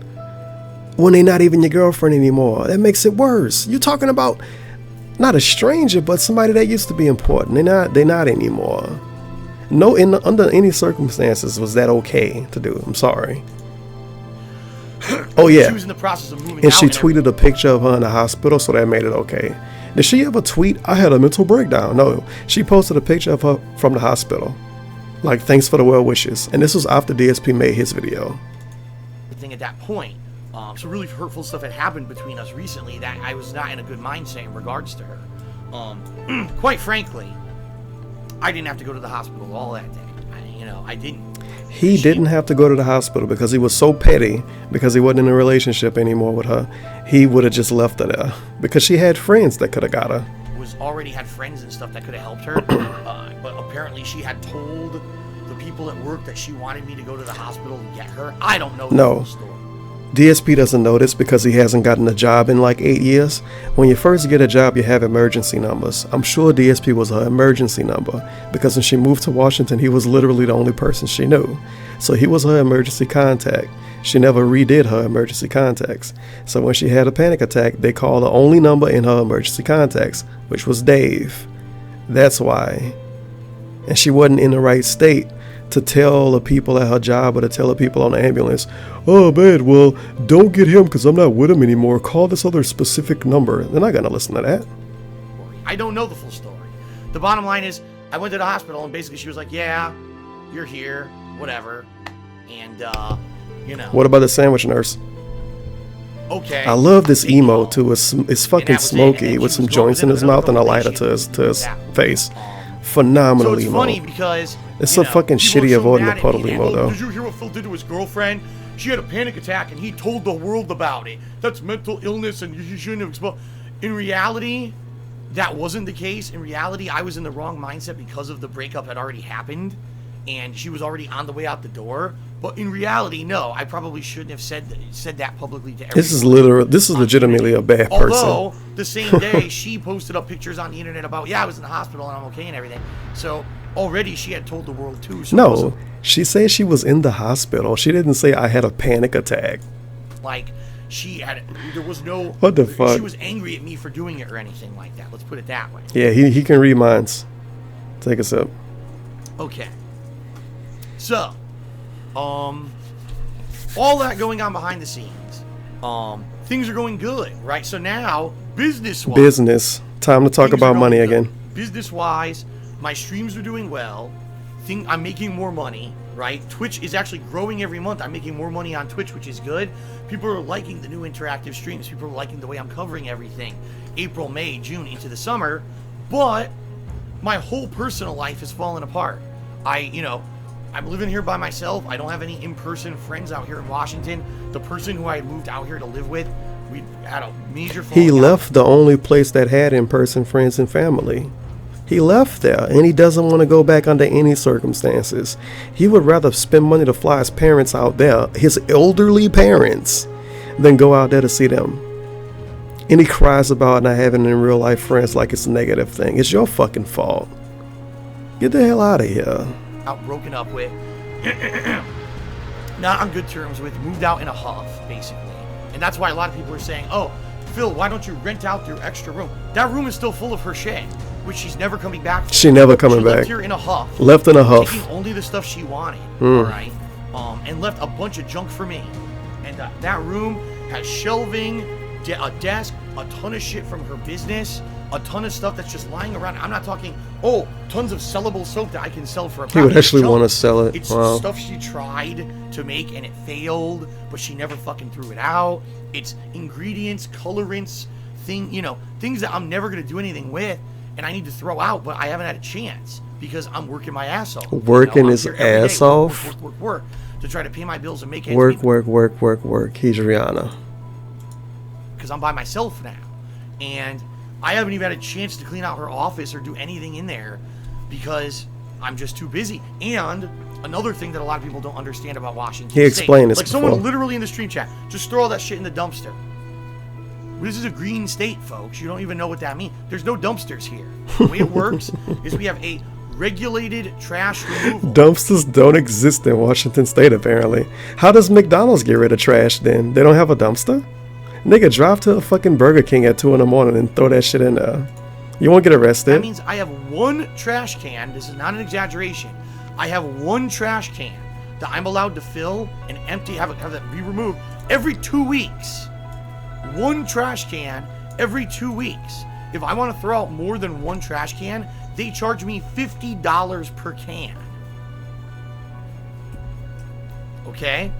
when they're not even your girlfriend anymore. That makes it worse. You're talking about not a stranger, but somebody that used to be important. They're not anymore. No, under any circumstances was that okay to do. I'm sorry. Oh yeah. She was in the process of moving and out she tweeted a picture of her in the hospital, so that made it okay. Did she ever tweet, I had a mental breakdown? No. She posted a picture of her from the hospital. Like, thanks for the well wishes. And this was after DSP made his video. At that point. So really hurtful stuff had happened between us recently that I was not in a good mindset in regards to her. Quite frankly, I didn't have to go to the hospital all that day. I didn't. He didn't have to go to the hospital because he was so petty because he wasn't in a relationship anymore with her. He would have just left her there because she had friends that could have got her. Already had friends and stuff that could have helped her. But apparently she had told the people at work that she wanted me to go to the hospital to get her. I don't know the whole story. DSP doesn't know this because he hasn't gotten a job in like 8 years. When you first get a job, you have emergency numbers. I'm sure DSP was her emergency number because when she moved to Washington, he was literally the only person she knew. So he was her emergency contact. She never redid her emergency contacts. So when she had a panic attack, they called the only number in her emergency contacts, which was Dave. That's why. And she wasn't in the right state to tell the people at her job or to tell the people on the ambulance, oh man, well, don't get him because I'm not with him anymore. Call this other specific number. They're not going to listen to that. I don't know the full story. The bottom line is, I went to the hospital and basically she was like, yeah, you're here, whatever. And, you know. What about the sandwich nurse? Okay. I love this emo too. It's fucking smoky with some joints in his mouth and a lighter to his face. Phenomenal emo. So it's funny because it's so fucking shitty avoiding the puddle emo though. Did you hear what Phil did to his girlfriend? She had a panic attack and he told the world about it. That's mental illness and you shouldn't have exposed. In reality, that wasn't the case. In reality, I was in the wrong mindset because of the breakup had already happened and she was already on the way out the door. But in reality, no, I probably shouldn't have said that publicly to everyone. This is legitimately a bad person. Although, the same day, she posted up pictures on the internet about, yeah, I was in the hospital and I'm okay and everything. So, already she had told the world too. So no, she said she was in the hospital. She didn't say I had a panic attack. Like, there was no... What the fuck? She was angry at me for doing it or anything like that. Let's put it that way. Yeah, he can read minds. Take a sip. Okay. So... all that going on behind the scenes, things are going good, right? So now, business. Time to talk about money again. Business-wise, my streams are doing well. I'm making more money, right? Twitch is actually growing every month. I'm making more money on Twitch, which is good. People are liking the new interactive streams. People are liking the way I'm covering everything. April, May, June, into the summer. But my whole personal life has fallen apart. I'm living here by myself. I don't have any in-person friends out here in Washington. The person who I moved out here to live with, we had a major falling out. He left the only place that had in-person friends and family. He left there, and he doesn't want to go back under any circumstances. He would rather spend money to fly his parents out there, his elderly parents, than go out there to see them. And he cries about not having in real life friends like it's a negative thing. It's your fucking fault. Get the hell out of here. Broken up with, not on good terms with, moved out in a huff, basically. And that's why a lot of people are saying, oh, Phil, why don't you rent out your extra room? That room is still full of her shit, which she's never coming back for. She never coming she back. Left here in a huff. Left in a huff. Taking only the stuff she wanted, all right? And left a bunch of junk for me. And that room has shelving, a desk, a ton of shit from her business, a ton of stuff that's just lying around. I'm not talking, tons of sellable soap that I can sell for a He would actually want to sell it. It's wow. stuff she tried to make and it failed, but she never fucking threw it out. It's ingredients, colorants, things that I'm never going to do anything with and I need to throw out, but I haven't had a chance because I'm working my ass off. Working his ass off? Work to try to pay my bills and make ends work. meet. He's Rihanna. Because I'm by myself now. And I haven't even had a chance to clean out her office or do anything in there because I'm just too busy. And another thing that a lot of people don't understand about Washington State. He explained this Like before. someone literally in the stream chat, just throw all that shit in the dumpster. This is a green state, folks. You don't even know what that means. There's no dumpsters here. The way it works is we have a regulated trash removal. Dumpsters don't exist in Washington State, apparently. How does McDonald's get rid of trash then? They don't have a dumpster? Nigga, drive to a fucking Burger King at 2 a.m. and throw that shit in there. You won't get arrested. That means I have one trash can. This is not an exaggeration. I have one trash can that I'm allowed to fill and empty, have that be removed every 2 weeks. One trash can every 2 weeks. If I want to throw out more than one trash can, they charge me $50 per can. Okay?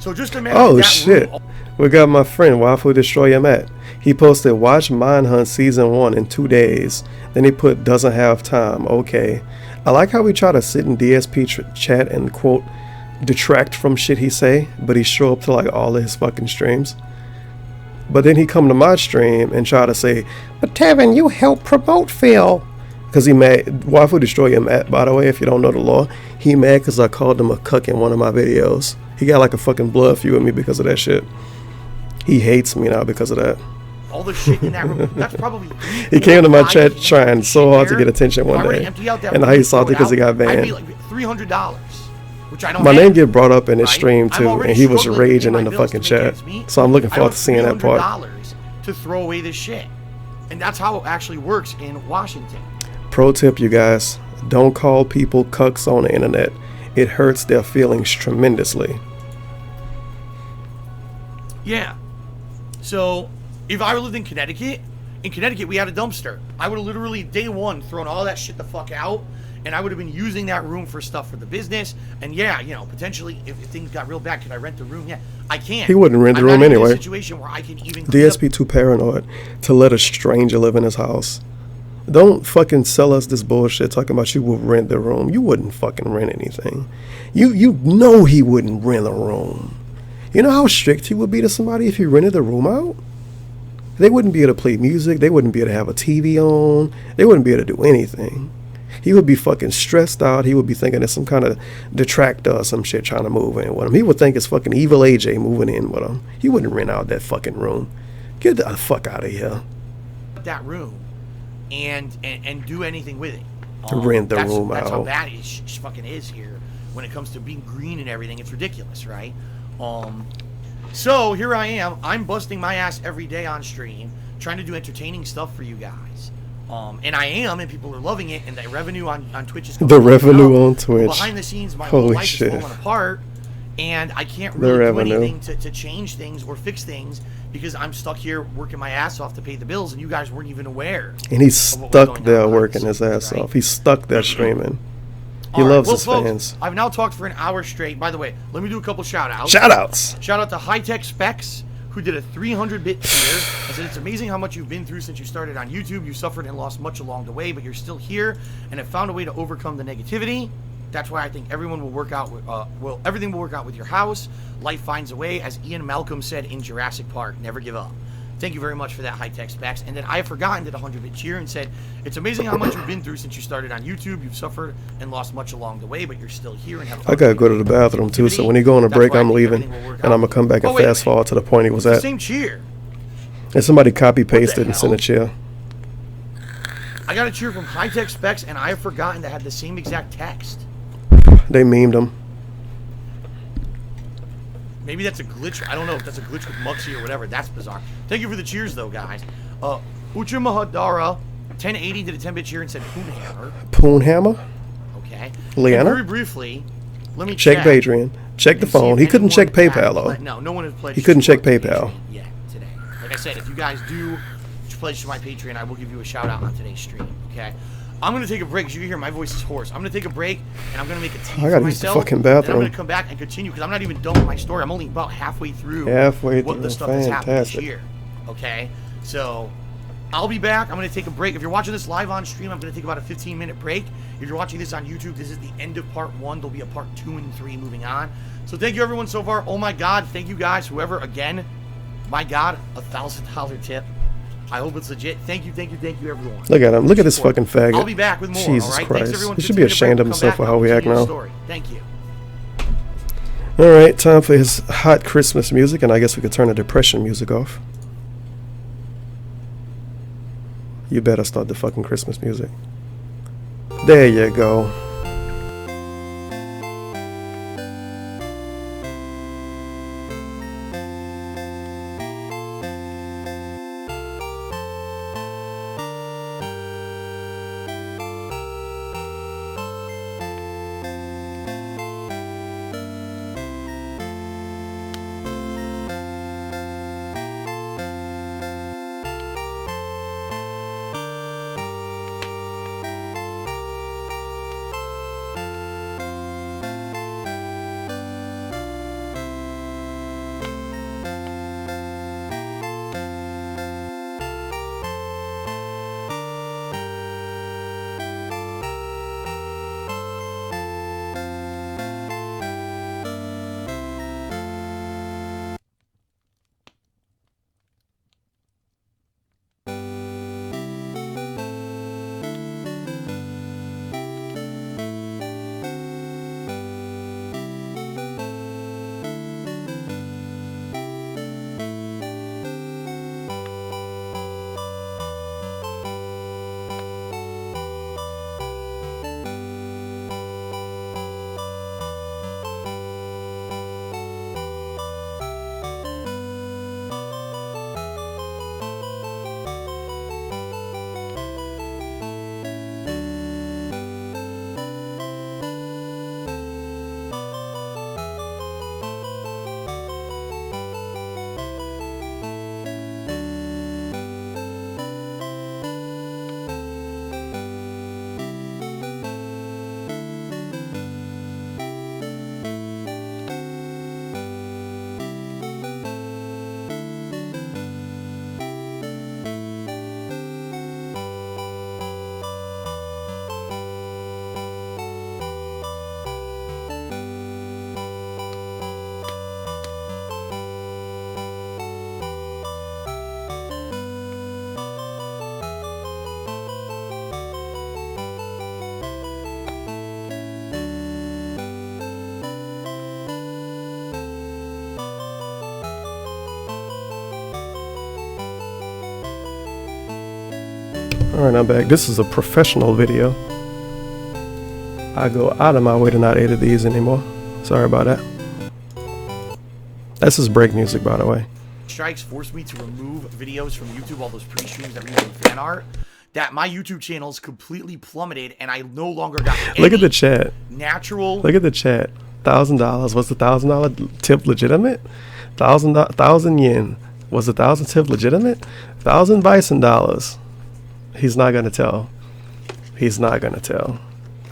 So just imagine Oh that shit. room. We got my friend Wafu Destroyer Matt. He posted Watch Mindhunt Season 1 in 2 days. Then he put doesn't have time. Okay. I like how we try to sit in DSP chat and quote detract from shit he say, but he show up to like all of his fucking streams. But then he come to my stream and try to say, but Tevin, you help promote Phil. Because he mad. Wife will destroy you, mad, by the way, if you don't know the law. He mad because I called him a cuck in one of my videos. He got like a fucking blood feud with me because of that shit. He hates me now because of that. All the shit in that room. That's probably. He came to my chat trying so hard to get attention one day. And now he's salty because he got banned. I'd be like $300, which I don't My have, name get brought up in his right? stream too, and he was raging in the fucking chat. So I'm looking forward to seeing that part. $300 to throw away this shit. And that's how it actually works in Washington. Pro tip, you guys. Don't call people cucks on the internet. It hurts their feelings tremendously. Yeah. So, if I lived in Connecticut we had a dumpster. I would have literally, day one, thrown all that shit the fuck out, and I would have been using that room for stuff for the business. And yeah, you know, potentially, if things got real bad, could I rent the room? Yeah, I can. He wouldn't rent the room anyway. In a situation where I can even DSP too paranoid to let a stranger live in his house. Don't fucking sell us this bullshit talking about you will rent the room. You wouldn't fucking rent anything. You know he wouldn't rent a room. You know how strict he would be to somebody if he rented the room out? They wouldn't be able to play music. They wouldn't be able to have a TV on. They wouldn't be able to do anything. He would be fucking stressed out. He would be thinking it's some kind of detractor or some shit trying to move in with him. He would think it's fucking evil AJ moving in with him. He wouldn't rent out that fucking room. Get the fuck out of here. That room and do anything with it. Rent the room That's out. how bad it fucking is here when it comes to being green and everything. It's ridiculous, right? So here I am. I'm busting my ass every day on stream, trying to do entertaining stuff for you guys. And I am, and people are loving it, and the revenue on Twitch is coming. The revenue on Twitch. Behind the scenes, my whole life is falling apart, and I can't really do anything to change things or fix things because I'm stuck here working my ass off to pay the bills, and you guys weren't even aware. And he's stuck there working his ass off. He's stuck there streaming. He loves his fans. I've now talked for an hour straight. By the way, let me do a couple shout-outs. Shout-outs! Shout out to High Tech Specs, who did a 300-bit tier. I said, it's amazing how much you've been through since you started on YouTube. You suffered and lost much along the way, but you're still here and have found a way to overcome the negativity. That's why I think everyone will work out. Everything will work out with your house. Life finds a way, as Ian Malcolm said in Jurassic Park. Never give up. Thank you very much for that, High Tech Specs. And then I have forgotten did a 100-bit cheer and said, it's amazing how much you've been through since you started on YouTube. You've suffered and lost much along the way, but you're still here and have. I gotta go to the bathroom too, so when he go on a break, I'm leaving, and I'm gonna come back and fast forward to the point he was at. Same cheer. And somebody copy pasted and sent a cheer. I got a cheer from High Tech Specs, and I have forgotten to have the same exact text. They memed him. Maybe that's a glitch. I don't know if that's a glitch with Muxy or whatever. That's bizarre. Thank you for the cheers, though, guys. Ucha Mahadara, 1080 did a 10-bit cheer and said Poonhammer. Poonhammer? Okay. Leanna? Very briefly, let me check Patreon. Check the phone. He couldn't check PayPal, though. No one has pledged. He couldn't check PayPal. Yeah, today. Like I said, if you guys do pledge to my Patreon, I will give you a shout-out on today's stream, okay? I'm going to take a break. As you can hear, my voice is hoarse. I'm going to take a break, and I'm going to make a tea for myself. I got to use the fucking bathroom. And I'm going to come back and continue, because I'm not even done with my story. I'm only about halfway through what the stuff that's happened this year. Okay? So, I'll be back. I'm going to take a break. If you're watching this live on stream, I'm going to take about a 15-minute break. If you're watching this on YouTube, this is the end of part 1. There'll be a part 2 and 3 moving on. So, thank you, everyone, so far. Oh, my God. Thank you, guys. Whoever, again, my God, $1,000 tip. I hope it's legit. Thank you, everyone. Look at him. Look at this fucking faggot. I'll be back with more. Jesus all right? Christ. Thanks, everyone. He should be ashamed of himself for how we act now. Thank you. All right, time for his hot Christmas music, and I guess we could turn the depression music off. You better start the fucking Christmas music. There you go. Alright, I'm back. This is a professional video. I go out of my way to not edit these anymore. Sorry about that. That's just break music, by the way. Strikes forced me to remove videos from YouTube, all those pre-streams that we use in fan art, that my YouTube channel's completely plummeted, and I no longer got any Look at the chat. natural. Look at the chat. $1,000. Was the $1,000 tip legitimate? 1,000 yen. Was the 1,000 tip legitimate? 1,000 bison dollars. He's not gonna tell. He's not gonna tell.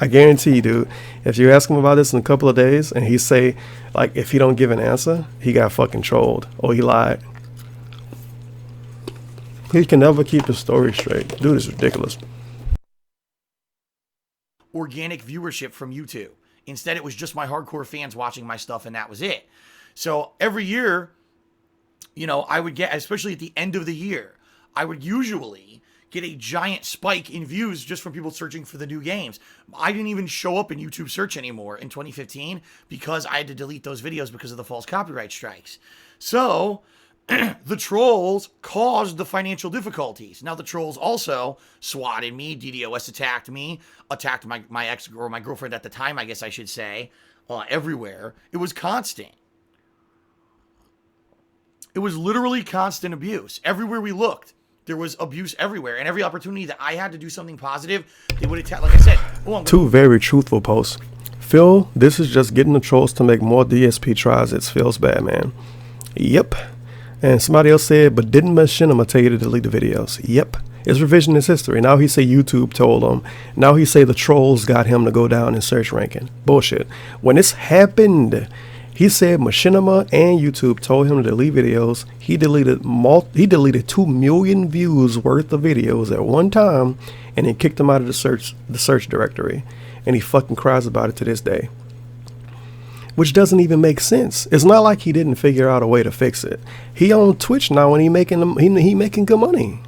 I guarantee you, dude. If you ask him about this in a couple of days, and he say, like, if he don't give an answer, he got fucking trolled or he lied. He can never keep his story straight. Dude is ridiculous. Organic viewership from YouTube. Instead, it was just my hardcore fans watching my stuff, and that was it. So every year, you know, I would get, especially at the end of the year, I would usually get a giant spike in views just from people searching for the new games. I didn't even show up in YouTube search anymore in 2015 because I had to delete those videos because of the false copyright strikes. So the trolls caused the financial difficulties. Now the trolls also swatted me, DDoS attacked me, attacked my ex or my girlfriend at the time, I guess I should say, everywhere. It was constant. It was literally constant abuse. Everywhere we looked, there was abuse everywhere. And every opportunity that I had to do something positive, they would attack. Like I said, two very truthful posts. Phil, this is just getting the trolls to make more DSP tries. It feels bad, man. Yep. And somebody else said, but didn't Machinima tell you to delete the videos? Yep. It's revisionist history. Now he say YouTube told him. Now he say the trolls got him to go down in search ranking. Bullshit. When this happened, he said Machinima and YouTube told him to delete videos. He deleted 2 million views worth of videos at one time, and then kicked him out of the search directory. And he fucking cries about it to this day. Which doesn't even make sense. It's not like he didn't figure out a way to fix it. He on Twitch now and he making good money.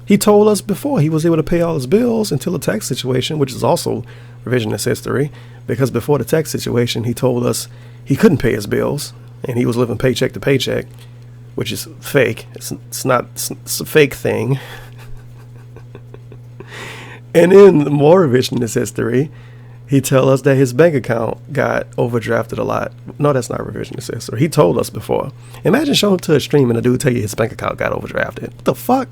He told us before he was able to pay all his bills until the tax situation, which is also revisionist history, because before the tax situation, he told us he couldn't pay his bills and he was living paycheck to paycheck, which is fake. It's a fake thing. And in more revisionist history, he tell us that his bank account got overdrafted a lot. No, that's not revisionist history. He told us before. Imagine showing up to a stream and a dude tell you his bank account got overdrafted. What the fuck?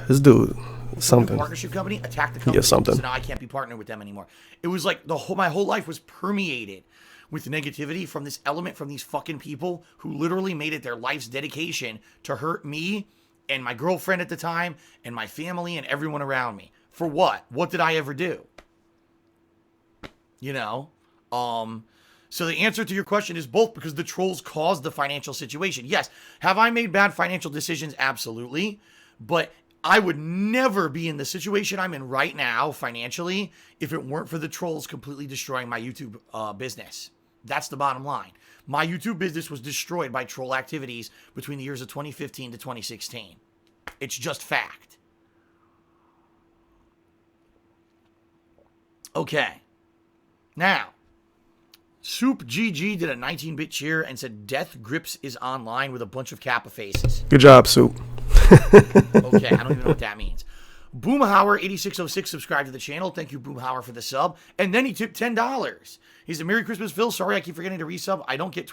This dude, something. The partnership company attacked the company. Yeah, something. So now I can't be partnered with them anymore. It was like my whole life was permeated with negativity from this element, from these fucking people who literally made it their life's dedication to hurt me and my girlfriend at the time and my family and everyone around me. For what? What did I ever do? You know? So the answer to your question is both, because the trolls caused the financial situation. Yes. Have I made bad financial decisions? Absolutely. But I would never be in the situation I'm in right now financially if it weren't for the trolls completely destroying my YouTube business. That's the bottom line. My YouTube business was destroyed by troll activities between the years of 2015 to 2016. It's just fact. Okay. Now, Soup GG did a 19-bit cheer and said Death Grips is online with a bunch of Kappa faces. Good job, Soup. Okay, I don't even know what that means. Boomhauer8606 subscribed to the channel. Thank you, Boomhauer, for the sub. And then he tipped $10. He said, Merry Christmas, Phil. Sorry, I keep forgetting to resub. I don't get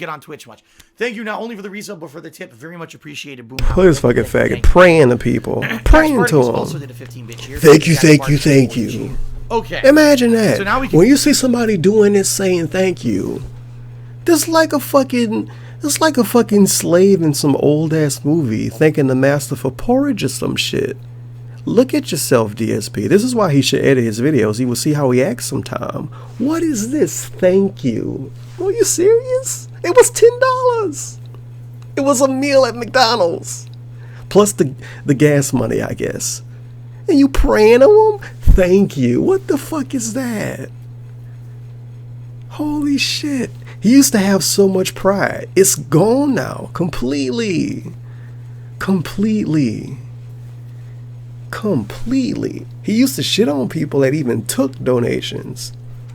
on Twitch much. Thank you not only for the resub, but for the tip. Very much appreciated, Boomhauer. Please fucking faggot. Praying to people. Praying to them. Also did a 15-bit cheer. Thank you. Okay. Imagine that. So now we when you see somebody doing this, saying thank you, it's like a fucking slave in some old ass movie thanking the master for porridge or some shit. Look at yourself, DSP. This is why he should edit his videos. He will see how he acts sometime. What is this? Thank you. Are you serious? It was $10. It was a meal at McDonald's. Plus the gas money, I guess. And you praying to him? Thank you. What the fuck is that? Holy shit. He used to have so much pride. It's gone now. Completely. He used to shit on people that even took donations.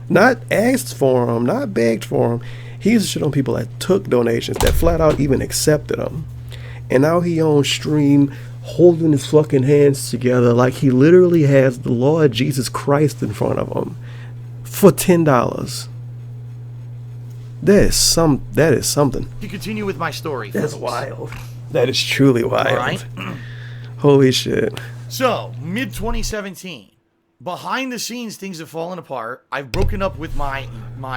Not asked for them, not begged for them. He used to shit on people that took donations, that flat out even accepted them. And now he on stream holding his fucking hands together like he literally has the Lord Jesus Christ in front of him for $10. That is something. To continue with my story. That's wild. That is truly wild. All right. Holy shit. So, mid 2017, behind the scenes, things have fallen apart. I've broken up with my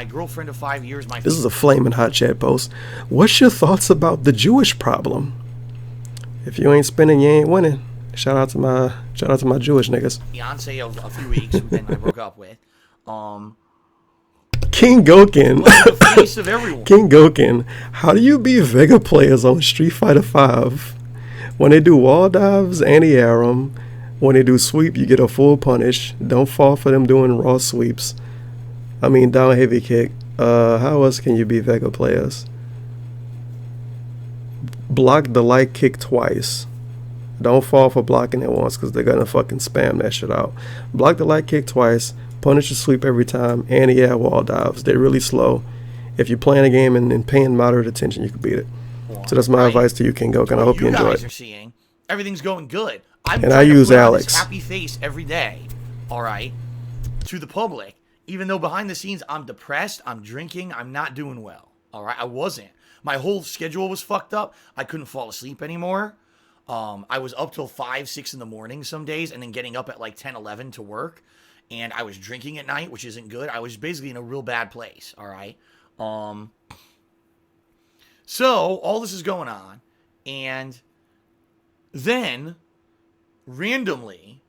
girlfriend of 5 years. This is a flaming hot chat post. What's your thoughts about the Jewish problem? If you ain't spinning, you ain't winning. Shout out to my Jewish niggas. Fiance of a few weeks, who then I broke up with. King Gokin. The face of everyone. King Gokin. How do you beat Vega players on Street Fighter 5? When they do wall dives, anti-air 'em. When they do sweep, you get a full punish. Don't fall for them doing raw sweeps. I mean, down heavy kick. How else can you beat Vega players? Block the light kick twice. Don't fall for blocking it once because they're going to fucking spam that shit out. Block the light kick twice. Punish the sweep every time. Anti-air wall dives. They're really slow. If you're playing a game and paying moderate attention, you can beat it. So that's my advice to you, King Gokin. I hope you enjoy it. Are seeing, everything's going good. And I use Alex. Happy face every day, all right, to the public. Even though behind the scenes I'm depressed, I'm drinking, I'm not doing well, all right? I wasn't. My whole schedule was fucked up. I couldn't fall asleep anymore. I was up till 5, 6 in the morning some days and then getting up at like 10, 11 to work. And I was drinking at night, which isn't good. I was basically in a real bad place, all right? So all this is going on. And then randomly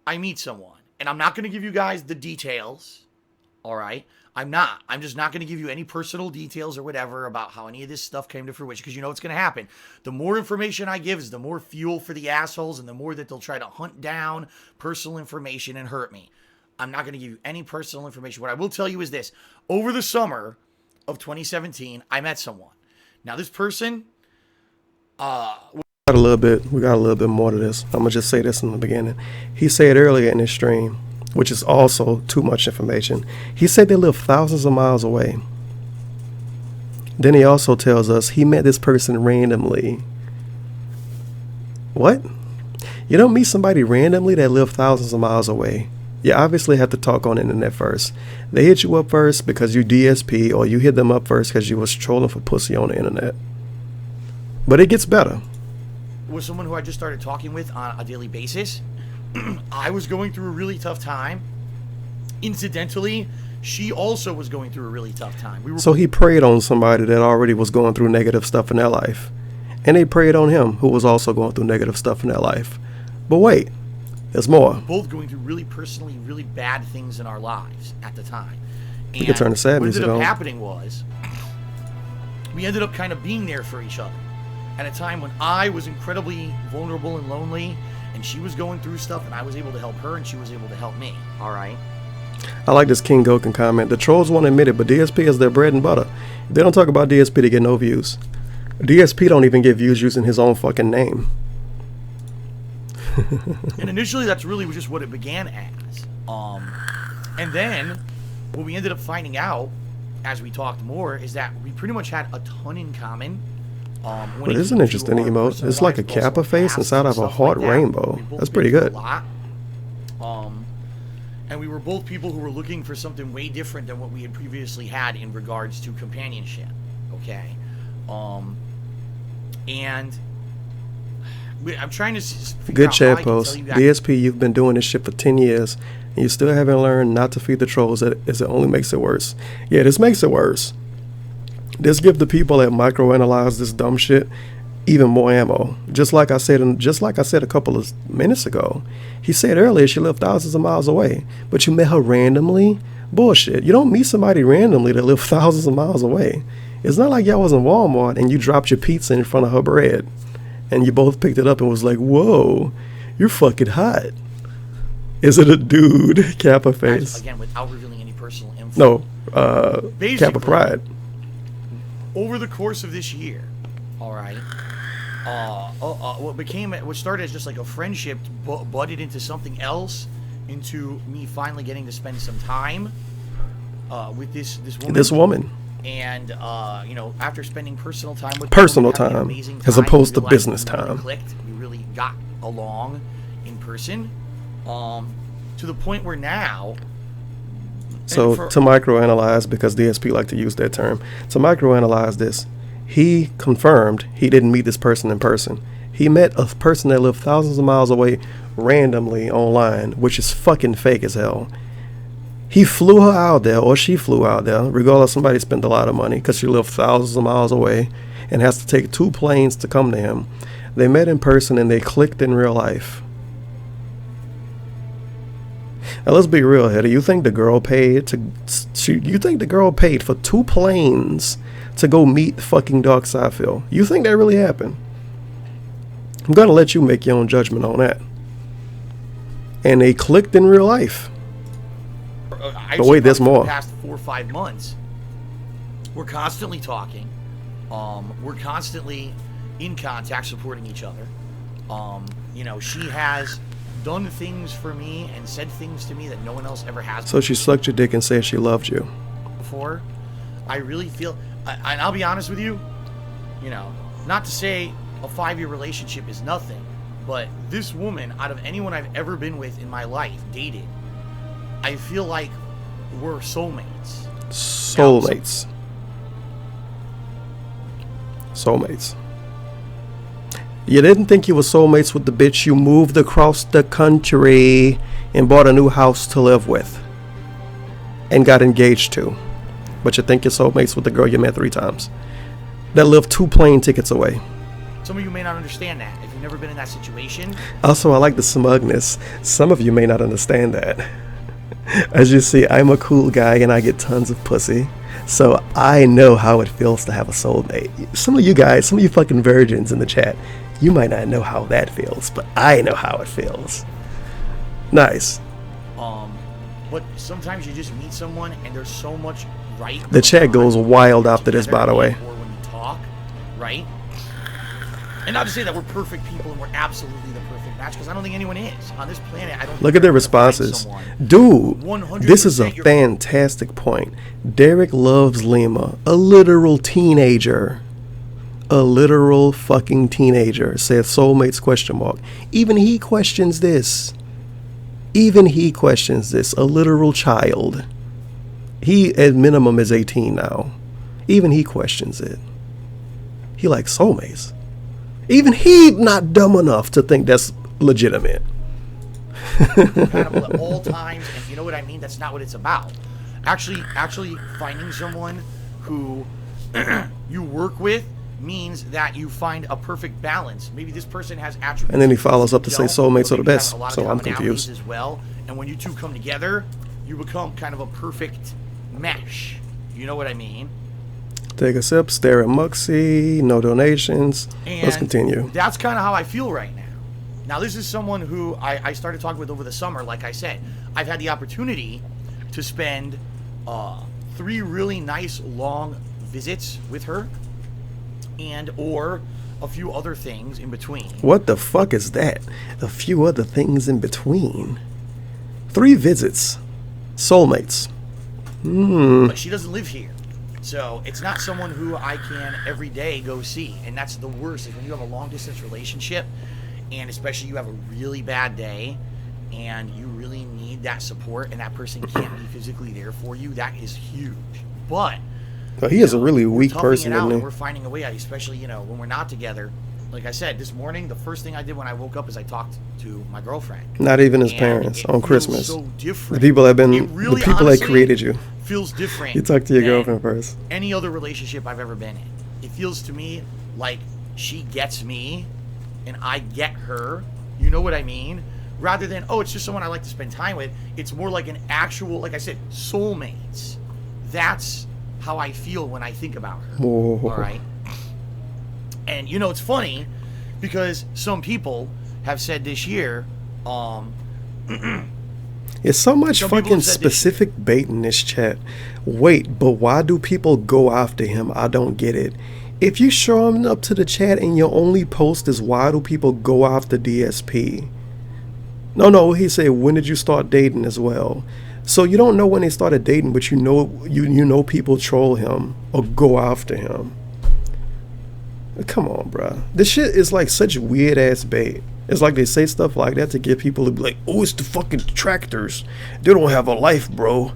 I meet someone. And I'm not going to give you guys the details, all right? I'm just not going to give you any personal details or whatever about how any of this stuff came to fruition because you know what's going to happen. The more information I give is the more fuel for the assholes and the more that they'll try to hunt down personal information and hurt me. I'm not going to give you any personal information. What I will tell you is this. Over the summer of 2017, I met someone. Now, this person... We got a little bit more to this. I'm going to just say this in the beginning. He said earlier in his stream, which is also too much information. He said they live thousands of miles away. Then he also tells us he met this person randomly. What? You don't meet somebody randomly that live thousands of miles away. You obviously have to talk on the internet first. They hit you up first because you DSP, or you hit them up first because you was trolling for pussy on the internet. But it gets better. Was someone who I just started talking with on a daily basis. I was going through a really tough time. Incidentally, she also was going through a really tough time. So he preyed on somebody that already was going through negative stuff in their life. And they preyed on him, who was also going through negative stuff in their life. But wait, there's more. Both going through really personally, really bad things in our lives at the time. And you could turn the sad music on. What ended up happening was, we ended up kind of being there for each other. At a time when I was incredibly vulnerable and lonely, and she was going through stuff, and I was able to help her, and she was able to help me. All right. I like this King Gokin comment. The trolls won't admit it, but DSP is their bread and butter. They don't talk about DSP to get no views. DSP don't even get views using his own fucking name. And initially, that's really just what it began as. And then, what we ended up finding out, as we talked more, is that we pretty much had a ton in common. But it's an interesting emote. It's like a Kappa face inside of a heart rainbow. That's pretty good. And we were both people who were looking for something way different than what we had previously had in regards to companionship. Okay. And I'm trying to figure out chat post. DSP, you've been doing this shit for 10 years, and you still haven't learned not to feed the trolls, as it only makes it worse. Yeah, this makes it worse. This give the people that microanalyze this dumb shit even more ammo. Just like I said a couple of minutes ago. He said earlier she lived thousands of miles away, but you met her randomly? Bullshit. You don't meet somebody randomly that live thousands of miles away. It's not like y'all was in Walmart and you dropped your pizza in front of her bread, and you both picked it up and was like, "Whoa, you're fucking hot." Is it a dude? Kappa face. Again, without revealing any personal info. No. Kappa pride. Over the course of this year, all right, what started as just like a friendship budded into something else, into me finally getting to spend some time with this woman. This woman. And after spending personal time with her, as opposed to business time, clicked. We really got along in person, to the point where now. So to microanalyze, because DSP like to use that term, to microanalyze this, he confirmed he didn't meet this person in person. He met a person that lived thousands of miles away randomly online, which is fucking fake as hell. He flew her out there, or she flew out there, regardless, somebody spent a lot of money because she lived thousands of miles away and has to take 2 planes to come to him. They met in person and they clicked in real life. Now let's be real here. Do you think the girl paid for 2 planes to go meet fucking DarkSydePhil? You think that really happened? I'm gonna let you make your own judgment on that. And they clicked in real life. But wait, there's more. The past 4 or 5 months, we're constantly talking. We're constantly in contact, supporting each other. She has done things for me and said things to me that no one else ever has. So she sucked your dick and said she loved you. Before, I really feel, and I'll be honest with you, not to say a 5-year relationship is nothing, but this woman, out of anyone I've ever been with in my life, dated, I feel like we're soulmates. Soulmates. Soulmates. You didn't think you were soulmates with the bitch you moved across the country and bought a new house to live with and got engaged to. But you think you're soulmates with the girl you met 3 times that lived 2 plane tickets away. Some of you may not understand that if you've never been in that situation. Also, I like the smugness. Some of you may not understand that. As you see, I'm a cool guy and I get tons of pussy. So I know how it feels to have a soulmate. Some of you guys, some of you fucking virgins in the chat, you might not know how that feels, but I know how it feels. Nice. But sometimes you just meet someone and there's so much right. The chat goes wild after this, by the way. Or when you talk, right? And not to say that we're perfect people and we're absolutely the perfect match, because I don't think anyone is on this planet. I don't. Look at their responses, dude. This is a fantastic point. Derek loves Lima, a literal teenager, a literal fucking teenager. Says soulmates ? Even he questions this. Even he questions this. A literal child. He at minimum is 18 now. Even he questions it. He likes soulmates. Even he not dumb enough to think that's legitimate. Compatible at all times, and you know what I mean? That's not what it's about. Actually finding someone who you work with means that you find a perfect balance. Maybe this person has attributes. And then he follows up to say soulmates are the best. So I'm confused. As well, and when you two come together, you become kind of a perfect mesh. You know what I mean? Take a sip, stare at Muxie, no donations. And let's continue. That's kind of how I feel right now. Now, this is someone who I started talking with over the summer. Like I said, I've had the opportunity to spend 3 really nice long visits with her, and or a few other things in between. What the fuck is that? A few other things in between. 3 visits. Soulmates. But she doesn't live here. So it's not someone who I can every day go see. And that's the worst, is when you have a long distance relationship, and especially you have a really bad day and you really need that support and that person can't be physically there for you. That is huge. But he is a really weak person, isn't he? We're finding a way out, especially, when we're not together. Like I said, this morning, the first thing I did when I woke up is I talked to my girlfriend. Not even his parents on Christmas. So different. The people that that created you. Feels different. You talk to your girlfriend first. Any other relationship I've ever been in. It feels to me like she gets me and I get her. You know what I mean? Rather than, it's just someone I like to spend time with. It's more like an actual, like I said, soulmates. That's how I feel when I think about her. Whoa. All right? And, it's funny because some people have said this year, It's so much fucking specific bait in this chat. Wait, but why do people go after him? I don't get it. If you show him up to the chat and your only post is why do people go after DSP? No, he said, when did you start dating as well? So you don't know when they started dating, but you know people troll him or go after him. Come on, bruh. This shit is like such weird ass bait. It's like they say stuff like that to get people to be like, oh, it's the fucking detractors. They don't have a life, bro.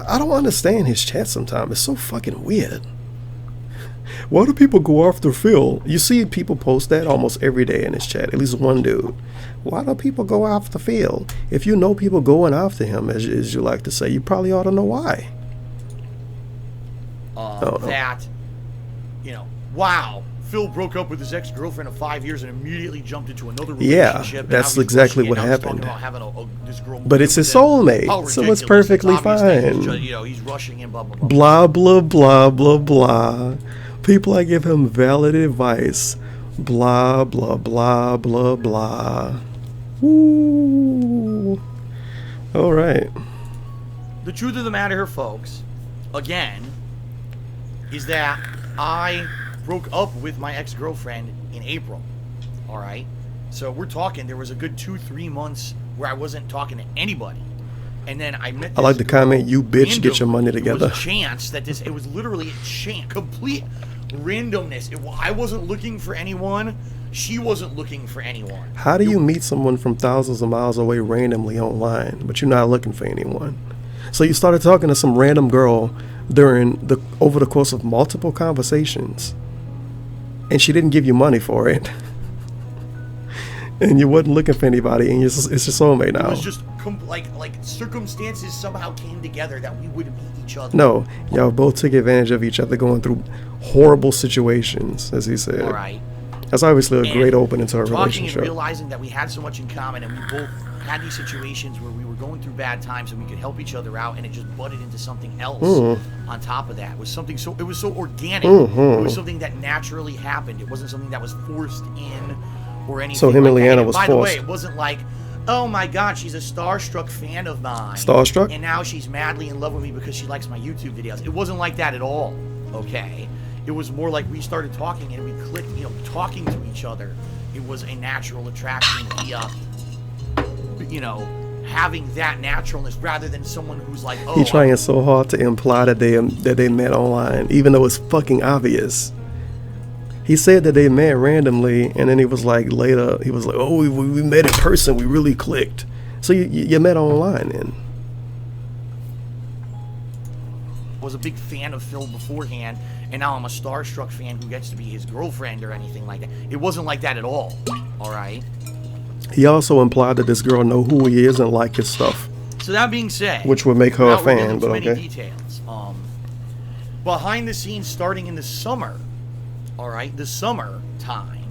I don't understand his chat sometimes. It's so fucking weird. Why do people go after Phil? You see people post that almost every day in his chat. At least one dude. Why do people go after Phil? If you know people going after him, as you like to say, you probably ought to know why. That, wow. Phil broke up with his ex-girlfriend of 5 years and immediately jumped into another relationship. Yeah, that's exactly what happened. This girl but it's his soulmate, so it's perfectly fine. He's rushing in, blah, blah, blah, blah, blah, blah. People that give him valid advice. Blah, blah, blah, blah, blah. Ooh. All right. The truth of the matter, folks, again, is that I broke up with my ex-girlfriend in April. All right? So we're talking, there was a good 2-3 months where I wasn't talking to anybody. And then I met this I like the comment, you bitch, get your money together. It was a chance that it was literally a chance, complete randomness. I wasn't looking for anyone. She wasn't looking for anyone. How do you meet someone from thousands of miles away randomly online, but you're not looking for anyone? So you started talking to some random girl over the course of multiple conversations, and she didn't give you money for it. And you wasn't looking for anybody, and it's your soulmate now. It was just like circumstances somehow came together that we would meet each other. No, y'all both took advantage of each other going through horrible situations, as he said. All right. That's obviously a great opening to our relationship. Talking and realizing that we had so much in common, and we both had these situations where we were going through bad times and we could help each other out, and it just butted into something else on top of that. It was something it was so organic. It was something that naturally happened. It wasn't something that was forced in or anything. So him and Leanna was forced. By the way, it wasn't like, oh my God, she's a starstruck fan of mine. Starstruck? And now she's madly in love with me because she likes my YouTube videos. It wasn't like that at all, okay? It was more like we started talking and we clicked, talking to each other. It was a natural attraction via, having that naturalness rather than someone who's like, oh. He's trying so hard to imply that they met online, even though it's fucking obvious. He said that they met randomly, and then he was like, later, he was like, oh, we met in person, we really clicked. So you met online then. I was a big fan of Phil beforehand, and now I'm a starstruck fan who gets to be his girlfriend or anything like that. It wasn't like that at all right? He also implied that this girl know who he is and like his stuff. So that being said, which would make her a fan, but okay. Many details. Behind the scenes, starting in the summer, all right, the summer time,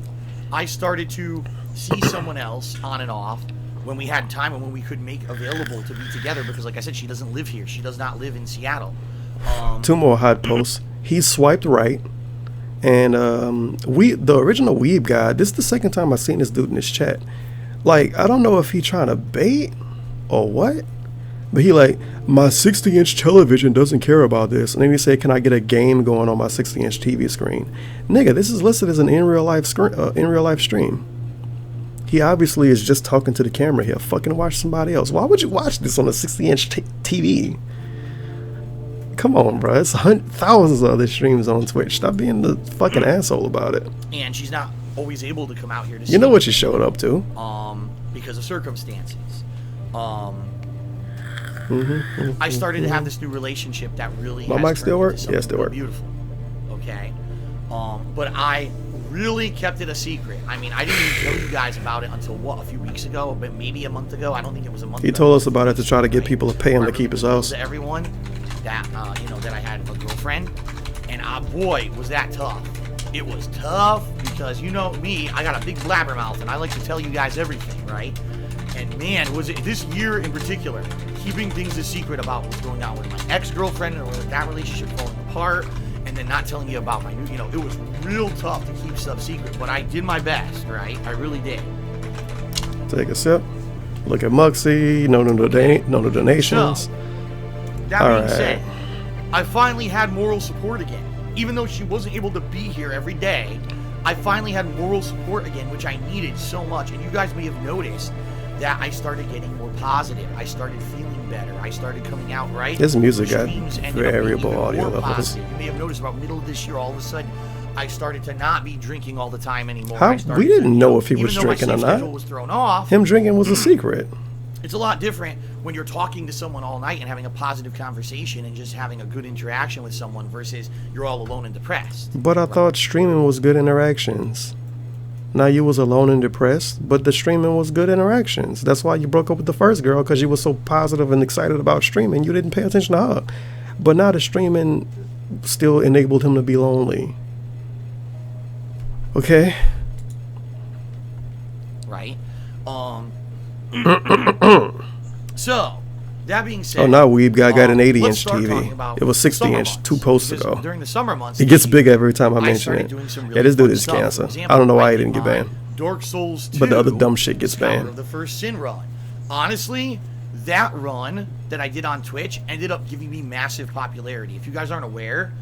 I started to see someone else on and off when we had time and when we could make available to be together because, like I said, she doesn't live here. She does not live in Seattle. 2 more hot posts. He swiped right, and the original Weeb guy, this is the second time I've seen this dude in this chat. Like, I don't know if he trying to bait or what, but he like, my 60-inch television doesn't care about this. And then he said, can I get a game going on my 60-inch TV screen? Nigga, this is listed as an in real life stream. He obviously is just talking to the camera here. Fucking watch somebody else. Why would you watch this on a 60-inch TV? Come on, bro. It's thousands of other streams on Twitch. Stop being the fucking asshole about it. And she's not always able to come out here to see. You know what you showed up to. Because of circumstances. I started to have this new relationship that really. My mic still works? Yeah, still works. Beautiful. Okay. But I really kept it a secret. I mean, I didn't even tell you guys about it until a few weeks ago, but maybe a month ago. I don't think it was a month ago. He told us about it to try to get people to pay him to keep his house. To everyone that that I had a girlfriend, and boy, was that tough. It was tough because me, I got a big blabbermouth, and I like to tell you guys everything, right? And man, was it this year in particular, keeping things a secret about what's going on with my ex-girlfriend or that relationship falling apart, and then not telling you about my new, it was real tough to keep stuff secret, but I did my best, right? I really did. Take a sip. Look at Muxie. No donations. So, that being said, I finally had moral support again. Even though she wasn't able to be here every day, I finally had moral support again, which I needed so much. And you guys may have noticed that I started getting more positive. I started feeling better. I started coming out, right? His music got variable audio levels. You may have noticed about middle of this year, all of a sudden, I started to not be drinking all the time anymore. How? We didn't know if he was drinking or not. Was thrown off. Him drinking was a secret. It's a lot different when you're talking to someone all night and having a positive conversation and just having a good interaction with someone versus you're all alone and depressed. But I thought streaming was good interactions. Now you was alone and depressed, but the streaming was good interactions. That's why you broke up with the first girl, because you were so positive and excited about streaming. You didn't pay attention to her. But now the streaming still enabled him to be lonely. Okay? Right? So, that being said... Oh, now Weeb Guy got an 80-inch TV. It was 60-inch 2 posts ago. During the summer months... It gets bigger every time I mention it. Yeah, this dude is cancer. I don't know why he didn't get banned. Dark Souls 2, but the other dumb shit gets banned. Of the first Sin run. Honestly, that run that I did on Twitch ended up giving me massive popularity. If you guys aren't aware,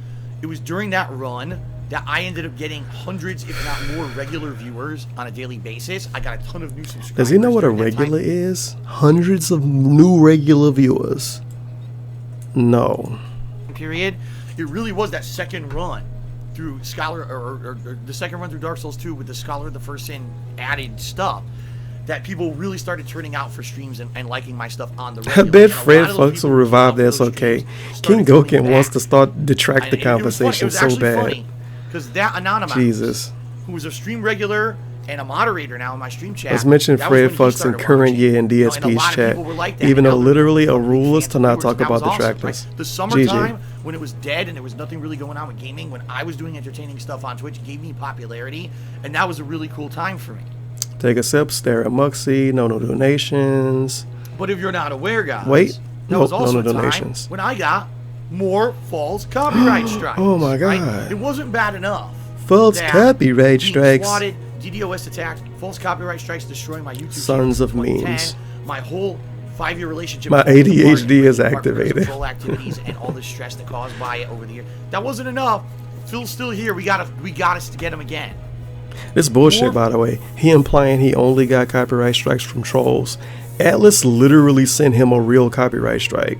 it was during that run that I ended up getting hundreds, if not more, regular viewers on a daily basis. I got a ton of new subscribers. Does he know what a regular is? Hundreds of new regular viewers. No. Period. It really was that second run through Scholar, or the second run through Dark Souls 2 with the Scholar of the First Sin added stuff, that people really started turning out for streams and liking my stuff on the regular. I bet Fred Fucks will revive this. Okay, King Goken wants to start detract the conversation so bad. Because that Anonymous, Jesus, who was a stream regular and a moderator now in my stream chat. Let's mention Fred Fucks in current year in DSP's chat, like even though literally a rule is to not talk about detractors. Right? The summertime, when it was dead and there was nothing really going on with gaming, when I was doing entertaining stuff on Twitch, gave me popularity, and that was a really cool time for me. Take a sip, stare at Muxie, no donations. But if you're not aware, guys, wait, that was also no donations. When I got more false copyright strikes. Oh my god. Right? It wasn't bad enough. False copyright strikes. Swatted, DDoS attacks, false copyright strikes destroying my YouTube Sons of memes. My whole 5-year relationship. My ADHD is activated. Control activities and all the stress that caused by it over the year. That wasn't enough. Phil's still here. We got us to get him again. This bullshit, by the way. He implying he only got copyright strikes from trolls. Atlas literally sent him a real copyright strike.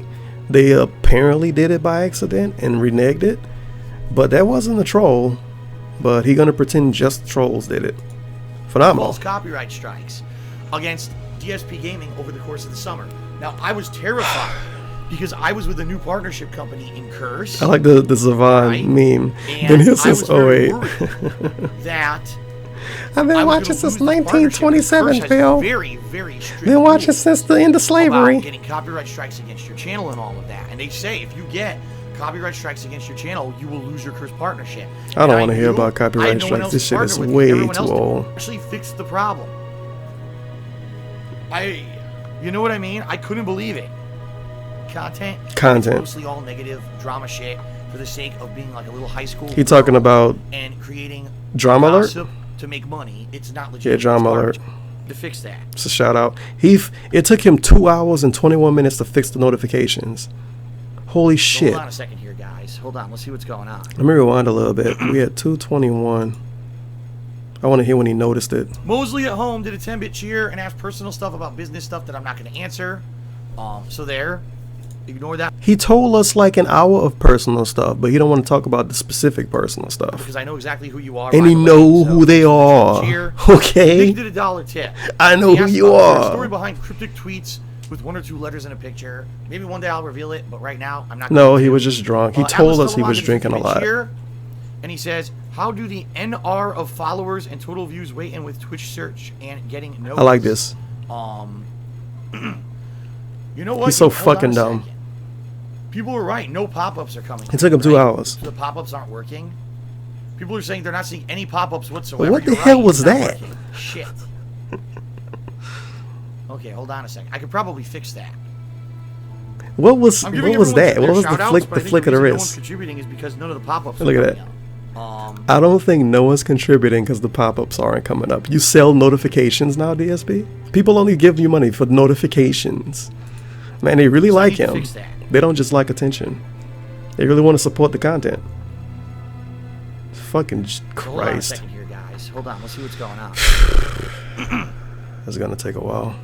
They apparently did it by accident and reneged it, but that wasn't a troll. But he gonna pretend just trolls did it. Phenomenal. False copyright strikes against DSP Gaming over the course of the summer. Now I was terrified because I was with a new partnership company in Curse. I like the Zavon meme. And then he says, "Oh wait." that I've been watching since 1927, Phil. Very, very strict. Been watching since the end of slavery. Getting copyright strikes against your channel and all of that. And they say if you get copyright strikes against your channel, you will lose your Curse partnership. I don't want to hear about copyright strikes. This shit is way too old. Actually fixed the problem. You know what I mean? I couldn't believe it. Content. Mostly all negative drama shit for the sake of being like a little high school. He talking about and creating drama alert to make money. It's not legit. Yeah, drama alert. To fix that. It's a shout out. It took him 2 hours and 21 minutes to fix the notifications. Holy shit. Hold on a second here, guys. Hold on. Let's see what's going on. Let me rewind a little bit. We had 221. I want to hear when he noticed it. Mosley at home did a 10-bit cheer and asked personal stuff about business stuff that I'm not going to answer. So there. Ignore that. He told us like an hour of personal stuff, but he don't want to talk about the specific personal stuff. Because I know exactly who you are. And he know who they are. Okay. Nick did a $1 tip. I know who you are. The story behind cryptic tweets with 1 or 2 letters in a picture. Maybe one day I'll reveal it, but right now I'm not. No, he was just drunk. He told us he was drinking a lot. And he says, "How do the NR of followers and total views weigh in with Twitch search and getting noticed?" I like this. You know what? He's so fucking dumb. People were right. No pop-ups are coming. It took him 2 hours. The pop-ups aren't working. People are saying they're not seeing any pop-ups whatsoever. But what the hell was that? Shit. Okay, hold on a second. I could probably fix that. What was that? What was the flick of the wrist? No one's contributing is because none of the pop-ups. Look at that. I don't think no one's contributing because the pop-ups aren't coming up. You sell notifications now, DSP? People only give you money for notifications. Man, they really like him. They don't just like attention. They really want to support the content. Fucking Christ. Hold on a second here, guys. Hold on. Let's see what's going on. It's gonna take a while.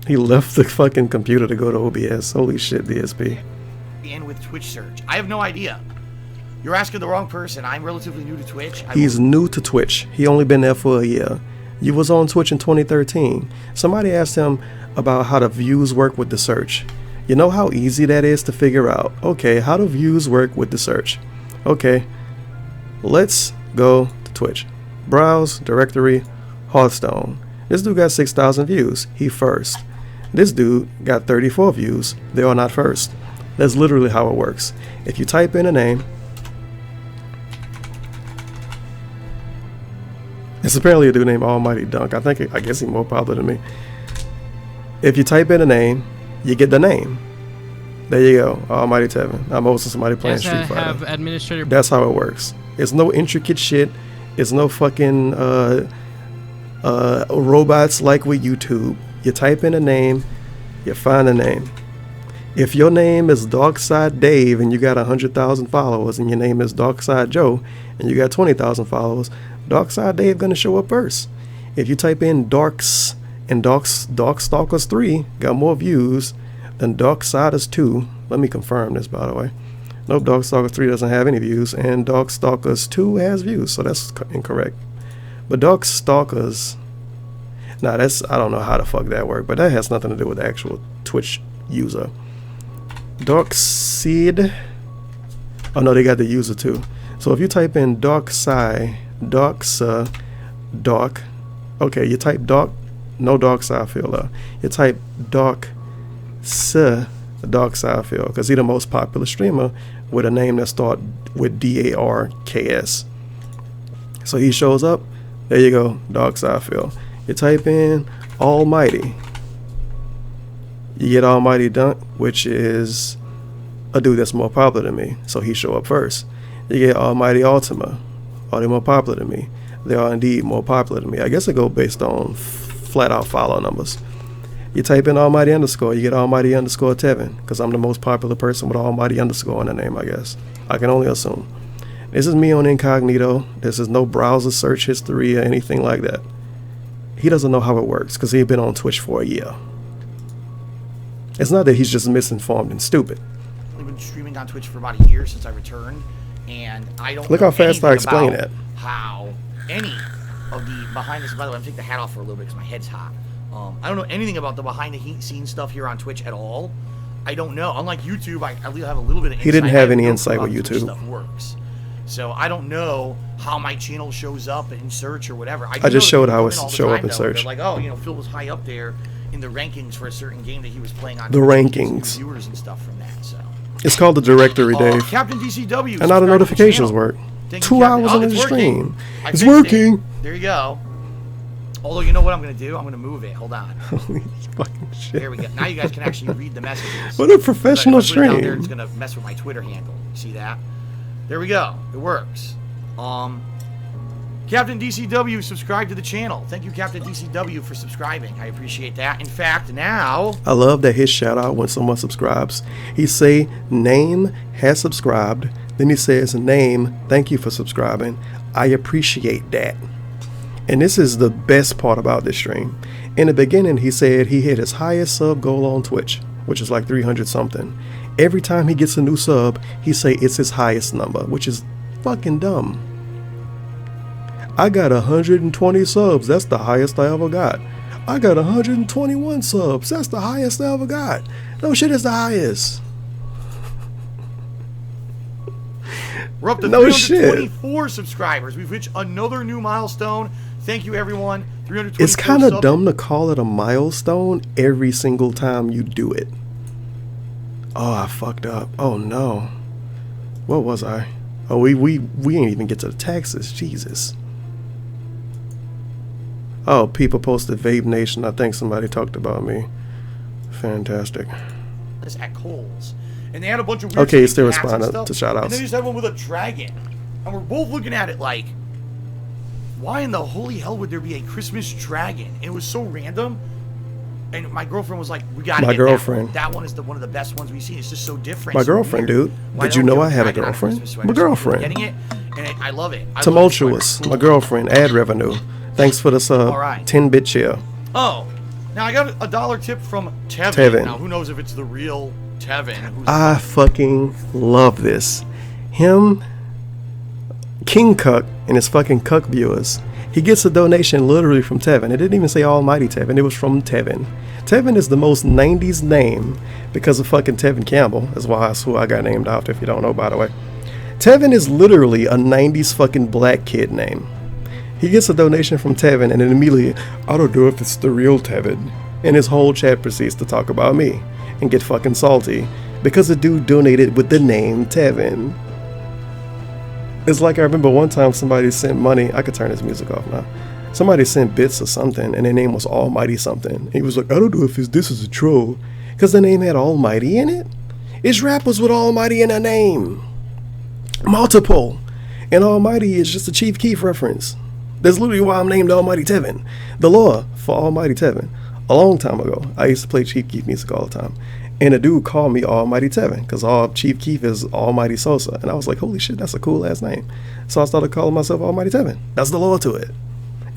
He left the fucking computer to go to OBS. Holy shit, DSP. And with Twitch search, I have no idea. You're asking the wrong person. I'm relatively new to Twitch. He's new to Twitch. He only been there for a year. You was on Twitch in 2013. Somebody asked him about how the views work with the search. You know how easy that is to figure out. Okay, how do views work with the search? Okay, let's go to Twitch. Browse, directory, Hearthstone. This dude got 6,000 views. He first. This dude got 34 views. They are not first. That's literally how it works. If you type in a name, it's apparently a dude named Almighty Dunk. I guess he's more popular than me. If you type in a name, you get the name. There you go, Almighty Tevin. I'm hosting somebody playing Street Fighter. Have administrator. That's how it works. It's no intricate shit. It's no fucking robots like with YouTube. You type in a name, you find a name. If your name is Darkside Dave and you got 100,000 followers, and your name is Darkside Joe and you got 20,000 followers, Darkside Dave gonna show up first. If you type in Darks and Darkstalkers 3 got more views than Darksiders 2. Let me confirm this, by the way. Nope, Darkstalkers 3 doesn't have any views, and Darkstalkers 2 has views, so that's incorrect. But Darkstalkers, nah, I don't know how the fuck that worked, but that has nothing to do with the actual Twitch user. Darkside, oh no, they got the user too. So if you type in Darkside, okay, you type Dark, no DarkSydePhil, you type DarkSydePhil, because he's the most popular streamer with a name that starts with DARKS. So he shows up, there you go, DarkSydePhil. You type in Almighty, you get Almighty Dunk, which is a dude that's more popular than me, so he show up first. You get Almighty Ultima, are they more popular than me? They are indeed more popular than me. I guess it go based on flat out follow numbers. You type in Almighty underscore, you get Almighty underscore Tevin, because I'm the most popular person with Almighty underscore in the name, I guess. I can only assume. This is me on incognito. This is no browser search history or anything like that. He doesn't know how it works because he's been on Twitch for a year. It's not that he's just misinformed and stupid. I've been streaming on Twitch for about a year since I returned, and I don't look know how fast I explain about that. How any of the behind this, by the way, I'm taking the hat off for a little bit because my head's hot. I don't know anything about the behind the scenes stuff here on Twitch at all. I don't know. Unlike YouTube, I have a little bit of insight. He didn't have any insight with YouTube. Stuff works. So I don't know how my channel shows up in search or whatever. I just showed how it show up in search. They're like, oh, Phil was high up there in the rankings for a certain game that he was playing on. The rankings. Viewers and stuff from that. So it's called the directory, Dave. Captain DCW. And now the notifications work. 2 hours into the stream. It's working. There you go. Although, you know what I'm going to do? I'm going to move it. Hold on. Holy fucking shit. There we go. Now you guys can actually read the messages. What a professional stream. Down there, it's going to mess with my Twitter handle. See that? There we go. It works. Captain DCW, subscribe to the channel. Thank you, Captain DCW, for subscribing. I appreciate that. In fact, now... I love that his shout out when someone subscribes. He say, name has subscribed. Then he says, name, thank you for subscribing. I appreciate that. And this is the best part about this stream. In the beginning, he said he hit his highest sub goal on Twitch, which is like 300 something. Every time he gets a new sub, he say it's his highest number, which is fucking dumb. I got 120 subs. That's the highest I ever got. I got 121 subs. That's the highest I ever got. No shit is the highest. We're up to 324 subscribers. We've reached another new milestone. Thank you, everyone. 324. It's kind of dumb to call it a milestone every single time you do it. Oh, I fucked up. Oh no. What was I? Oh, we ain't even get to the taxes. Jesus. Oh, people posted Vape Nation. I think somebody talked about me. Fantastic. This at Kohl's. And they had a bunch of weird okay, still responding to shout outs. And they just had one with a dragon. And we're both looking at it like, why in the holy hell would there be a Christmas dragon? And it was so random. And my girlfriend was like, we gotta get girlfriend. That one is one of the best ones we've seen. It's just so different. My girlfriend, dude. Did you know I have a girlfriend? My girlfriend. Getting it, and I love it. Tumultuous. My girlfriend. Ad revenue. Thanks for the sub. 10-bit share. Oh, now I got a $1 tip from Tevin. Now who knows if it's the real Tevin? I fucking love this. Him King Cuck and his fucking Cuck viewers. He gets a donation literally from Tevin. It didn't even say Almighty Tevin. It was from Tevin. Tevin is the most 90s name because of fucking Tevin Campbell. That's who I got named after, if you don't know, by the way. Tevin is literally a 90s fucking black kid name. He gets a donation from Tevin and then immediately, I don't know if it's the real Tevin. And his whole chat proceeds to talk about me and get fucking salty because the dude donated with the name Tevin. It's like I remember one time somebody sent money. I could turn his music off now. Somebody sent bits or something and their name was Almighty something. And he was like, I don't know if this is a troll because the name had Almighty in it. It's rappers with Almighty in their name. Multiple. And Almighty is just a Chief Keef reference. That's literally why I'm named Almighty Tevin. The lore for Almighty Tevin. A long time ago, I used to play Chief Keef music all the time. And a dude called me Almighty Tevin because all Chief Keef is Almighty Sosa. And I was like, holy shit, that's a cool ass name. So I started calling myself Almighty Tevin. That's the lore to it.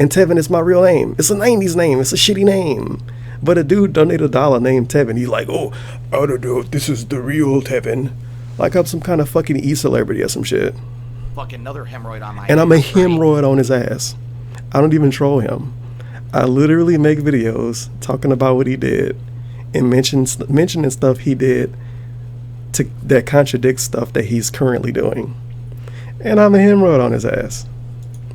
And Tevin is my real name. It's a 90s name. It's a shitty name. But a dude donated $1 named Tevin. He's like, oh, I don't know if this is the real Tevin. Like I'm some kind of fucking E-celebrity or some shit. Fucking another hemorrhoid on my And I'm a hemorrhoid on his ass. I don't even troll him. I literally make videos talking about what he did and mentioning stuff he did that contradicts stuff that he's currently doing. And I'm a hemorrhoid on his ass.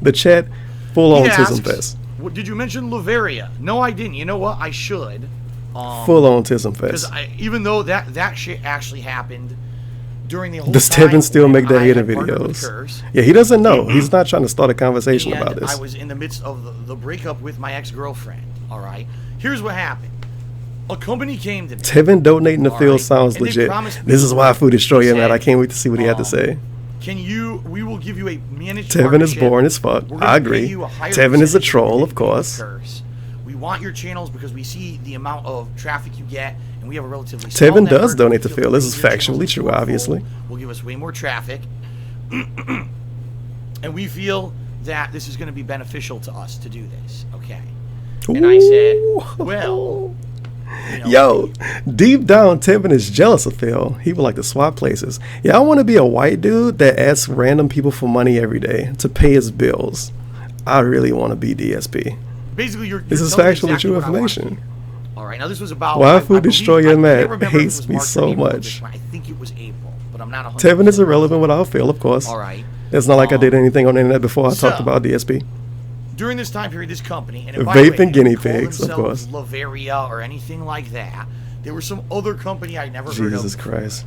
The chat, full on Tism Fest. Did you mention Lavaria? No, I didn't. You know what? I should. Full on Tism Fest. Because even though that shit actually happened during the whole Does Tevin still make that hater videos? Yeah, he doesn't know. He's not trying to start a conversation about this. I was in the midst of the breakup with my ex-girlfriend. All right. Here's what happened. A company came to me. Tevin donating to Phil sounds legit. This is why Food Destroy you, man. I can't wait to see what he had to say. We will give you a managed Tevin is boring as fuck. I agree. Tevin is a troll, of course. We want your channels because we see the amount of traffic you get, and we have a relatively small Tevin does donate to Phil. This is factually true, obviously. Will give us way more traffic. And we feel that this is going to be beneficial to us to do this. Okay. And I said, well... Yo, deep down, Tevin is jealous of Phil. He would like to swap places. Yeah, I want to be a white dude that asks random people for money every day to pay his bills. I really want to be DSP. Basically, this is factually true information. All right, now this was about why Food Destroyer Matt hates me so much. I think it was April, but I'm not 100%. Tevin is irrelevant without Phil, of course. All right. It's not like I did anything on the internet before I talked about DSP. During this time period, this company, and vape and guinea pigs, of course, Lavaria or anything like that. There was some other company I never heard of. Jesus Christ.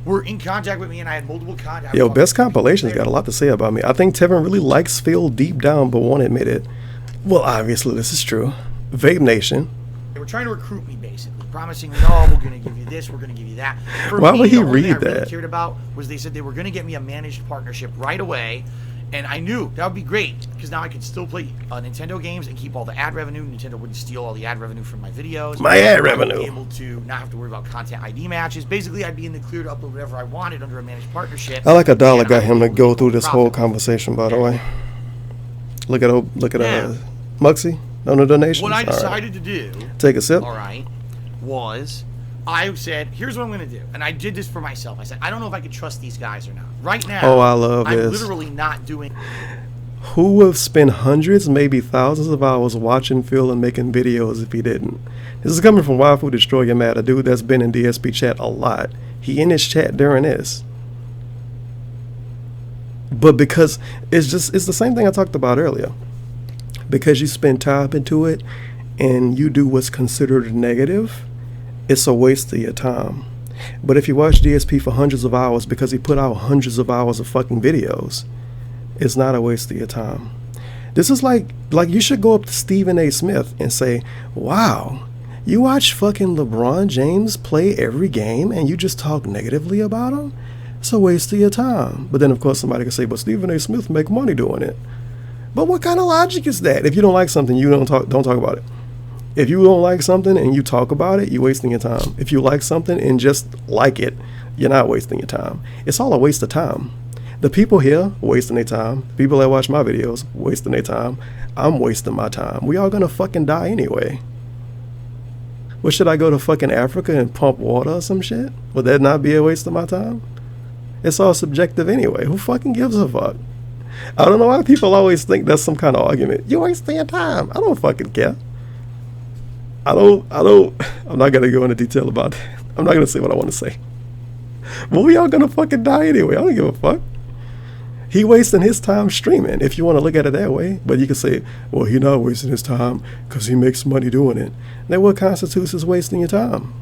Were in contact with me, and I had multiple contacts. Yo, Best Compilations got a lot to say about me. I think Tevin really likes Phil deep down, but won't admit it. Well, obviously, this is true. Vape Nation. They were trying to recruit me, basically, promising me, oh, we're going to give you this, we're going to give you that. Why would he read that? What I really cared about was they said they were going to get me a managed partnership right away. And I knew that would be great because now I could still play Nintendo games and keep all the ad revenue. Nintendo wouldn't steal all the ad revenue from my videos. My ad revenue. I'd be able to not have to worry about content ID matches. Basically, I'd be in the clear to upload whatever I wanted under a managed partnership. I like a dollar got him to go through this whole conversation, by the way. Look at Muxie on the donations. What I decided to do, take a sip. All right, was I said, here's what I'm going to do. And I did this for myself. I said, I don't know if I can trust these guys or not. Right now, I love I'm this. Literally not doing... Who would have spent hundreds, maybe thousands of hours watching Phil and making videos if he didn't? This is coming from Waifu Destroy Your Mad, a dude that's been in DSP chat a lot. He in his chat during this. But because it's the same thing I talked about earlier. Because you spend time into it and you do what's considered negative, it's a waste of your time. But if you watch DSP for hundreds of hours because he put out hundreds of hours of fucking videos, it's not a waste of your time. This is like you should go up to Stephen A. Smith and say, wow, you watch fucking LeBron James play every game and you just talk negatively about him? It's a waste of your time. But then of course somebody can say, but Stephen A. Smith make money doing it. But what kind of logic is that? If you don't like something, you don't talk about it. If you don't like something and you talk about it, you're wasting your time. If you like something and just like it, you're not wasting your time. It's all a waste of time. The people here wasting their time. The people that watch my videos wasting their time. I'm wasting my time. We all gonna fucking die anyway. What, should I go to fucking Africa and pump water or some shit? Would that not be a waste of my time? It's all subjective anyway. Who fucking gives a fuck? I don't know why people always think that's some kind of argument. You wasting your time. I don't fucking care. I'm not going to go into detail about that. I'm not going to say what I want to say. But we all going to fucking die anyway. I don't give a fuck. He wasting his time streaming, if you want to look at it that way. But you can say, well, he not wasting his time because he makes money doing it. Then what constitutes as wasting your time?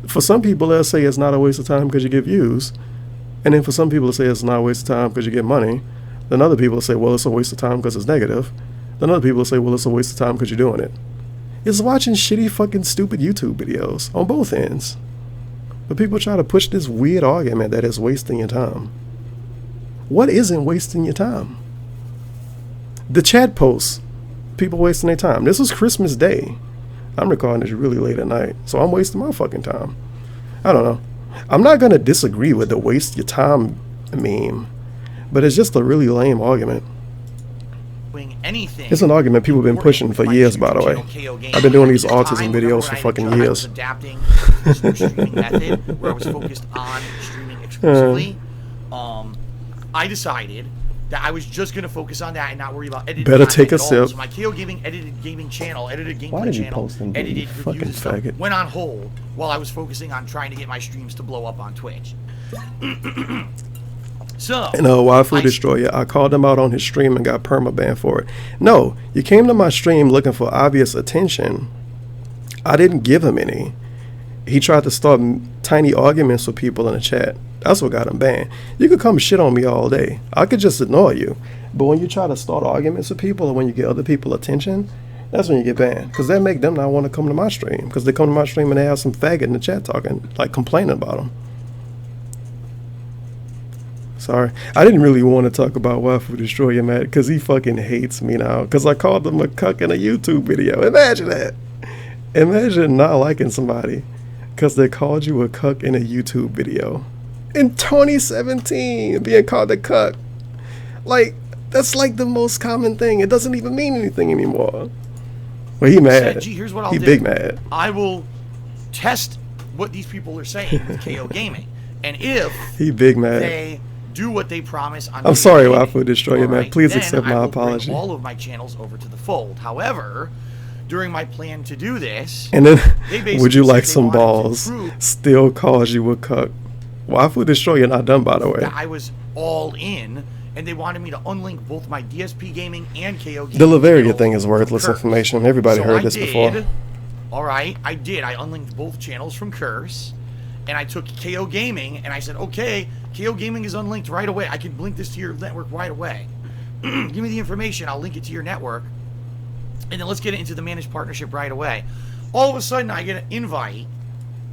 For some people, they'll say it's not a waste of time because you get views. And then for some people, they'll say it's not a waste of time because you get money. Then other people will say, well, it's a waste of time because it's negative. Then other people will say, well, it's a waste of time because you're doing it. It's watching shitty fucking stupid YouTube videos on both ends. But people try to push this weird argument that it's wasting your time. What isn't wasting your time? The chat posts, people wasting their time. This was Christmas Day. I'm recording this really late at night, so I'm wasting my fucking time. I don't know. I'm not going to disagree with the waste your time meme, but it's just a really lame argument. Anything. It's an argument people have been pushing for years, by the way. I've been doing these autism videos for fucking years. I was adapting this new streaming method where I was focused on streaming exclusively. I decided that I was just going to focus on that and not worry about editing. Better take a sip. So my KO Gaming edited gaming channel, edited gameplay Why did you channel, post them, edited fucking reviews and stuff, faggot? went on hold while I was focusing on trying to get my streams to blow up on Twitch. So, Waifu Destroyer, I called him out on his stream and got permabanned for it. No, you came to my stream looking for obvious attention. I didn't give him any. He tried to start tiny arguments with people in the chat. That's what got him banned. You could come shit on me all day. I could just ignore you. But when you try to start arguments with people or when you get other people attention, that's when you get banned. Because that make them not want to come to my stream. Because they come to my stream and they have some faggot in the chat talking, like complaining about them. Sorry. I didn't really want to talk about Waifu Destroyer, man, because he fucking hates me now. Because I called him a cuck in a YouTube video. Imagine that. Imagine not liking somebody because they called you a cuck in a YouTube video. In 2017, being called a cuck. Like, that's like the most common thing. It doesn't even mean anything anymore. Well, he mad. Said, gee, here's what I'll he do. Big mad. I will test what these people are saying with KO Gaming. And if he big mad. They do what they promise on I'm sorry, Waifu Destroyer, man. Please accept my apology. All of my channels over to the fold. However, during my plan to do this, and then would you like some balls? Still calls you a cuck. Waifu Destroyer not done, by the way. I was all in, and they wanted me to unlink both my DSP Gaming and KO Gaming. The Laveria thing is worthless information. Everybody heard this before. All right, I did. I unlinked both channels from Curse. And I took KO Gaming, and I said, okay, KO Gaming is unlinked right away. I can link this to your network right away. Give me the information. I'll link it to your network. And then let's get it into the managed partnership right away. All of a sudden, I get an invite,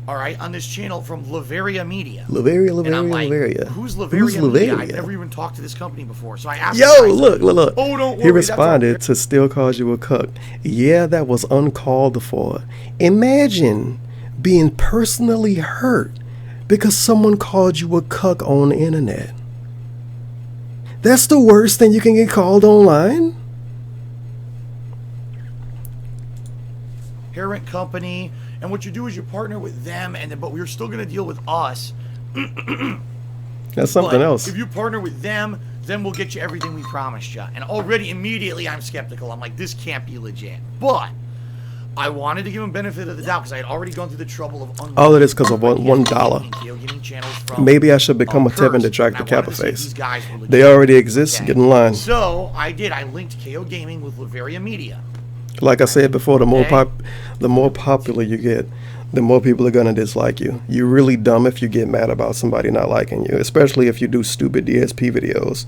all right, on this channel from Laveria Media. Laveria. Who's Laveria Media? I've never even talked to this company before. So I asked look. Oh, don't worry. He responded to still calls you a cuck. Yeah, that was uncalled for. Imagine being personally hurt because someone called you a cuck on the internet. That's the worst thing you can get called online? Parent company, and what you do is you partner with them, and then, but we're still going to deal with us. That's something else. If you partner with them, then we'll get you everything we promised you. And already, immediately, I'm skeptical. I'm like, this can't be legit. But I wanted to give him benefit of the doubt because I had already gone through the trouble of all of this because of $1. Maybe I should become a Tevin to track the Kappa face. They already exist. Okay. Get in line. So I did. I linked KO Gaming with Laveria Media. Like I said before, the more popular you get, the more people are gonna dislike you. You're really dumb if you get mad about somebody not liking you, especially if you do stupid DSP videos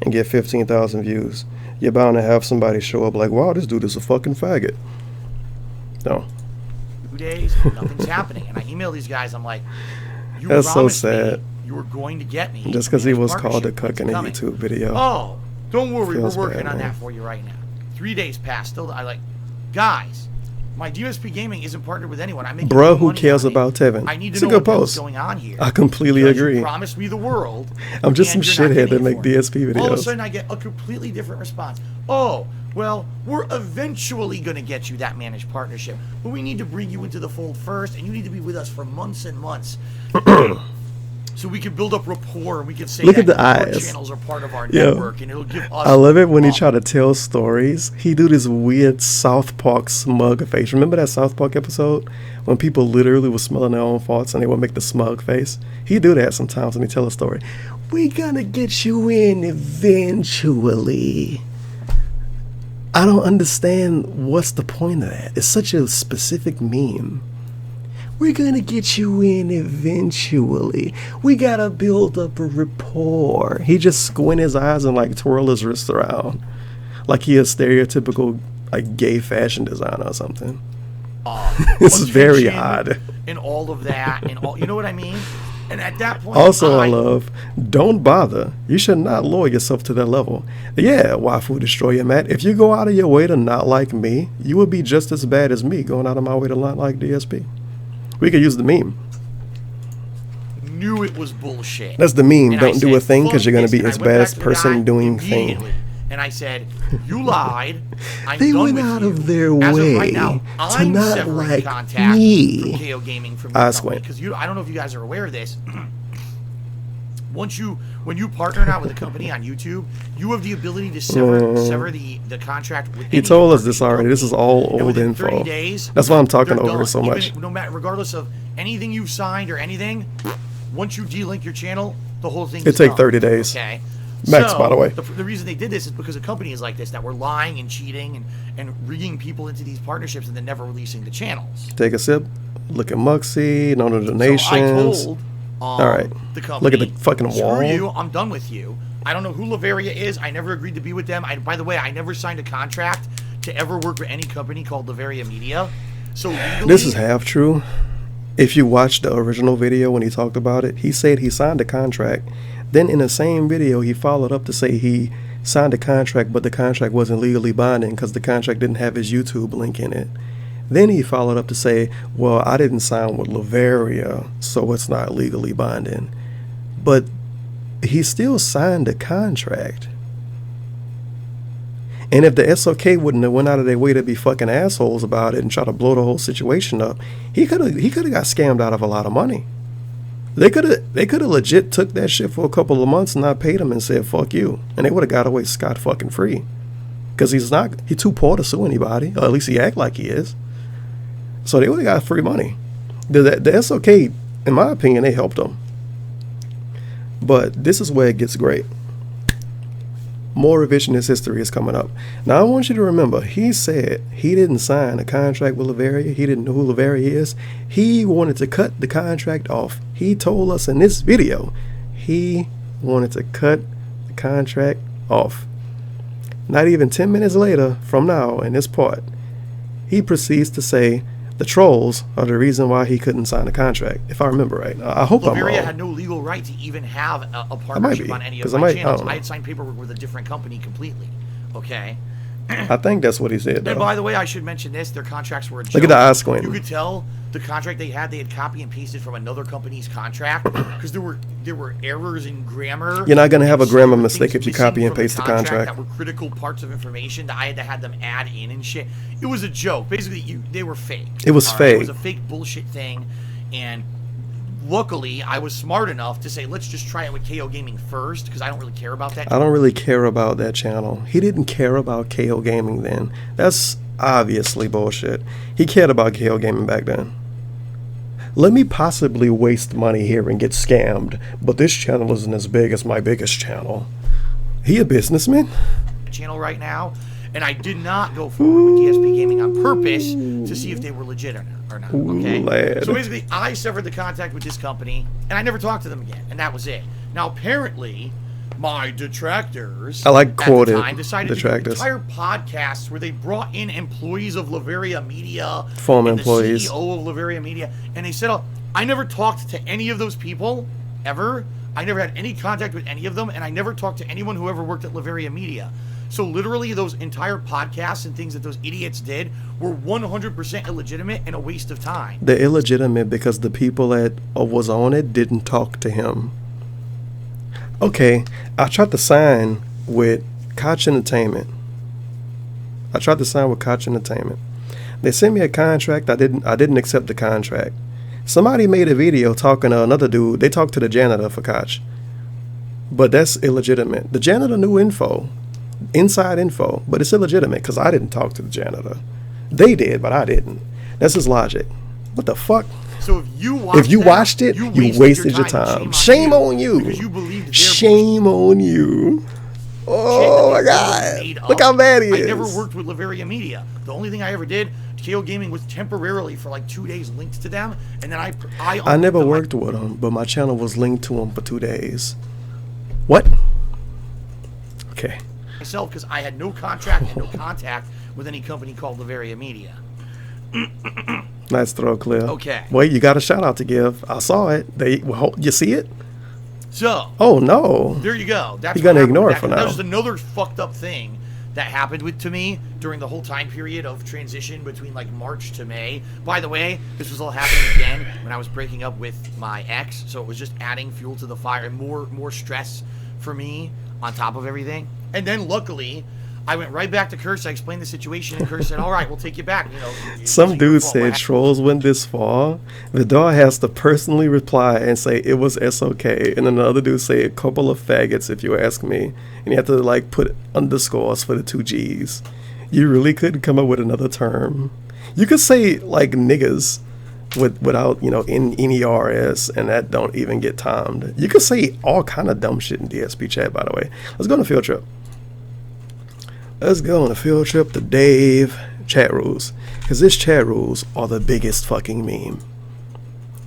and get 15,000 views. You're bound to have somebody show up like, wow, this dude is a fucking faggot. No. 2 days, nothing's happening. And I email these guys, I'm like, that's so sad. You were going to get me. Just because he was called a cuck in a YouTube video. Oh, don't worry, we're working on that for you right now. 3 days passed, still, I like, guys, my DSP Gaming isn't partnered with anyone. Bro, who cares about Tevin? I need to know what's going on here. I completely agree. You promised me the world. I'm just some shithead that make DSP videos. All of a sudden, I get a completely different response. Oh, well, we're eventually going to get you that managed partnership, but we need to bring you into the fold first, and you need to be with us for months and months. so we can build up rapport and we can say Look that at the your eyes. channels are part of our Yo. network, and it'll give us. I love it when he try to tell stories. He do this weird South Park smug face. Remember that South Park episode when people literally were smelling their own farts and they would make the smug face? He do that sometimes when he tell a story. We gonna get you in eventually. I don't understand what's the point of that. It's such a specific meme. We're gonna get you in eventually. We gotta build up a rapport. He just squint his eyes and like twirl his wrists around, like he a stereotypical like gay fashion designer or something. It's very odd. And all of that, and all, you know what I mean? And at that point, Also, I love, don't bother. You should not lower yourself to that level. Yeah, Waifu Destroyer Matt, if you go out of your way to not like me, you would be just as bad as me going out of my way to not like DSP. We could use the meme. Knew it was bullshit. That's the meme. And Don't do a thing because you're going to be and I as went bad back as to the person guy doing thing. immediately, And I said, you lied. I'm They done went with out you. of their As of way right now, to I'm not severing like contact me. from KO Gaming from I your squint. company, because I don't know if you guys are aware of this. When you partner now with a company on YouTube, you have the ability to sever the contract with. He told us this already. This is all old within info. 30 days, That's why I'm talking they're over done. it so much. No matter, regardless of anything you've signed or anything, once you delink your channel, the whole thing. It take 30 days. Okay. Max, So, by the way. The reason they did this is because a company is like this, that we're lying and cheating and rigging people into these partnerships and then never releasing the channels. Take a sip. Look at Muxie. No So donations. I told All right. the company, Look at the fucking screw wall. you, I'm done with you. I don't know who Laveria is. I never agreed to be with them. By the way, I never signed a contract to ever work with any company called Laveria Media. So legally, This is half true. If you watch the original video when he talked about it, he said he signed a contract. Then in the same video, he followed up to say he signed a contract, but the contract wasn't legally binding because the contract didn't have his YouTube link in it. Then he followed up to say, well, I didn't sign with Laveria, so it's not legally binding. But he still signed a contract. And if the SOK wouldn't have went out of their way to be fucking assholes about it and try to blow the whole situation up, he could have got scammed out of a lot of money. They could have legit took that shit for a couple of months and not paid him and said fuck you, and they would have got away scot fucking free. Because he's too poor to sue anybody, or at least he act like he is. So they would have got free money. The SOK, in my opinion, they helped them. But this is where it gets great. More revisionist history is coming up. Now I want you to remember, he said he didn't sign a contract with Laveria. He didn't know who Laveria is. He wanted to cut the contract off. He told us in this video, he wanted to cut the contract off. Not even 10 minutes later from now in this part, he proceeds to say the trolls are the reason why he couldn't sign a contract, if I remember right. I hope I'm Laveria wrong. had no legal right to even have a partnership be, on any 'cause of my I channels. don't know. I had signed paperwork with a different company completely. Okay. I think that's what he said, though. And by the way, I should mention this: their contracts were a joke. Look at the eye squinting. You could tell the contract they had copy and pasted from another company's contract because there were errors in grammar. You're not going to have a and grammar things mistake if you missing copy and from paste the contract. that were critical parts of information that I had to have them add in and shit. It was a joke. Basically, they were fake. It was All right? It fake. was a fake bullshit thing, and luckily, I was smart enough to say, let's just try it with KO Gaming first, because I don't really care about that. I don't really care about that channel. He didn't care about KO Gaming then. That's obviously bullshit. He cared about KO Gaming back then. Let me possibly waste money here and get scammed, but this channel isn't as big as my biggest channel. He a businessman? Channel right now, and I did not go forward with DSP Gaming on purpose to see if they were legit or not. Okay, lad. so basically, I severed the contact with this company, and I never talked to them again, and that was it. Now, apparently, my detractors I like at quoted the time decided detractors. to do entire podcasts where they brought in employees of Laveria Media, Former and employees. the CEO of Laveria Media, and they said, I never talked to any of those people ever. I never had any contact with any of them, and I never talked to anyone who ever worked at Laveria Media. So literally, those entire podcasts and things that those idiots did were 100% illegitimate and a waste of time. They're illegitimate because the people that was on it didn't talk to him. Okay, I tried to sign with Koch Entertainment. They sent me a contract. I didn't accept the contract. Somebody made a video talking to another dude. They talked to the janitor for Koch. But that's illegitimate. The janitor knew info, inside info, but it's illegitimate because I didn't talk to the janitor. They did, but I didn't. That's his logic. What the fuck? So if you watched it, you wasted your time. Shame on you. Because you believed Shame on you. Oh my God. Look how bad he is. I never worked with Laveria Media. The only thing I ever did, KO Gaming, was temporarily for like 2 days linked to them. And then I never worked with them, but my channel was linked to them for 2 days. What? Okay. Myself, because I had no contract and no contact with any company called Laveria Media. Nice throw, clear. Okay. Wait, you got a shout out to give. I saw it. You see it? So. Oh no. There you go. That's you're gonna ignore it for now. That was another fucked up thing that happened to me during the whole time period of transition between like March to May. By the way, this was all happening again when I was breaking up with my ex, so it was just adding fuel to the fire and more stress for me on top of everything. And then luckily, I went right back to Curse. I explained the situation, and Curse said, "All right, we'll take you back." You know, some dude said trolls went this far. The dog has to personally reply and say it was SOK, and then the other dude say a couple of faggots, if you ask me, and you have to like put underscores for the 2 G's. You really couldn't come up with another term. You could say like niggas without NERS, and that don't even get timed. You could say all kind of dumb shit in DSP chat. By the way, let's go on a field trip. Let's go on a field trip to Dave chat rules, because his chat rules are the biggest fucking meme,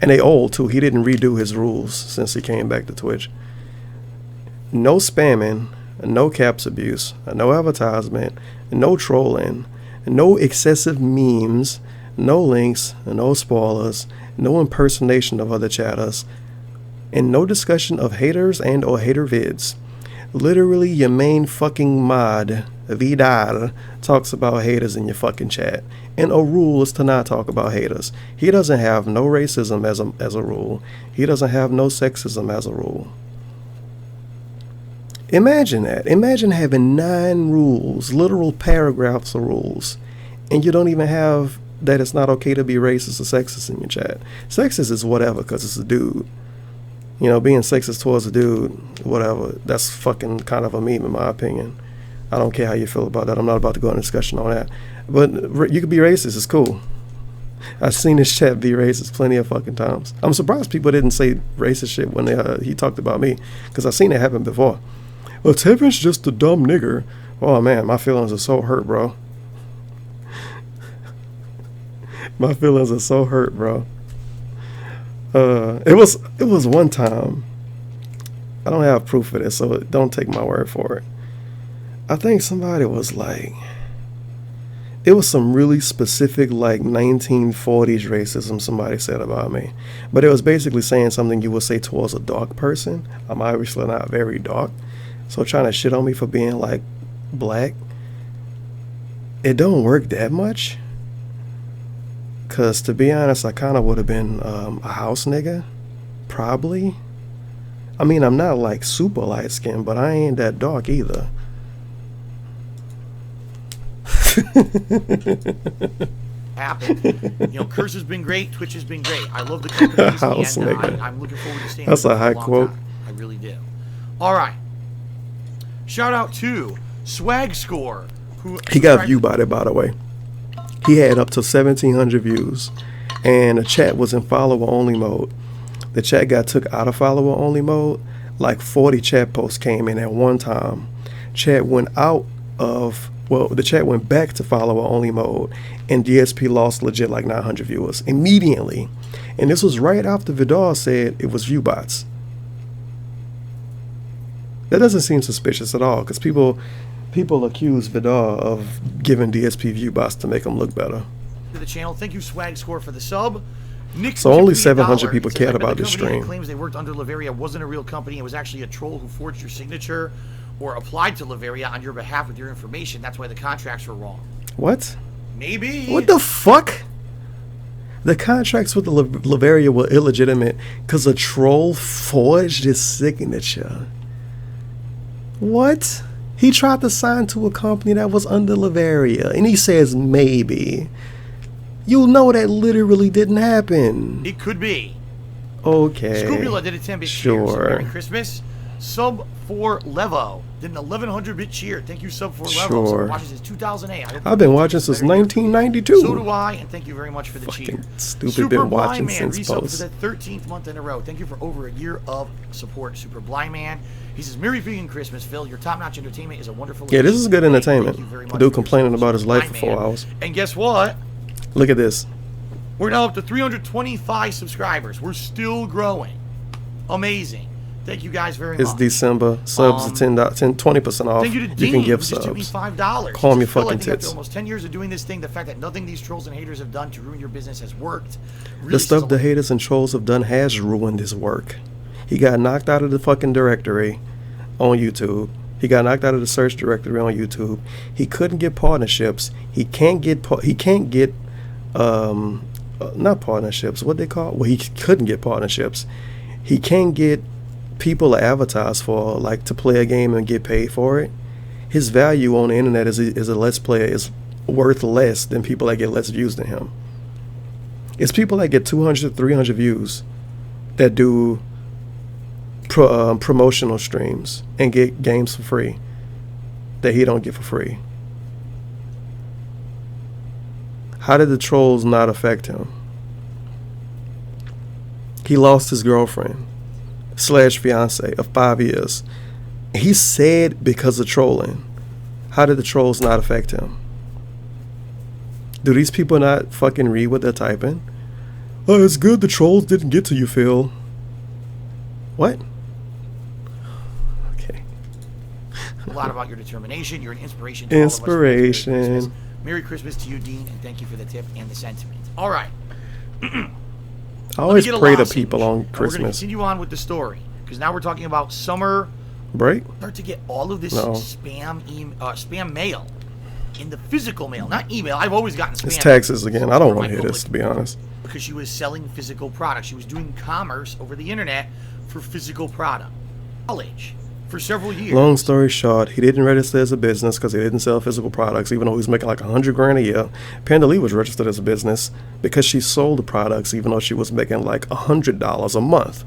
and they old too. He didn't redo his rules since he came back to Twitch. No spamming, no caps abuse, no advertisement, no trolling, no excessive memes, no links, no spoilers, no impersonation of other chatters, and no discussion of haters and or hater vids. Literally, your main fucking mod, Vidal, talks about haters in your fucking chat. And a rule is to not talk about haters. He doesn't have no racism as a rule. He doesn't have no sexism as a rule. Imagine that. Imagine having 9 rules, literal paragraphs of rules, and you don't even have that it's not okay to be racist or sexist in your chat. Sexist is whatever, because it's a dude. You know, being sexist towards a dude, whatever, that's fucking kind of a meme in my opinion. I don't care how you feel about that. I'm not about to go into discussion on that. But you could be racist. It's cool. I've seen this chat be racist plenty of fucking times. I'm surprised people didn't say racist shit when he talked about me, because I've seen it happen before. Well, Tevin's just a dumb nigger. Oh man, my feelings are so hurt, bro. My feelings are so hurt, bro. It was one time. I don't have proof of this, so don't take my word for it. I think somebody was like, it was some really specific like 1940s racism somebody said about me, but it was basically saying something you would say towards a dark person. I'm obviously not very dark, so trying to shit on me for being like black, it don't work that much. Because to be honest, I kind of would have been a house nigga, probably. I mean, I'm not like super light skinned, but I ain't that dark either. Happened. You know, Curse has been great. Twitch has been great. I love the company. House nigga. I'm looking forward to staying. That's a high long quote. time. I really do. All right. Shout out to Swag Score, who he got view by the way. He had up to 1,700 views, and the chat was in follower only mode. The chat got took out of follower only mode. Like 40 chat posts came in at one time. Chat went out of, well, the chat went back to follower only mode, and DSP lost legit like 900 viewers immediately. And this was right after Vidal said it was view bots. That doesn't seem suspicious at all, because people accuse Vidal of giving DSP view bots to make them look better. To the channel, thank you Swag Score for the sub. Nick, so only 700 people cared about this stream. Claims they worked under Laveria wasn't a real company. It was actually a troll who forged your signature or applied to Laveria on your behalf with your information. That's why the contracts were wrong. What? Maybe. What the fuck? The contracts with the Laveria were illegitimate because a troll forged his signature. What? He tried to sign to a company that was under Laveria, and he says maybe. You know that literally didn't happen. It could be. Okay. Scubula did a 10-bit cheer. So Merry Christmas. Sub 4 Levo did an 1100-bit cheer. Thank you, Sub 4 Levo. Sure. So watching since 2008. I've been watching since 1992. So do I, and thank you very much for the cheer. Stupid Super been Blind watching Man since resub post. for the 13th month in a row. Thank you for over a year of support, Super Blind Man. He says, Merry freaking Christmas, Phil. Your top-notch entertainment is a wonderful... Yeah, this is good entertainment. Thank you very The much dude for complaining your about his life Blind for 4 Man. hours. And guess what? Look at this. We're now up to 325 subscribers. We're still growing. Amazing. Thank you guys very much. It's December. Subs are 20% off. Thank you to You Dean, can give who just took me subs. $5. Call me Phil, fucking I think after tits. almost 10 years of doing this thing, the fact that nothing these trolls and haters have done to ruin your business has worked. Really The stuff says a the lot. haters and trolls have done has ruined his work. He got knocked out of the fucking directory on YouTube. He got knocked out of the search directory on YouTube. He couldn't get partnerships. He can't get not partnerships. What they call? Well, he couldn't get partnerships. He can't get people to advertise for, like to play a game and get paid for it. His value on the internet as a let's player is worth less than people that get less views than him. It's people that get 200, 300 views that do promotional streams and get games for free that he don't get for free. How did the trolls not affect him? He lost his girlfriend / fiance of 5 years. He said because of trolling. How did the trolls not affect him? Do these people not fucking read what they're typing? Oh, it's good the trolls didn't get to you, Phil. What? Okay. A lot about your determination. You're an inspiration to all of us. Inspiration. Merry Christmas to you, Dean, and thank you for the tip and the sentiment. All right. I always get a pray to lozenge, people on and we're going to Christmas. continue on with the story because now we're talking about summer. Break? Start to get all of this No. spam mail in the physical mail, not email. I've always gotten spam. It's taxes again. I don't from want to my hear this, public- to be honest. Because she was selling physical products. She was doing commerce over the internet for physical product. College for several years. Long story short, he didn't register as a business because he didn't sell physical products, even though he was making like $100 grand a year. Panda Lee was registered as a business because she sold the products, even though she was making like $100 a month.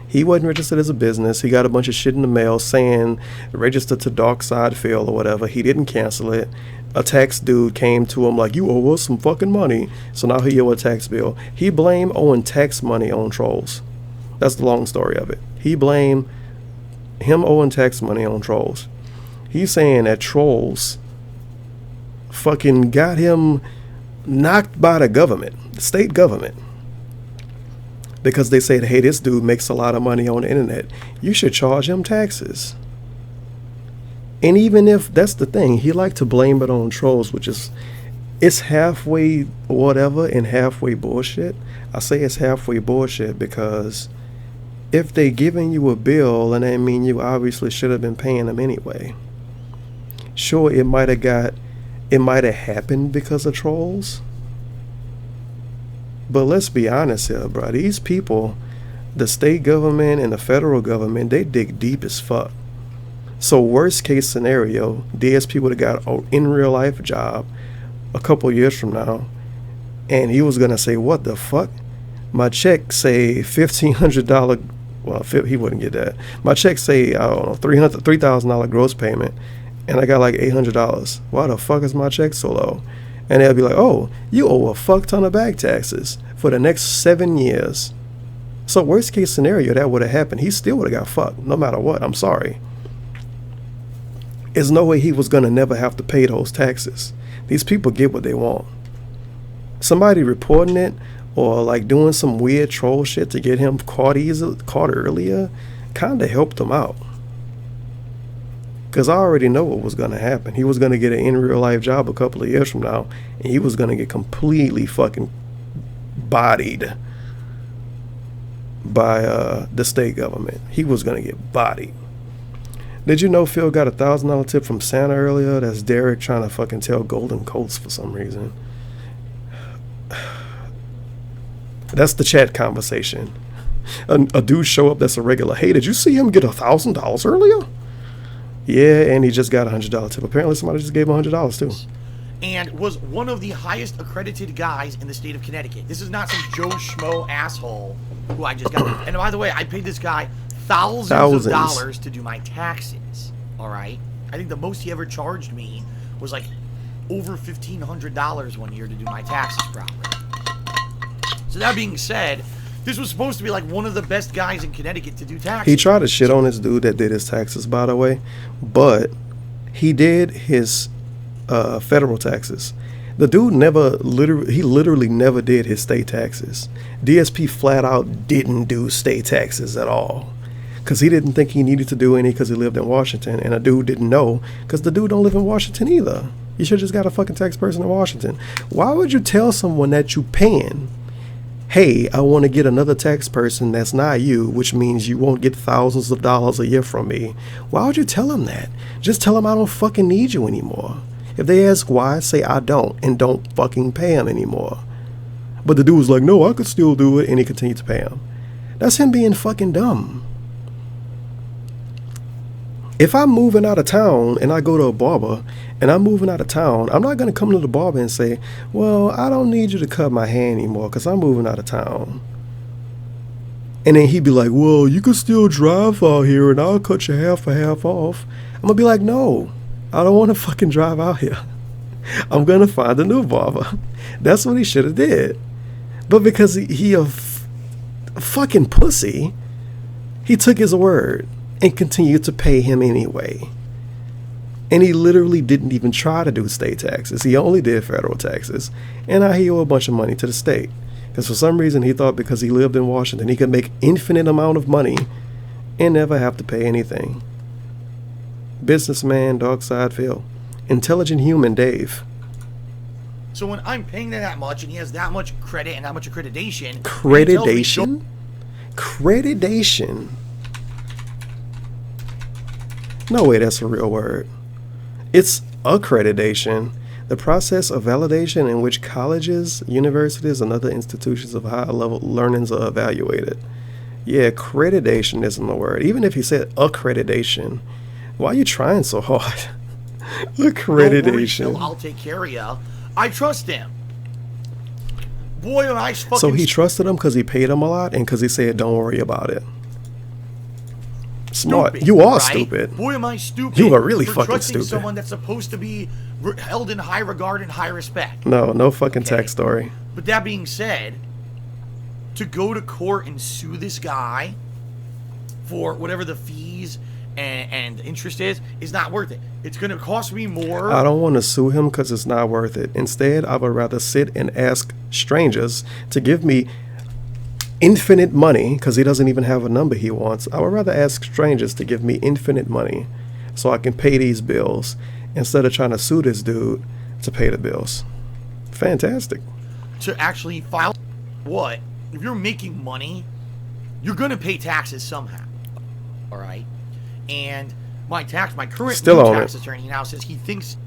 He wasn't registered as a business. He got a bunch of shit in the mail saying register to DarkSydePhil's or whatever. He didn't cancel it. A tax dude came to him like, you owe us some fucking money. So now he owe a tax bill. He blamed owing tax money on trolls. That's the long story of it. He blamed him owing tax money on trolls. He's saying that trolls fucking got him knocked by the government, the state government. Because they said, hey, this dude makes a lot of money on the internet. You should charge him taxes. And even if that's the thing, he liked to blame it on trolls, which is, it's halfway whatever and halfway bullshit. I say it's halfway bullshit because if they giving you a bill, and that mean you obviously should have been paying them anyway. Sure, it might have happened because of trolls. But let's be honest here, bro. These people, the state government and the federal government, they dig deep as fuck. So worst case scenario, DSP would have got an in real life job a couple years from now, and he was gonna say, what the fuck? My check say $1,500. Well, he wouldn't get that. My check say, I don't know, $3,000 gross payment, and I got like $800. Why the fuck is my check so low? And they'll be like, oh, you owe a fuck ton of back taxes for the next 7 years. So worst case scenario, that would have happened. He still would have got fucked, no matter what. I'm sorry. There's no way he was going to never have to pay those taxes. These people get what they want. Somebody reporting it or like doing some weird troll shit to get him caught earlier kind of helped him out. Because I already know what was going to happen. He was going to get an in real life job a couple of years from now, and he was going to get completely fucking bodied by the state government. He was going to get bodied. Did you know Phil got a $1,000 tip from Santa earlier? That's Derek trying to fucking tell Golden Coats for some reason. That's the chat conversation. A dude show up that's a regular. Hey, did you see him get $1,000 earlier? Yeah, and he just got a $100 tip. Apparently somebody just gave him $100 too. and was one of the highest accredited guys in the state of Connecticut. This is not some Joe Schmo asshole who I just got. And by the way, I paid this guy thousands of dollars to do my taxes. All right? I think the most he ever charged me was like over $1,500 one year to do my taxes properly. So that being said, this was supposed to be like one of the best guys in Connecticut to do taxes. He tried to shit on this dude that did his taxes, by the way, but he did his federal taxes. The dude literally never did his state taxes. DSP flat out didn't do state taxes at all, because he didn't think he needed to do any because he lived in Washington, and a dude didn't know because the dude don't live in Washington either. You should just got a fucking tax person in Washington. Why would you tell someone that you paying, hey, I want to get another tax person that's not you, which means you won't get thousands of dollars a year from me? Why would you tell them that? Just tell them I don't fucking need you anymore. If they ask why, say I don't, and don't fucking pay them anymore. But the dude was like, no, I could still do it, and he continued to pay him. That's him being fucking dumb. If I'm moving out of town and I go to a barber and I'm moving out of town, I'm not going to come to the barber and say, well, I don't need you to cut my hair anymore because I'm moving out of town. And then he'd be like, well, you can still drive out here and I'll cut your hair for half off. I'm going to be like, no, I don't want to fucking drive out here. I'm going to find a new barber. That's what he should have did. But because he a fucking pussy, he took his word and continued to pay him anyway. And he literally didn't even try to do state taxes. He only did federal taxes. And now he owe a bunch of money to the state. Because for some reason he thought because he lived in Washington he could make infinite amount of money and never have to pay anything. Businessman DarkSydePhil. Intelligent human Dave. So when I'm paying that much and he has that much credit and that much accreditation... Accreditation? Accreditation? No way that's a real word. It's accreditation, the process of validation in which colleges, universities, and other institutions of higher level learnings are evaluated. Yeah, accreditation isn't the word. Even if you said accreditation, why are you trying so hard? Accreditation. Don't worry, Phil, I'll take care of you. I trust him. Boy, am I fucking... So he trusted him because he paid him a lot and because he said, don't worry about it. Smart. Stupid, you are right? stupid. Boy, am I stupid. You are really for fucking trusting stupid. Someone that's supposed to be held in high regard and high respect. No fucking tax story. But that being said, to go to court and sue this guy for whatever the fees and interest is not worth it. It's going to cost me more. I don't want to sue him because it's not worth it. Instead, I would rather sit and ask strangers to give me infinite money, because he doesn't even have a number he wants. I would rather ask strangers to give me infinite money so I can pay these bills instead of trying to sue this dude to pay the bills. Fantastic. To actually file what? If you're making money, you're going to pay taxes somehow. All right? And my current tax attorney now says he thinks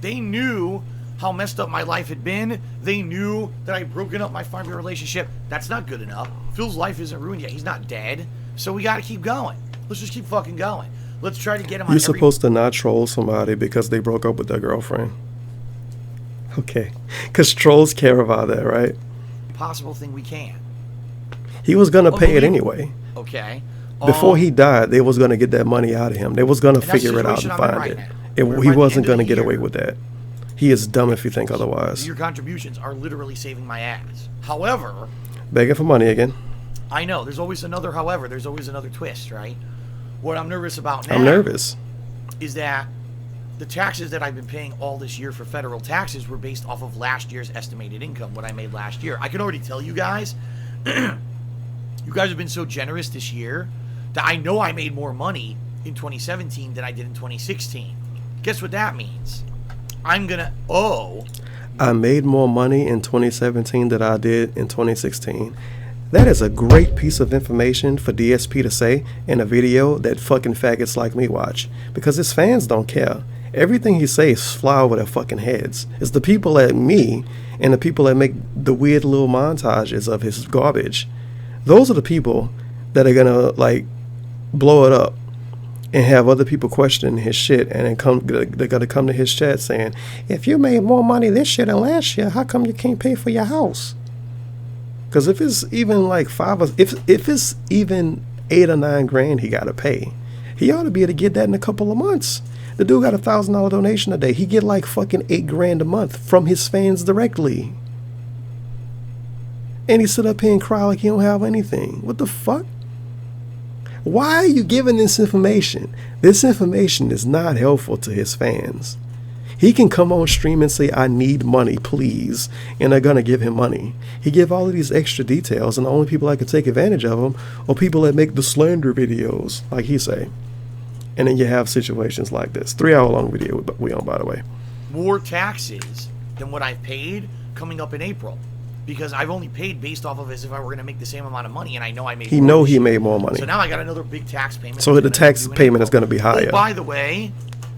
they knew how messed up my life had been. They knew that I'd broken up my 5-year relationship. That's not good enough. Phil's life isn't ruined yet. He's not dead. So we got to keep going. Let's just keep fucking going. Let's try to get him on. You're supposed to not troll somebody because they broke up with their girlfriend. Okay. Because trolls care about that, right? Possible thing we can. He was going to pay it anyway. Okay. Before he died, they was going to get that money out of him. They was going to figure it out and find it. He wasn't going to get away with that. He is dumb if you think otherwise. Your contributions are literally saving my ass. However... Begging for money again. I know. There's always another however. There's always another twist, right? What I'm nervous about now... I'm nervous. ...is that the taxes that I've been paying all this year for federal taxes were based off of last year's estimated income, what I made last year. I can already tell you guys, you guys have been so generous this year that I know I made more money in 2017 than I did in 2016. Guess what that means? I'm going to owe... I made more money in 2017 than I did in 2016. That is a great piece of information for DSP to say in a video that fucking faggots like me watch. Because his fans don't care. Everything he says fly over their fucking heads. It's the people like me and the people that make the weird little montages of his garbage. Those are the people that are going to, like, blow it up. and have other people questioning his shit, and then they're gonna come to his chat saying, if you made more money this year than last year, how come you can't pay for your house? Because if it's even like if it's even $8 or $9 grand he gotta pay, he ought to be able to get that in a couple of months. The dude got $1,000 donation a day. He get like fucking $8 grand a month from his fans directly. And he sit up here and cry like he don't have anything. What the fuck? Why are you giving this information? This information is not helpful to his fans. He can come on stream and say, I need money, please. And they're going to give him money. He give all of these extra details, and the only people that can take advantage of them are people that make the slander videos, like he say. And then you have situations like this. 3-hour long video we on, by the way. More taxes than what I've paid coming up in April. Because I've only paid based off of as if I were going to make the same amount of money, and I know I made more. He made more money. So now I got another big tax payment. So the tax payment is going to be higher. Oh, by the way,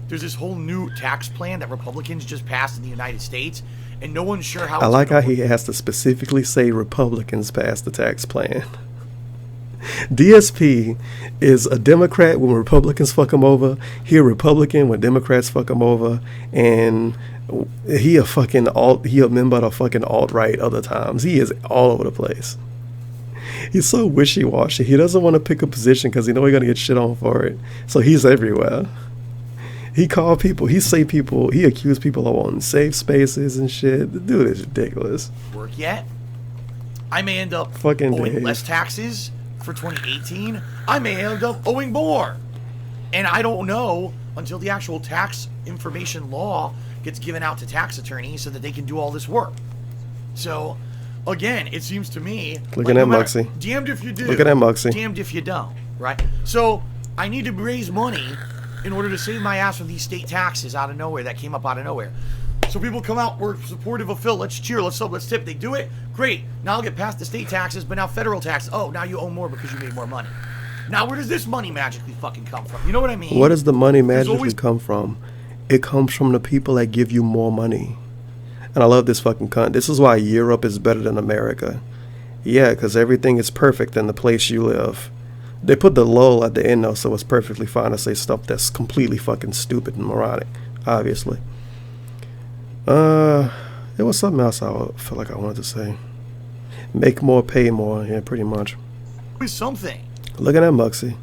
there's this whole new tax plan that Republicans just passed in the United States, and no one's sure how. I like how he has to specifically say Republicans passed the tax plan. DSP is a Democrat when Republicans fuck him over. He a Republican when Democrats fuck him over, and he a member of the fucking alt-right other times. He is all over the place. He's so wishy-washy. He doesn't want to pick a position because he know he's gonna get shit on for it. So he's everywhere. He called people. He accused people of on safe spaces and shit. The dude is ridiculous. Work yet? I may end up fucking owing less taxes for 2018. I may end up owing more, and I don't know until the actual tax information law gets given out to tax attorneys so that they can do all this work. So, again, it seems to me look at that Muxie. Damned if you do. Look at that Muxie. Damned if you don't. Right. So I need to raise money in order to save my ass from these state taxes out of nowhere that came up out of nowhere. So people come out, we're supportive of Phil, let's cheer, let's sub, let's tip. They do it, great. Now I'll get past the state taxes, but now federal taxes. Oh, now you owe more because you made more money. Now where does this money magically fucking come from? You know what I mean? Where does the money magically come from? It comes from the people that give you more money. And I love this fucking cunt. This is why Europe is better than America. Yeah, because everything is perfect in the place you live. They put the lull at the end though, so it's perfectly fine to say stuff that's completely fucking stupid and moronic, obviously. There was something else I feel like I wanted to say. Make more, pay more. Yeah, pretty much. Always something. Look at that Muxie.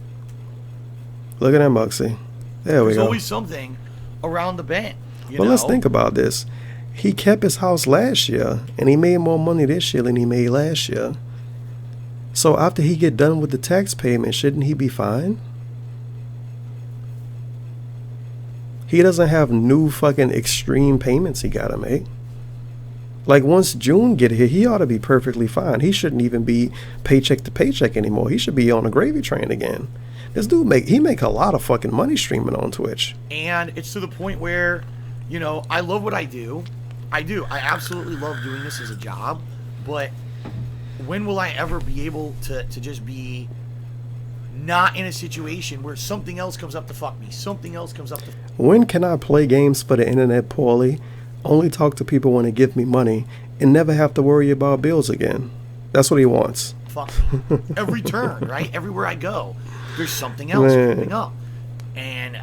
Look at that Muxie. There we go. There's always something around the bend. Well, let's think about this. He kept his house last year, and he made more money this year than he made last year. So after he get done with the tax payment, shouldn't he be fine? He doesn't have new fucking extreme payments he gotta make. Like once June get here, he ought to be perfectly fine. He shouldn't even be paycheck to paycheck anymore. He should be on a gravy train again. This dude make a lot of fucking money streaming on Twitch. And it's to the point where, you know, I love what I do. I do. I absolutely love doing this as a job. But when will I ever be able to just be not in a situation where something else comes up to fuck me? Something else comes up to... When can I play games for the internet poorly, only talk to people when they give me money, and never have to worry about bills again? That's what he wants. Fuck. Every turn, right? Everywhere I go, there's something else coming up. And,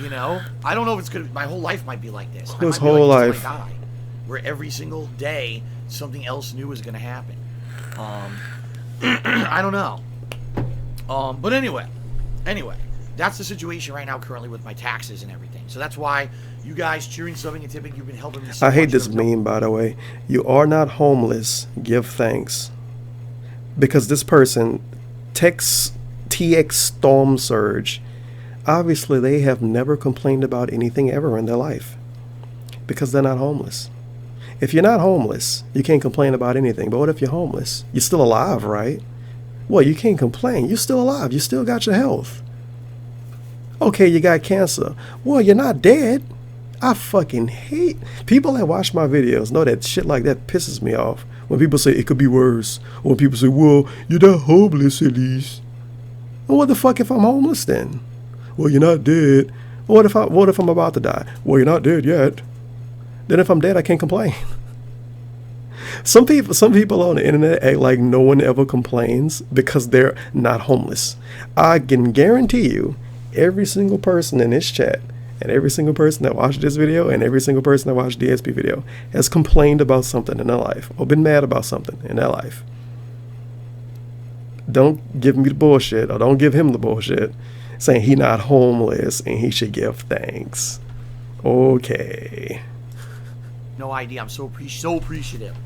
you know, I don't know if it's going to... My whole life might be like this. His whole life. I die, where every single day, something else new is going to happen. I don't know. But anyway, that's the situation right now currently with my taxes and everything. So that's why you guys cheering, subbing, and tipping, you've been helping me so much. I hate this meme, by the way. You are not homeless. Give thanks. Because this person, TX Storm Surge, obviously they have never complained about anything ever in their life. Because they're not homeless. If you're not homeless, you can't complain about anything. But what if you're homeless? You're still alive, right? Well, you can't complain. You're still alive. You still got your health. Okay, you got cancer. Well, you're not dead. I fucking hate people that watch my videos know that shit like that pisses me off. When people say it could be worse. Or when people say, well, you're not homeless at least. Well, what the fuck if I'm homeless then? Well, you're not dead. What if I'm about to die? Well, you're not dead yet. Then if I'm dead, I can't complain. Some people on the internet act like no one ever complains because they're not homeless. I can guarantee you, every single person in this chat and every single person that watched this video and every single person that watched DSP video has complained about something in their life or been mad about something in their life. Don't give me the bullshit, or don't give him the bullshit saying he not homeless and he should give thanks. Okay. No idea. I'm so appreciative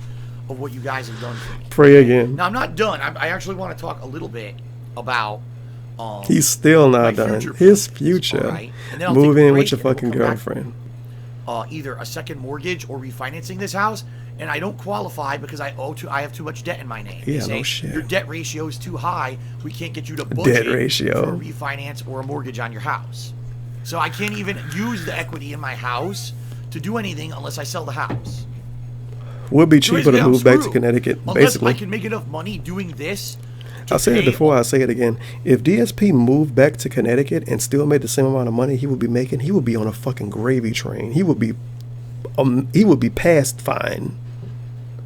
of what you guys have done for me. Pray again. Now, I'm not done. I actually want to talk a little bit about he's still not done. His future. Right? Move in with your fucking girlfriend. Either a second mortgage or refinancing this house, and I don't qualify because I have too much debt in my name. Yeah, no shit. Your debt ratio is too high. We can't get you to budget debt ratio for a refinance or a mortgage on your house. So I can't even use the equity in my house to do anything unless I sell the house. Would be cheaper to move back to Connecticut, basically. Unless I can make enough money doing this. I said it before, I say it again. If DSP moved back to Connecticut and still made the same amount of money he would be making, he would be on a fucking gravy train. He would be past fine.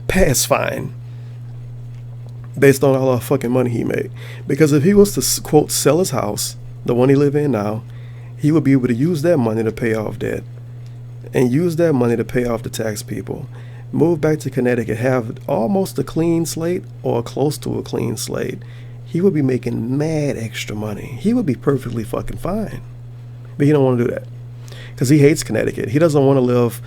Past fine. Based on all the fucking money he made. Because if he was to, quote, sell his house, the one he live in now, he would be able to use that money to pay off debt. And use that money to pay off the tax people. Move back to Connecticut, have almost a clean slate or close to a clean slate. He would be making mad extra money. He would be perfectly fucking fine. But he don't want to do that. Because he hates Connecticut. He doesn't want to live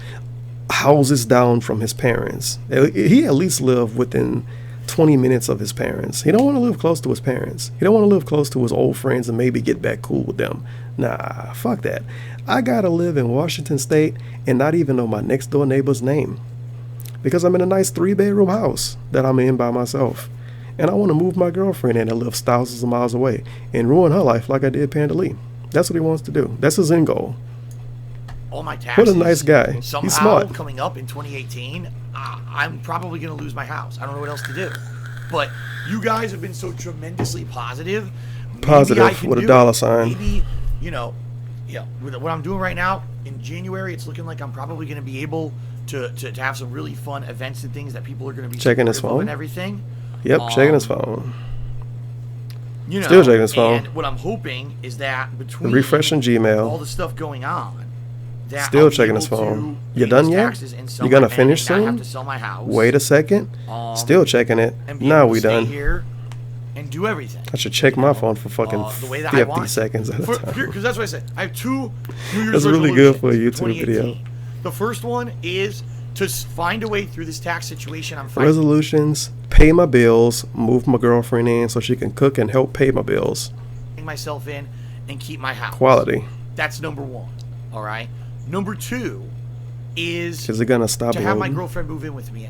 houses down from his parents. He at least live within 20 minutes of his parents. He don't want to live close to his parents. He don't want to live close to his old friends and maybe get back cool with them. Nah, fuck that. I gotta live in Washington State and not even know my next door neighbor's name. Because I'm in a nice 3-bedroom house that I'm in by myself. And I want to move my girlfriend in that lives thousands of miles away and ruin her life like I did Panda Lee. That's what he wants to do. That's his end goal. All my taxes. What a nice guy. Somehow, he's smart. Coming up in 2018, I'm probably going to lose my house. I don't know what else to do. But you guys have been so tremendously positive. Positive with a dollar sign. Maybe, with what I'm doing right now, in January, it's looking like I'm probably going to be able to have some really fun events and things that people are going to be checking his phone and everything. Yep, checking his phone. Still checking his phone. And what I'm hoping is that between refreshing Gmail, all the stuff going on, that still checking his phone. You done yet? You gonna finish soon? Have to sell my house. Wait a second. Still checking it. Now we done. Here and do everything. I should check my phone for fucking 50 seconds at a time. Because that's what I said. I have 2 New Year's That's really good for a resolutions, YouTube video. The first one is to find a way through this tax situation I'm fighting. Resolutions: pay my bills, move my girlfriend in so she can cook and help pay my bills. Myself in and keep my house. Quality. That's number 1. All right. Number 2 is it gonna stop to have my girlfriend move in with me.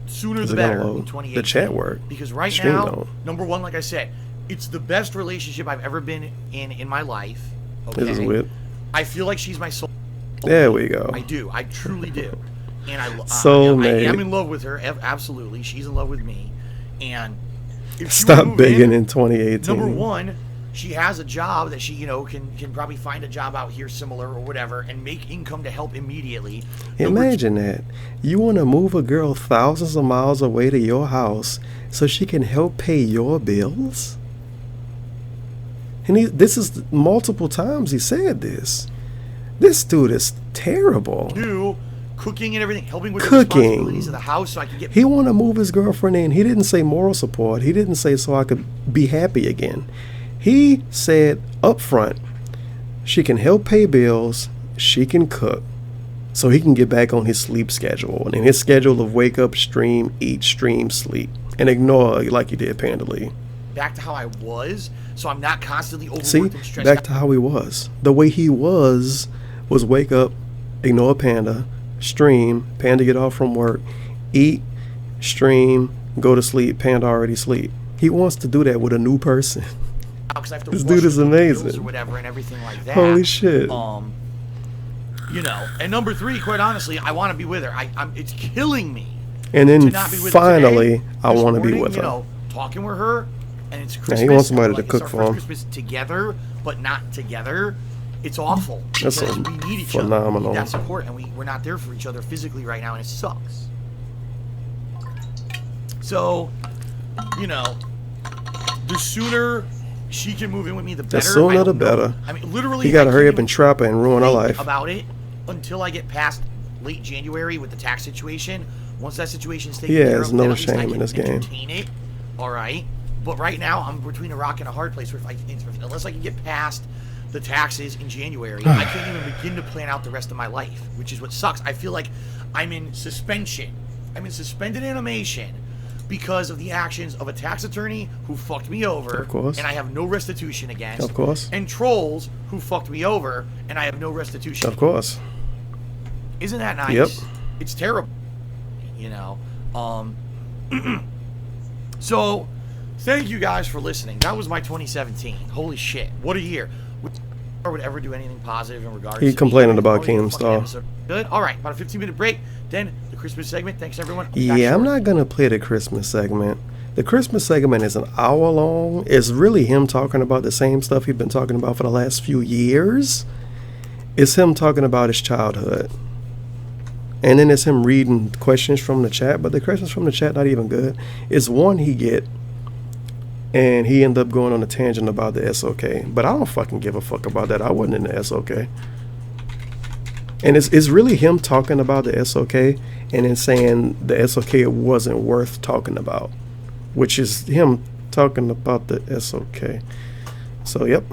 Sooner the better. In 2018. The chat work. Because right now, number 1, like I said, it's the best relationship I've ever been in my life. Okay? This is weird. I feel like she's my soul. There we go. I do. I truly do. And I am in love with her. Absolutely. She's in love with me. And if she stop begging in 2018. Number 1, she has a job that she, can probably find a job out here similar or whatever and make income to help immediately. Imagine that. You want to move a girl thousands of miles away to your house so she can help pay your bills? And this is multiple times he said this. This dude is terrible. Cooking and everything, helping with the responsibilities of the house so I can get... He want to move his girlfriend in. He didn't say moral support. He didn't say so I could be happy again. He said up front, she can help pay bills, she can cook, so he can get back on his sleep schedule. And in his schedule of wake up, stream, eat, stream, sleep, and ignore like he did Panda Lee. Back to how I was, so I'm not constantly overworked and stressed out. Back to how he was. The way he was wake up, ignore Panda, stream, Panda get off from work, eat, stream, go to sleep, Panda already sleep. He wants to do that with a new person. This dude is amazing. Or whatever and everything like that. Holy shit. And number 3, quite honestly, I want to be with her. It's killing me. And then finally, I want to be with her. Talking with her, and it's Christmas. He wants somebody to cook for him. Christmas together, but not together. It's awful. That's we need each phenomenal. other. We need that support, and we're not there for each other physically right now, and it sucks. So, the sooner she can move in with me, the better. The sooner the better. I mean, literally, you gotta hurry up and trap her and ruin her life. About it until I get past late January with the tax situation. Once that situation is taken care of, there's no shame in this game. Entertain it, all right. But right now, I'm between a rock and a hard place. Where unless I can get past the taxes in January, I can't even begin to plan out the rest of my life, which is what sucks. I feel like I'm in suspension. I'm in suspended animation because of the actions of a tax attorney who fucked me over, of course, and I have no restitution against, of course, and trolls who fucked me over, and I have no restitution, of course. Isn't that nice? Yep. It's terrible, you know. So, thank you guys for listening. That was my 2017. Holy shit, what a year! Would ever do anything positive in regards? He complaining about Keemstar. Good. All right, about a 15-minute break. Then the Christmas segment. Thanks everyone. Yeah, I'm not gonna play the Christmas segment. The Christmas segment is an hour long. It's really him talking about the same stuff he's been talking about for the last few years. It's him talking about his childhood. And then it's him reading questions from the chat, but the questions from the chat not even good. It's one he get, and he ended up going on a tangent about the SOK. But I don't fucking give a fuck about that. I wasn't in the SOK. And it's really him talking about the SOK and then saying the SOK wasn't worth talking about, which is him talking about the SOK. So, yep.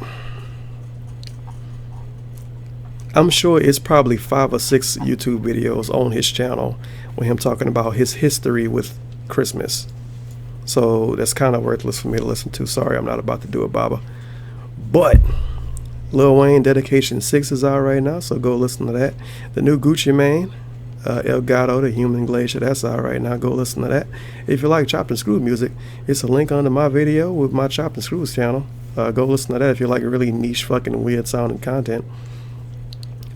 I'm sure it's probably 5 or 6 YouTube videos on his channel with him talking about his history with Christmas. So that's kind of worthless for me to listen to. Sorry, I'm not about to do it, Baba. But Lil Wayne Dedication 6 is out right now, so go listen to that. The new Gucci Mane, El Gato, the Human Glacier, that's out right now. Go listen to that. If you like chopped and screwed music, it's a link under my video with my chopped and screws channel. Go listen to that if you like really niche fucking weird sounding content.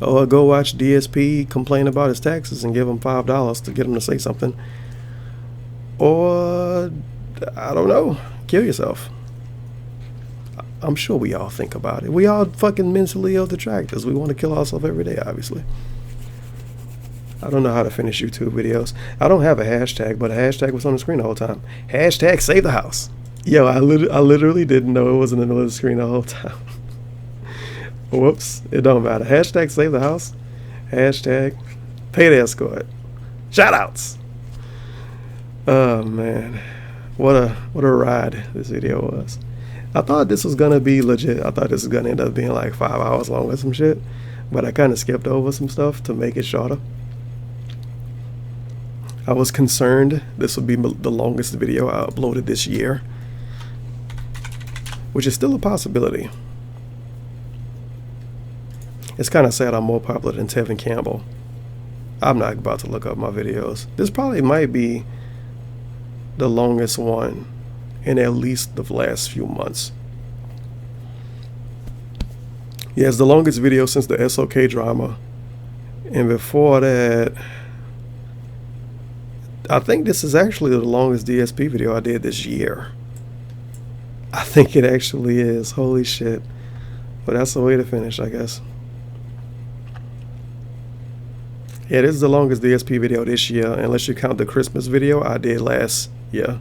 Or go watch DSP complain about his taxes and give him $5 to get him to say something. Or, I don't know, kill yourself. I'm sure we all think about it. We all fucking mentally ill detractors. We want to kill ourselves every day, obviously. I don't know how to finish YouTube videos. I don't have a hashtag, but a hashtag was on the screen the whole time. Hashtag save the house. Yo, I literally didn't know it wasn't in the middle of the screen the whole time. Whoops, it don't matter. Hashtag save the house. Hashtag pay the escort. Shout outs. Oh man, what a ride this video was. I thought this was gonna be legit. I thought this was gonna end up being like 5 hours long or some shit, but I kind of skipped over some stuff to make it shorter. I was concerned this would be the longest video I uploaded this year, which is still a possibility. It's kind of sad I'm more popular than Tevin Campbell. I'm not about to look up my videos. This probably might be the longest one in at least the last few months. Yeah, it's the longest video since the SOK drama. And before that, I think this is actually the longest DSP video I did this year. I think it actually is. Holy shit. But that's the way to finish, I guess. Yeah, this is the longest DSP video this year, unless you count the Christmas video I did last year,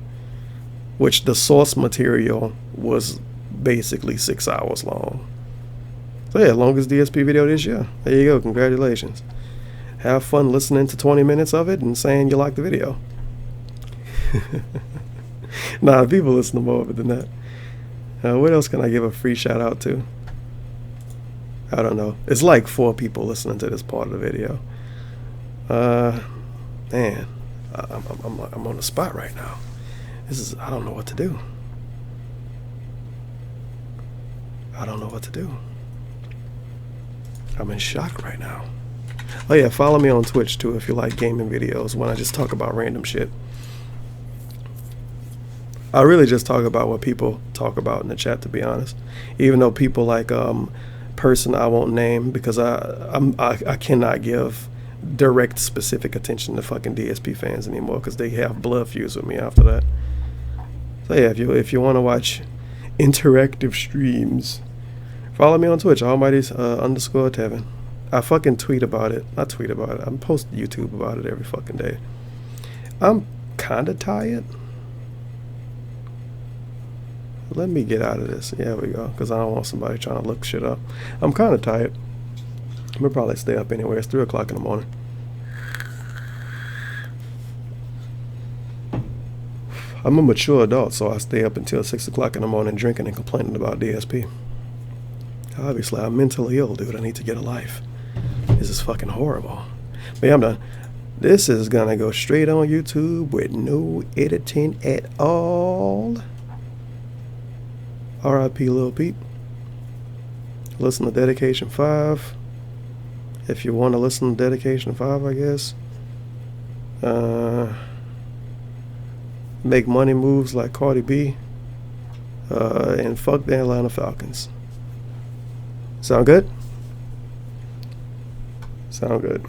which the source material was basically 6 hours long. So yeah, longest DSP video this year. There you go, congratulations. Have fun listening to 20 minutes of it and saying you like the video. Nah, people listen to more of it than that. What else can I give a free shout out to? I don't know. It's like 4 people listening to this part of the video. Man, I'm on the spot right now. I don't know what to do. I don't know what to do. I'm in shock right now. Oh yeah, follow me on Twitch too if you like gaming videos when I just talk about random shit. I really just talk about what people talk about in the chat, to be honest. Even though people like person I won't name, because I cannot give direct specific attention to fucking DSP fans anymore because they have blood feuds with me after that. So yeah, if you want to watch interactive streams, follow me on Twitch, Almighty's__ Tevin. I fucking tweet about it. I tweet about it. I'm posting YouTube about it every fucking day. I'm kinda tired. Let me get out of this. There we go. Because I don't want somebody trying to look shit up. I'm kind of tired. I'm going to probably stay up anyway. It's 3 o'clock in the morning. I'm a mature adult, so I stay up until 6 o'clock in the morning drinking and complaining about DSP. Obviously, I'm mentally ill, dude. I need to get a life. This is fucking horrible. But yeah, I'm done. This is going to go straight on YouTube with no editing at all. R.I.P. Lil Peep. Listen to Dedication 5. If you want to listen to Dedication 5, I guess. Make money moves like Cardi B. And fuck the Atlanta Falcons. Sound good? Sound good.